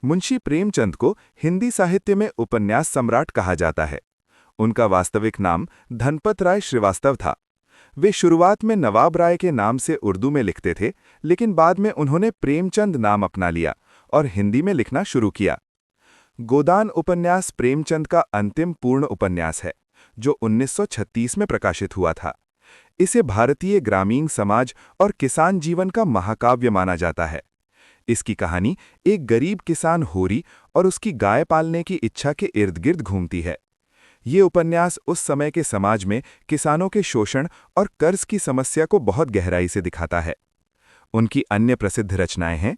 मुंशी प्रेमचंद को हिंदी साहित्य में उपन्यास सम्राट कहा जाता है। उनका वास्तविक नाम धनपत राय श्रीवास्तव था। वे शुरुआत में नवाब राय के नाम से उर्दू में लिखते थे, लेकिन बाद में उन्होंने प्रेमचंद नाम अपना लिया और हिंदी में लिखना शुरू किया। गोदान उपन्यास प्रेमचंद का अंतिम पूर्ण उपन्यास है, जो 1936 में प्रकाशित हुआ था। इसे भारतीय ग्रामीण समाज और किसान जीवन का महाकाव्य माना जाता है। इसकी कहानी एक गरीब किसान होरी और उसकी गाय पालने की इच्छा के इर्द गिर्द घूमती है। ये उपन्यास उस समय के समाज में किसानों के शोषण और कर्ज की समस्या को बहुत गहराई से दिखाता है। उनकी अन्य प्रसिद्ध रचनाएं हैं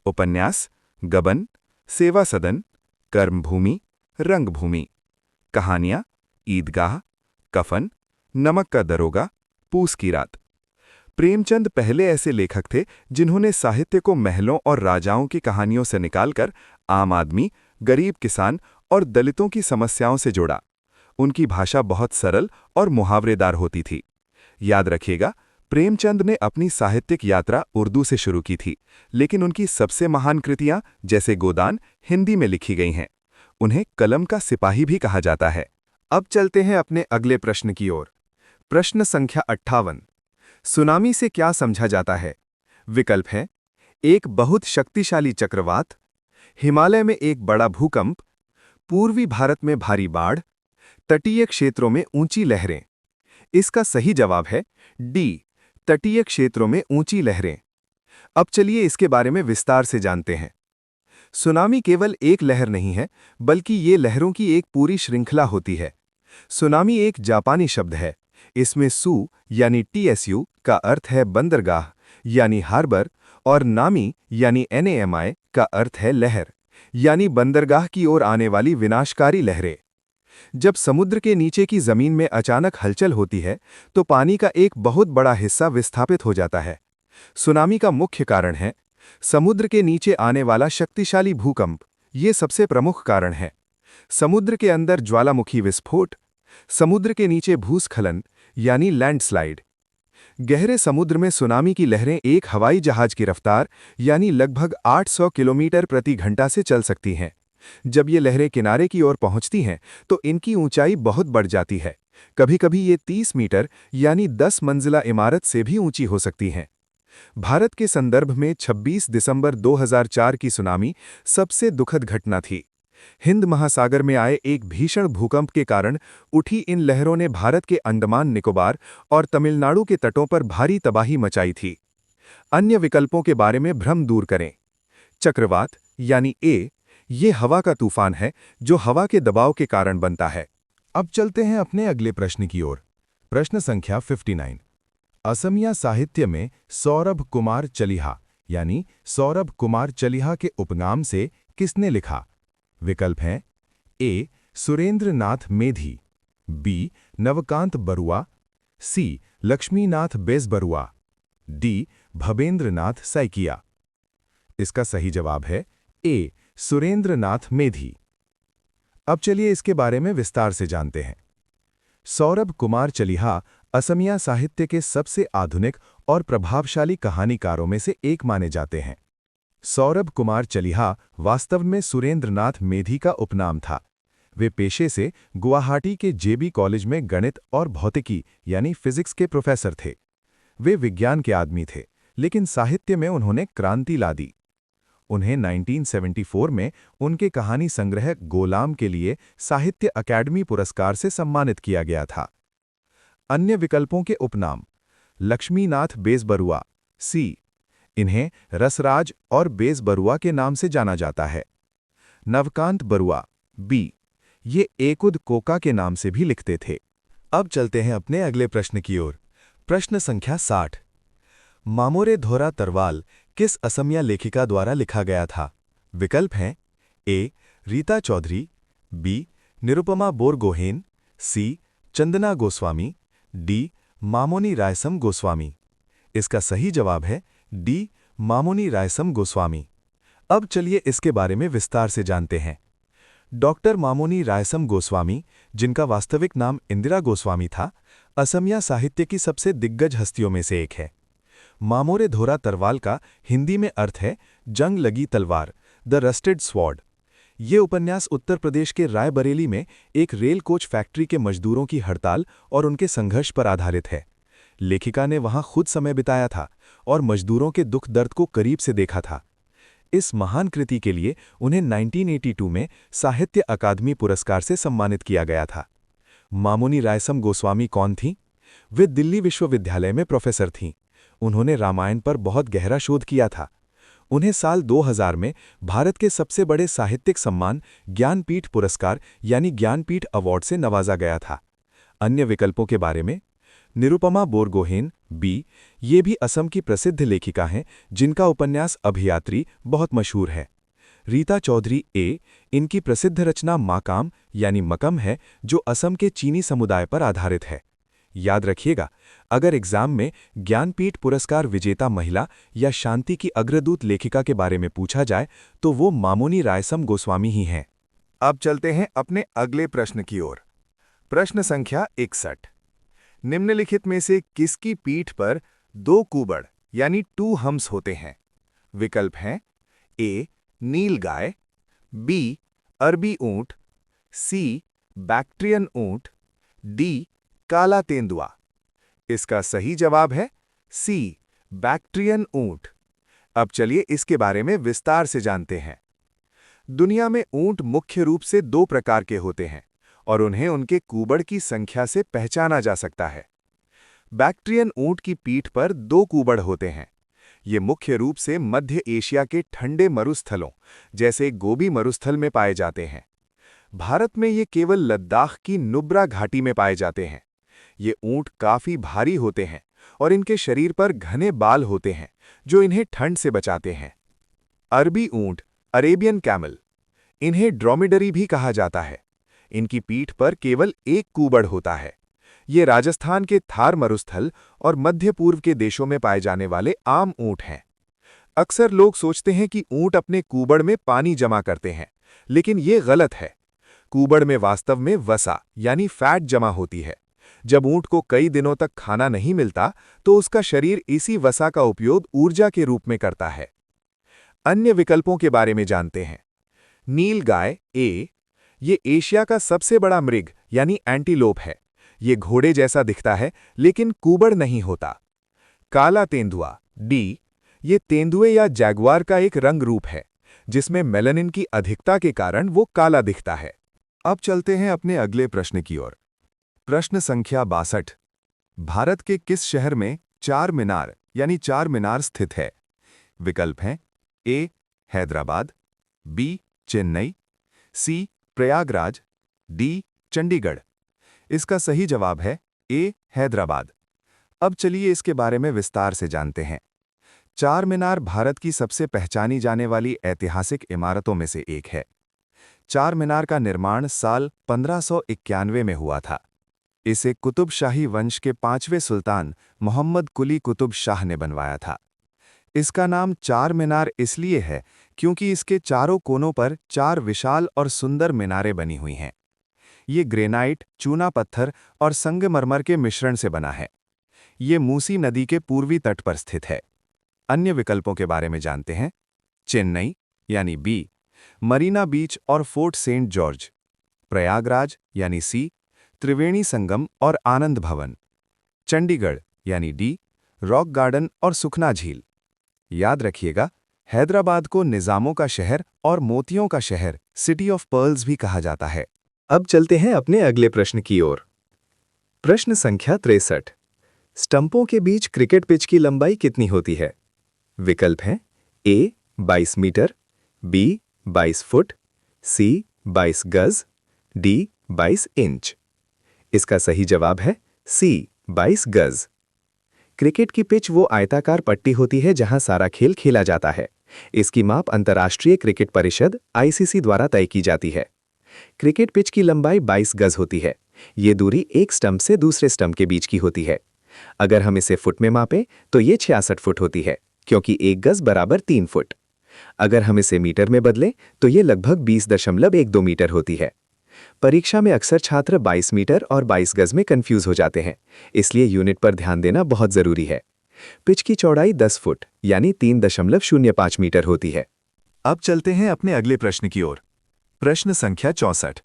उपन्यास गबन, सेवा सदन, कर्मभूमि, रंगभूमि। कहानियां ईदगाह, कफन, नमक का दरोगा, पूस की रात। प्रेमचंद पहले ऐसे लेखक थे जिन्होंने साहित्य को महलों और राजाओं की कहानियों से निकालकर आम आदमी, गरीब किसान और दलितों की समस्याओं से जोड़ा। उनकी भाषा बहुत सरल और मुहावरेदार होती थी। याद रखिएगा, प्रेमचंद ने अपनी साहित्यिक यात्रा उर्दू से शुरू की थी, लेकिन उनकी सबसे महान कृतियां जैसे गोदान हिंदी में लिखी गई हैं। उन्हें कलम का सिपाही भी कहा जाता है। अब चलते हैं अपने अगले प्रश्न की ओर। प्रश्न संख्या 58। सुनामी से क्या समझा जाता है? विकल्प हैं एक बहुत शक्तिशाली चक्रवात, हिमालय में एक बड़ा भूकंप, पूर्वी भारत में भारी बाढ़, तटीय क्षेत्रों में ऊंची लहरें। इसका सही जवाब है डी, तटीय क्षेत्रों में ऊंची लहरें। अब चलिए इसके बारे में विस्तार से जानते हैं। सुनामी केवल एक लहर नहीं है, बल्कि ये लहरों की एक पूरी श्रृंखला होती है। सुनामी एक जापानी शब्द है। इसमें सू यानी TSU का अर्थ है बंदरगाह यानी हार्बर, और नामी यानी NAMI का अर्थ है लहर यानी बंदरगाह की ओर आने वाली विनाशकारी लहरें। जब समुद्र के नीचे की जमीन में अचानक हलचल होती है, तो पानी का एक बहुत बड़ा हिस्सा विस्थापित हो जाता है। सुनामी का मुख्य कारण है समुद्र के नीचे आने वाला शक्तिशाली भूकंप। ये सबसे प्रमुख कारण है। समुद्र के अंदर ज्वालामुखी विस्फोट, समुद्र के नीचे भूस्खलन यानी लैंडस्लाइड। गहरे समुद्र में सुनामी की लहरें एक हवाई जहाज की रफ्तार यानी लगभग 800 किलोमीटर प्रति घंटा से चल सकती हैं। जब ये लहरें किनारे की ओर पहुंचती हैं, तो इनकी ऊंचाई बहुत बढ़ जाती है। कभी-कभी ये 30 मीटर यानी 10 मंजिला इमारत से भी ऊंची हो सकती हैं। भारत के संदर्भ में 26 दिसंबर 2004 की सुनामी सबसे दुखद घटना थी। हिंद महासागर में आए एक भीषण भूकंप के कारण उठी इन लहरों ने भारत के अंडमान निकोबार और तमिलनाडु के तटों पर भारी तबाही मचाई थी। अन्य विकल्पों के बारे में भ्रम दूर करें। चक्रवात यानी ए, ये हवा का तूफान है जो हवा के दबाव के कारण बनता है। अब चलते हैं अपने अगले प्रश्न की ओर। प्रश्न संख्या 59। असमिया साहित्य में सौरभ कुमार चलिहा यानी सौरभ कुमार चलिहा के उपनाम से किसने लिखा? विकल्प हैं ए, सुरेंद्र नाथ मेधी, बी, नवकांत बरुआ, सी, लक्ष्मीनाथ बेजबरुआ, डी, भवेंद्र नाथ सैकिया। इसका सही जवाब है ए, सुरेंद्र नाथ मेधी। अब चलिए इसके बारे में विस्तार से जानते हैं। सौरभ कुमार चलिहा असमिया साहित्य के सबसे आधुनिक और प्रभावशाली कहानीकारों में से एक माने जाते हैं। सौरभ कुमार चलिहा वास्तव में सुरेंद्र नाथ मेधी का उपनाम था। वे पेशे से गुवाहाटी के JB कॉलेज में गणित और भौतिकी यानी फिजिक्स के प्रोफेसर थे। वे विज्ञान के आदमी थे, लेकिन साहित्य में उन्होंने क्रांति ला दी। उन्हें 1974 में उनके कहानी संग्रह गोलाम के लिए साहित्य अकादमी पुरस्कार से सम्मानित किया गया था। अन्य विकल्पों के उपनाम: लक्ष्मीनाथ बेजबरुआ, सी, इन्हें रसराज और बेजबरुआ के नाम से जाना जाता है। नवकांत बरुआ, बी, ये एकुद कोका के नाम से भी लिखते थे। अब चलते हैं अपने अगले प्रश्न की ओर। प्रश्न संख्या 60। मामोरे धोरा तरवाल किस असमिया लेखिका द्वारा लिखा गया था? विकल्प हैं ए, रीता चौधरी, बी, निरुपमा बोरगोहेन, सी, चंदना गोस्वामी, डी, मामोनी रायसम गोस्वामी। इसका सही जवाब है डी, मामोनी रायसम गोस्वामी। अब चलिए इसके बारे में विस्तार से जानते हैं। डॉक्टर मामोनी रायसम गोस्वामी, जिनका वास्तविक नाम इंदिरा गोस्वामी था, असमिया साहित्य की सबसे दिग्गज हस्तियों में से एक है। मामोरे धोरा तरवाल का हिंदी में अर्थ है जंग लगी तलवार, द रस्टेड स्वॉर्ड। ये उपन्यास उत्तर प्रदेश के रायबरेली में एक रेल कोच फैक्ट्री के मजदूरों की हड़ताल और उनके संघर्ष पर आधारित है। लेखिका ने वहां खुद समय बिताया था और मजदूरों के दुख दर्द को करीब से देखा था। इस महान कृति के लिए उन्हें 1982 में साहित्य अकादमी पुरस्कार से सम्मानित किया गया था। मामोनी रायसम गोस्वामी कौन थीं? वे दिल्ली विश्वविद्यालय में प्रोफेसर थीं। उन्होंने रामायण पर बहुत गहरा शोध किया था। उन्हें साल 2000 में भारत के सबसे बड़े साहित्यिक सम्मान ज्ञानपीठ पुरस्कार यानी ज्ञानपीठ अवार्ड से नवाजा गया था। अन्य विकल्पों के बारे में: निरुपमा बोरगोहेन, बी, ये भी असम की प्रसिद्ध लेखिका हैं जिनका उपन्यास अभियात्री बहुत मशहूर है। रीता चौधरी, ए, इनकी प्रसिद्ध रचना माकाम यानी मकम है जो असम के चीनी समुदाय पर आधारित है। याद रखिएगा, अगर एग्जाम में ज्ञानपीठ पुरस्कार विजेता महिला या शांति की अग्रदूत लेखिका के बारे में पूछा जाए तो वो मामोनी रायसम गोस्वामी ही हैं। अब चलते हैं अपने अगले प्रश्न की ओर। प्रश्न संख्या 61। निम्नलिखित में से किसकी पीठ पर 2 कुबड़ यानी 2 हम्स होते हैं? विकल्प हैं ए, नील गाय, बी, अरबी ऊंट, सी, बैक्ट्रियन ऊंट, डी काला तेंदुआ। इसका सही जवाब है सी बैक्ट्रियन ऊंट। अब चलिए इसके बारे में विस्तार से जानते हैं। दुनिया में ऊंट मुख्य रूप से दो प्रकार के होते हैं और उन्हें उनके कूबड़ की संख्या से पहचाना जा सकता है। बैक्ट्रियन ऊंट की पीठ पर दो कूबड़ होते हैं। ये मुख्य रूप से मध्य एशिया के ठंडे मरुस्थलों जैसे गोबी मरुस्थल में पाए जाते हैं। भारत में ये केवल लद्दाख की नुब्रा घाटी में पाए जाते हैं। ये ऊंट काफी भारी होते हैं और इनके शरीर पर घने बाल होते हैं जो इन्हें ठंड से बचाते हैं। अरबी ऊंट, अरेबियन कैमल, इन्हें ड्रोमेडरी भी कहा जाता है। इनकी पीठ पर केवल एक कूबड़ होता है। ये राजस्थान के थार मरुस्थल और मध्य पूर्व के देशों में पाए जाने वाले आम ऊंट हैं। अक्सर लोग सोचते हैं कि ऊंट अपने कूबड़ में पानी जमा करते हैं, लेकिन ये गलत है। कूबड़ में वास्तव में वसा यानी फैट जमा होती है। जब ऊंट को कई दिनों तक खाना नहीं मिलता तो उसका शरीर इसी वसा का उपयोग ऊर्जा के रूप में करता है। अन्य विकल्पों के बारे में जानते हैं। नीलगाय ए, ये एशिया का सबसे बड़ा मृग यानी एंटीलोप है। ये घोड़े जैसा दिखता है लेकिन कूबड़ नहीं होता। काला तेंदुआ डी, ये तेंदुए या जैगुआर का एक रंग रूप है जिसमें मेलानिन की अधिकता के कारण वो काला दिखता है। अब चलते हैं अपने अगले प्रश्न की ओर। प्रश्न संख्या 62। भारत के किस शहर में चार मीनार यानी चार मीनार स्थित है? विकल्प हैं ए हैदराबाद, बी चेन्नई, सी प्रयागराज, डी चंडीगढ़। इसका सही जवाब है ए हैदराबाद। अब चलिए इसके बारे में विस्तार से जानते हैं। चार मीनार भारत की सबसे पहचानी जाने वाली ऐतिहासिक इमारतों में से एक है। चार मीनार का निर्माण साल 1591 में हुआ था। इसे कुतुब शाही वंश के 5वें सुल्तान मोहम्मद कुली कुतुब शाह ने बनवाया था। इसका नाम चार मीनार इसलिए है क्योंकि इसके चारों कोनों पर चार विशाल और सुंदर मीनारें बनी हुई हैं। ये ग्रेनाइट, चूना पत्थर और संगमरमर के मिश्रण से बना है। ये मूसी नदी के पूर्वी तट पर स्थित है। अन्य विकल्पों के बारे में जानते हैं। चेन्नई यानी बी, मरीना बीच और फोर्ट सेंट जॉर्ज। प्रयागराज यानी सी, त्रिवेणी संगम और आनंद भवन। चंडीगढ़ यानी डी, रॉक गार्डन और सुखना झील। याद रखिएगा, हैदराबाद को निजामों का शहर और मोतियों का शहर, सिटी ऑफ पर्ल्स भी कहा जाता है। अब चलते हैं अपने अगले प्रश्न की ओर। प्रश्न संख्या 63। स्टंपों के बीच क्रिकेट पिच की लंबाई कितनी होती है? विकल्प हैं ए 22 मीटर, बी 22 फुट, सी 22 गज, डी 22 इंच। इसका सही जवाब है सी 22 गज। क्रिकेट की पिच वो आयताकार पट्टी होती है जहां सारा खेल खेला जाता है। इसकी माप अंतर्राष्ट्रीय क्रिकेट परिषद आईसीसी द्वारा तय की जाती है। क्रिकेट पिच की लंबाई 22 गज होती है। ये दूरी एक स्टंप से दूसरे स्टंप के बीच की होती है। अगर हम इसे फुट में मापें तो ये 66 फुट होती है, क्योंकि एक गज बराबर 3 फुट। अगर हम इसे मीटर में बदलें तो ये लगभग 20.12 मीटर होती है। परीक्षा में अक्सर छात्र 22 मीटर और 22 गज में कंफ्यूज हो जाते हैं, इसलिए यूनिट पर ध्यान देना बहुत जरूरी है। पिच की चौड़ाई 10 फुट यानी 3.05 मीटर होती है। अब चलते हैं अपने अगले प्रश्न की ओर। प्रश्न संख्या 64।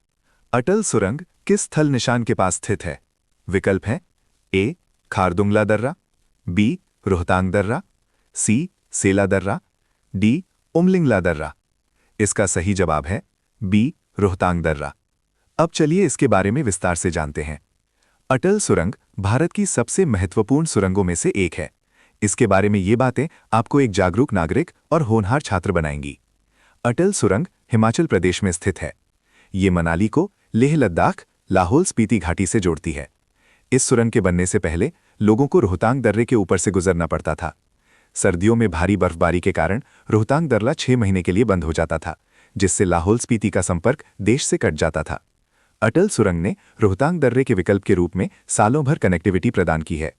अटल सुरंग किस स्थल निशान के पास स्थित है? विकल्प हैं ए खारदुंगला दर्रा, बी रोहतांग दर्रा, सी सेला दर्रा, डी उमलिंगला दर्रा। इसका सही जवाब है बी रोहतांग दर्रा। अब चलिए इसके बारे में विस्तार से जानते हैं। अटल सुरंग भारत की सबसे महत्वपूर्ण सुरंगों में से एक है। इसके बारे में ये बातें आपको एक जागरूक नागरिक और होनहार छात्र बनाएंगी। अटल सुरंग हिमाचल प्रदेश में स्थित है। ये मनाली को लेह लद्दाख, लाहौल स्पीति घाटी से जोड़ती है। इस सुरंग के बनने से पहले लोगों को रोहतांग दर्रे के ऊपर से गुजरना पड़ता था। सर्दियों में भारी बर्फबारी के कारण रोहतांग दर्रा 6 महीने के लिए बंद हो जाता था, जिससे लाहौल स्पीति का संपर्क देश से कट जाता था। अटल सुरंग ने रोहतांग दर्रे के विकल्प के रूप में सालों भर कनेक्टिविटी प्रदान की है।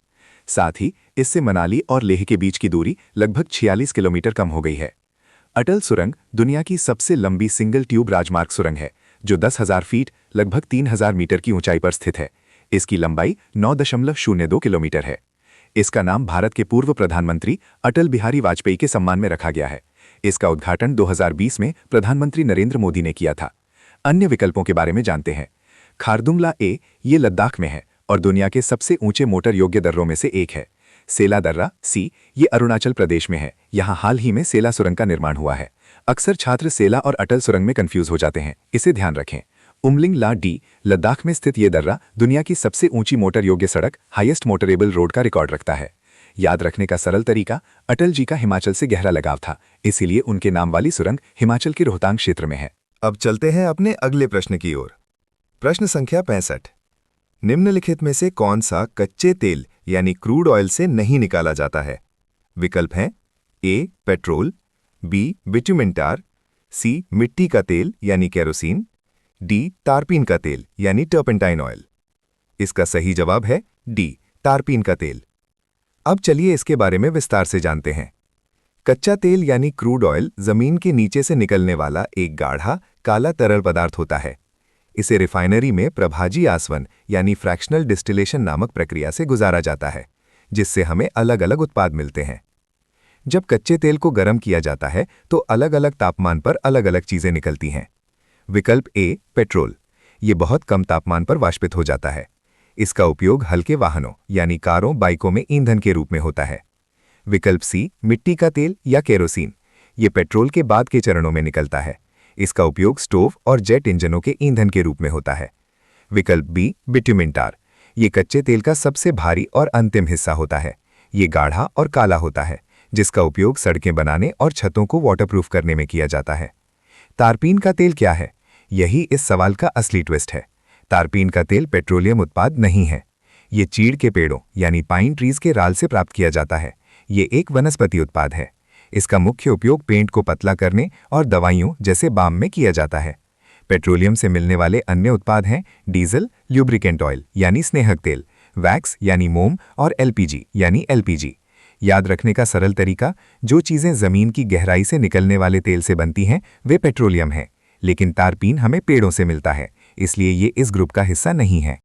साथ ही इससे मनाली और लेह के बीच की दूरी लगभग 46 किलोमीटर कम हो गई है। अटल सुरंग दुनिया की सबसे लंबी सिंगल ट्यूब राजमार्ग सुरंग है, जो 10,000 फीट लगभग 3,000 मीटर की ऊंचाई पर स्थित है। इसकी लंबाई 9.02 किलोमीटर है। इसका नाम भारत के पूर्व प्रधानमंत्री अटल बिहारी वाजपेयी के सम्मान में रखा गया है। इसका उद्घाटन 2020 में प्रधानमंत्री नरेंद्र मोदी ने किया था। अन्य विकल्पों के बारे में जानते हैं। खारदुंगला ए ये लद्दाख में है और दुनिया के सबसे ऊंचे मोटर योग्य दर्रों में से एक है। सेला दर्रा सी ये अरुणाचल प्रदेश में है, यहाँ हाल ही में सेला सुरंग का निर्माण हुआ है। अक्सर छात्र सेला और अटल सुरंग में कंफ्यूज हो जाते हैं, इसे ध्यान रखें। उमलिंग ला डी लद्दाख में स्थित ये दर्रा दुनिया की सबसे ऊंची मोटर योग्य सड़क हाईएस्ट मोटरेबल रोड का रिकॉर्ड रखता है। याद रखने का सरल तरीका, अटल जी का हिमाचल से गहरा लगाव था, इसीलिए उनके नाम वाली सुरंग हिमाचल के रोहतांग क्षेत्र में है। अब चलते हैं अपने अगले प्रश्न की ओर। प्रश्न संख्या 65। निम्नलिखित में से कौन सा कच्चे तेल यानी क्रूड ऑयल से नहीं निकाला जाता है? विकल्प हैं ए पेट्रोल, बी बिटुमेन टार, सी मिट्टी का तेल यानी केरोसिन, डी तारपीन का तेल यानी टर्पेंटाइन ऑयल। इसका सही जवाब है डी तारपीन का तेल। अब चलिए इसके बारे में विस्तार से जानते हैं। कच्चा तेल यानी क्रूड ऑयल जमीन के नीचे से निकलने वाला एक गाढ़ा काला तरल पदार्थ होता है। इसे रिफाइनरी में प्रभाजी आसवन यानी फ्रैक्शनल डिस्टिलेशन नामक प्रक्रिया से गुजारा जाता है, जिससे हमें अलग अलग उत्पाद मिलते हैं। जब कच्चे तेल को गर्म किया जाता है तो अलग अलग तापमान पर अलग अलग चीजें निकलती हैं। विकल्प ए पेट्रोल, ये बहुत कम तापमान पर वाष्पित हो जाता है। इसका उपयोग हल्के वाहनों यानी कारों बाइकों में ईंधन के रूप में होता है। विकल्प सी मिट्टी का तेल या केरोसिन, ये पेट्रोल के बाद के चरणों में निकलता है। इसका उपयोग स्टोव और जेट इंजनों के ईंधन के रूप में होता है। विकल्प बी बिटुमेन टार, ये कच्चे तेल का सबसे भारी और अंतिम हिस्सा होता है। ये गाढ़ा और काला होता है, जिसका उपयोग सड़कें बनाने और छतों को वाटरप्रूफ करने में किया जाता है। तारपीन का तेल क्या है? यही इस सवाल का असली ट्विस्ट है। तारपीन का तेल पेट्रोलियम उत्पाद नहीं है। ये चीड़ के पेड़ों यानी पाइन ट्रीज के राल से प्राप्त किया जाता है। ये एक वनस्पति उत्पाद है। इसका मुख्य उपयोग पेंट को पतला करने और दवाइयों जैसे बाम में किया जाता है। पेट्रोलियम से मिलने वाले अन्य उत्पाद हैं डीजल, ल्यूब्रिकेंट ऑयल यानी स्नेहक तेल, वैक्स यानी मोम और एलपीजी यानी एलपीजी। याद रखने का सरल तरीका, जो चीज़ें ज़मीन की गहराई से निकलने वाले तेल से बनती हैं वे पेट्रोलियम हैं, लेकिन तारपीन हमें पेड़ों से मिलता है, इसलिए ये इस ग्रुप का हिस्सा नहीं है।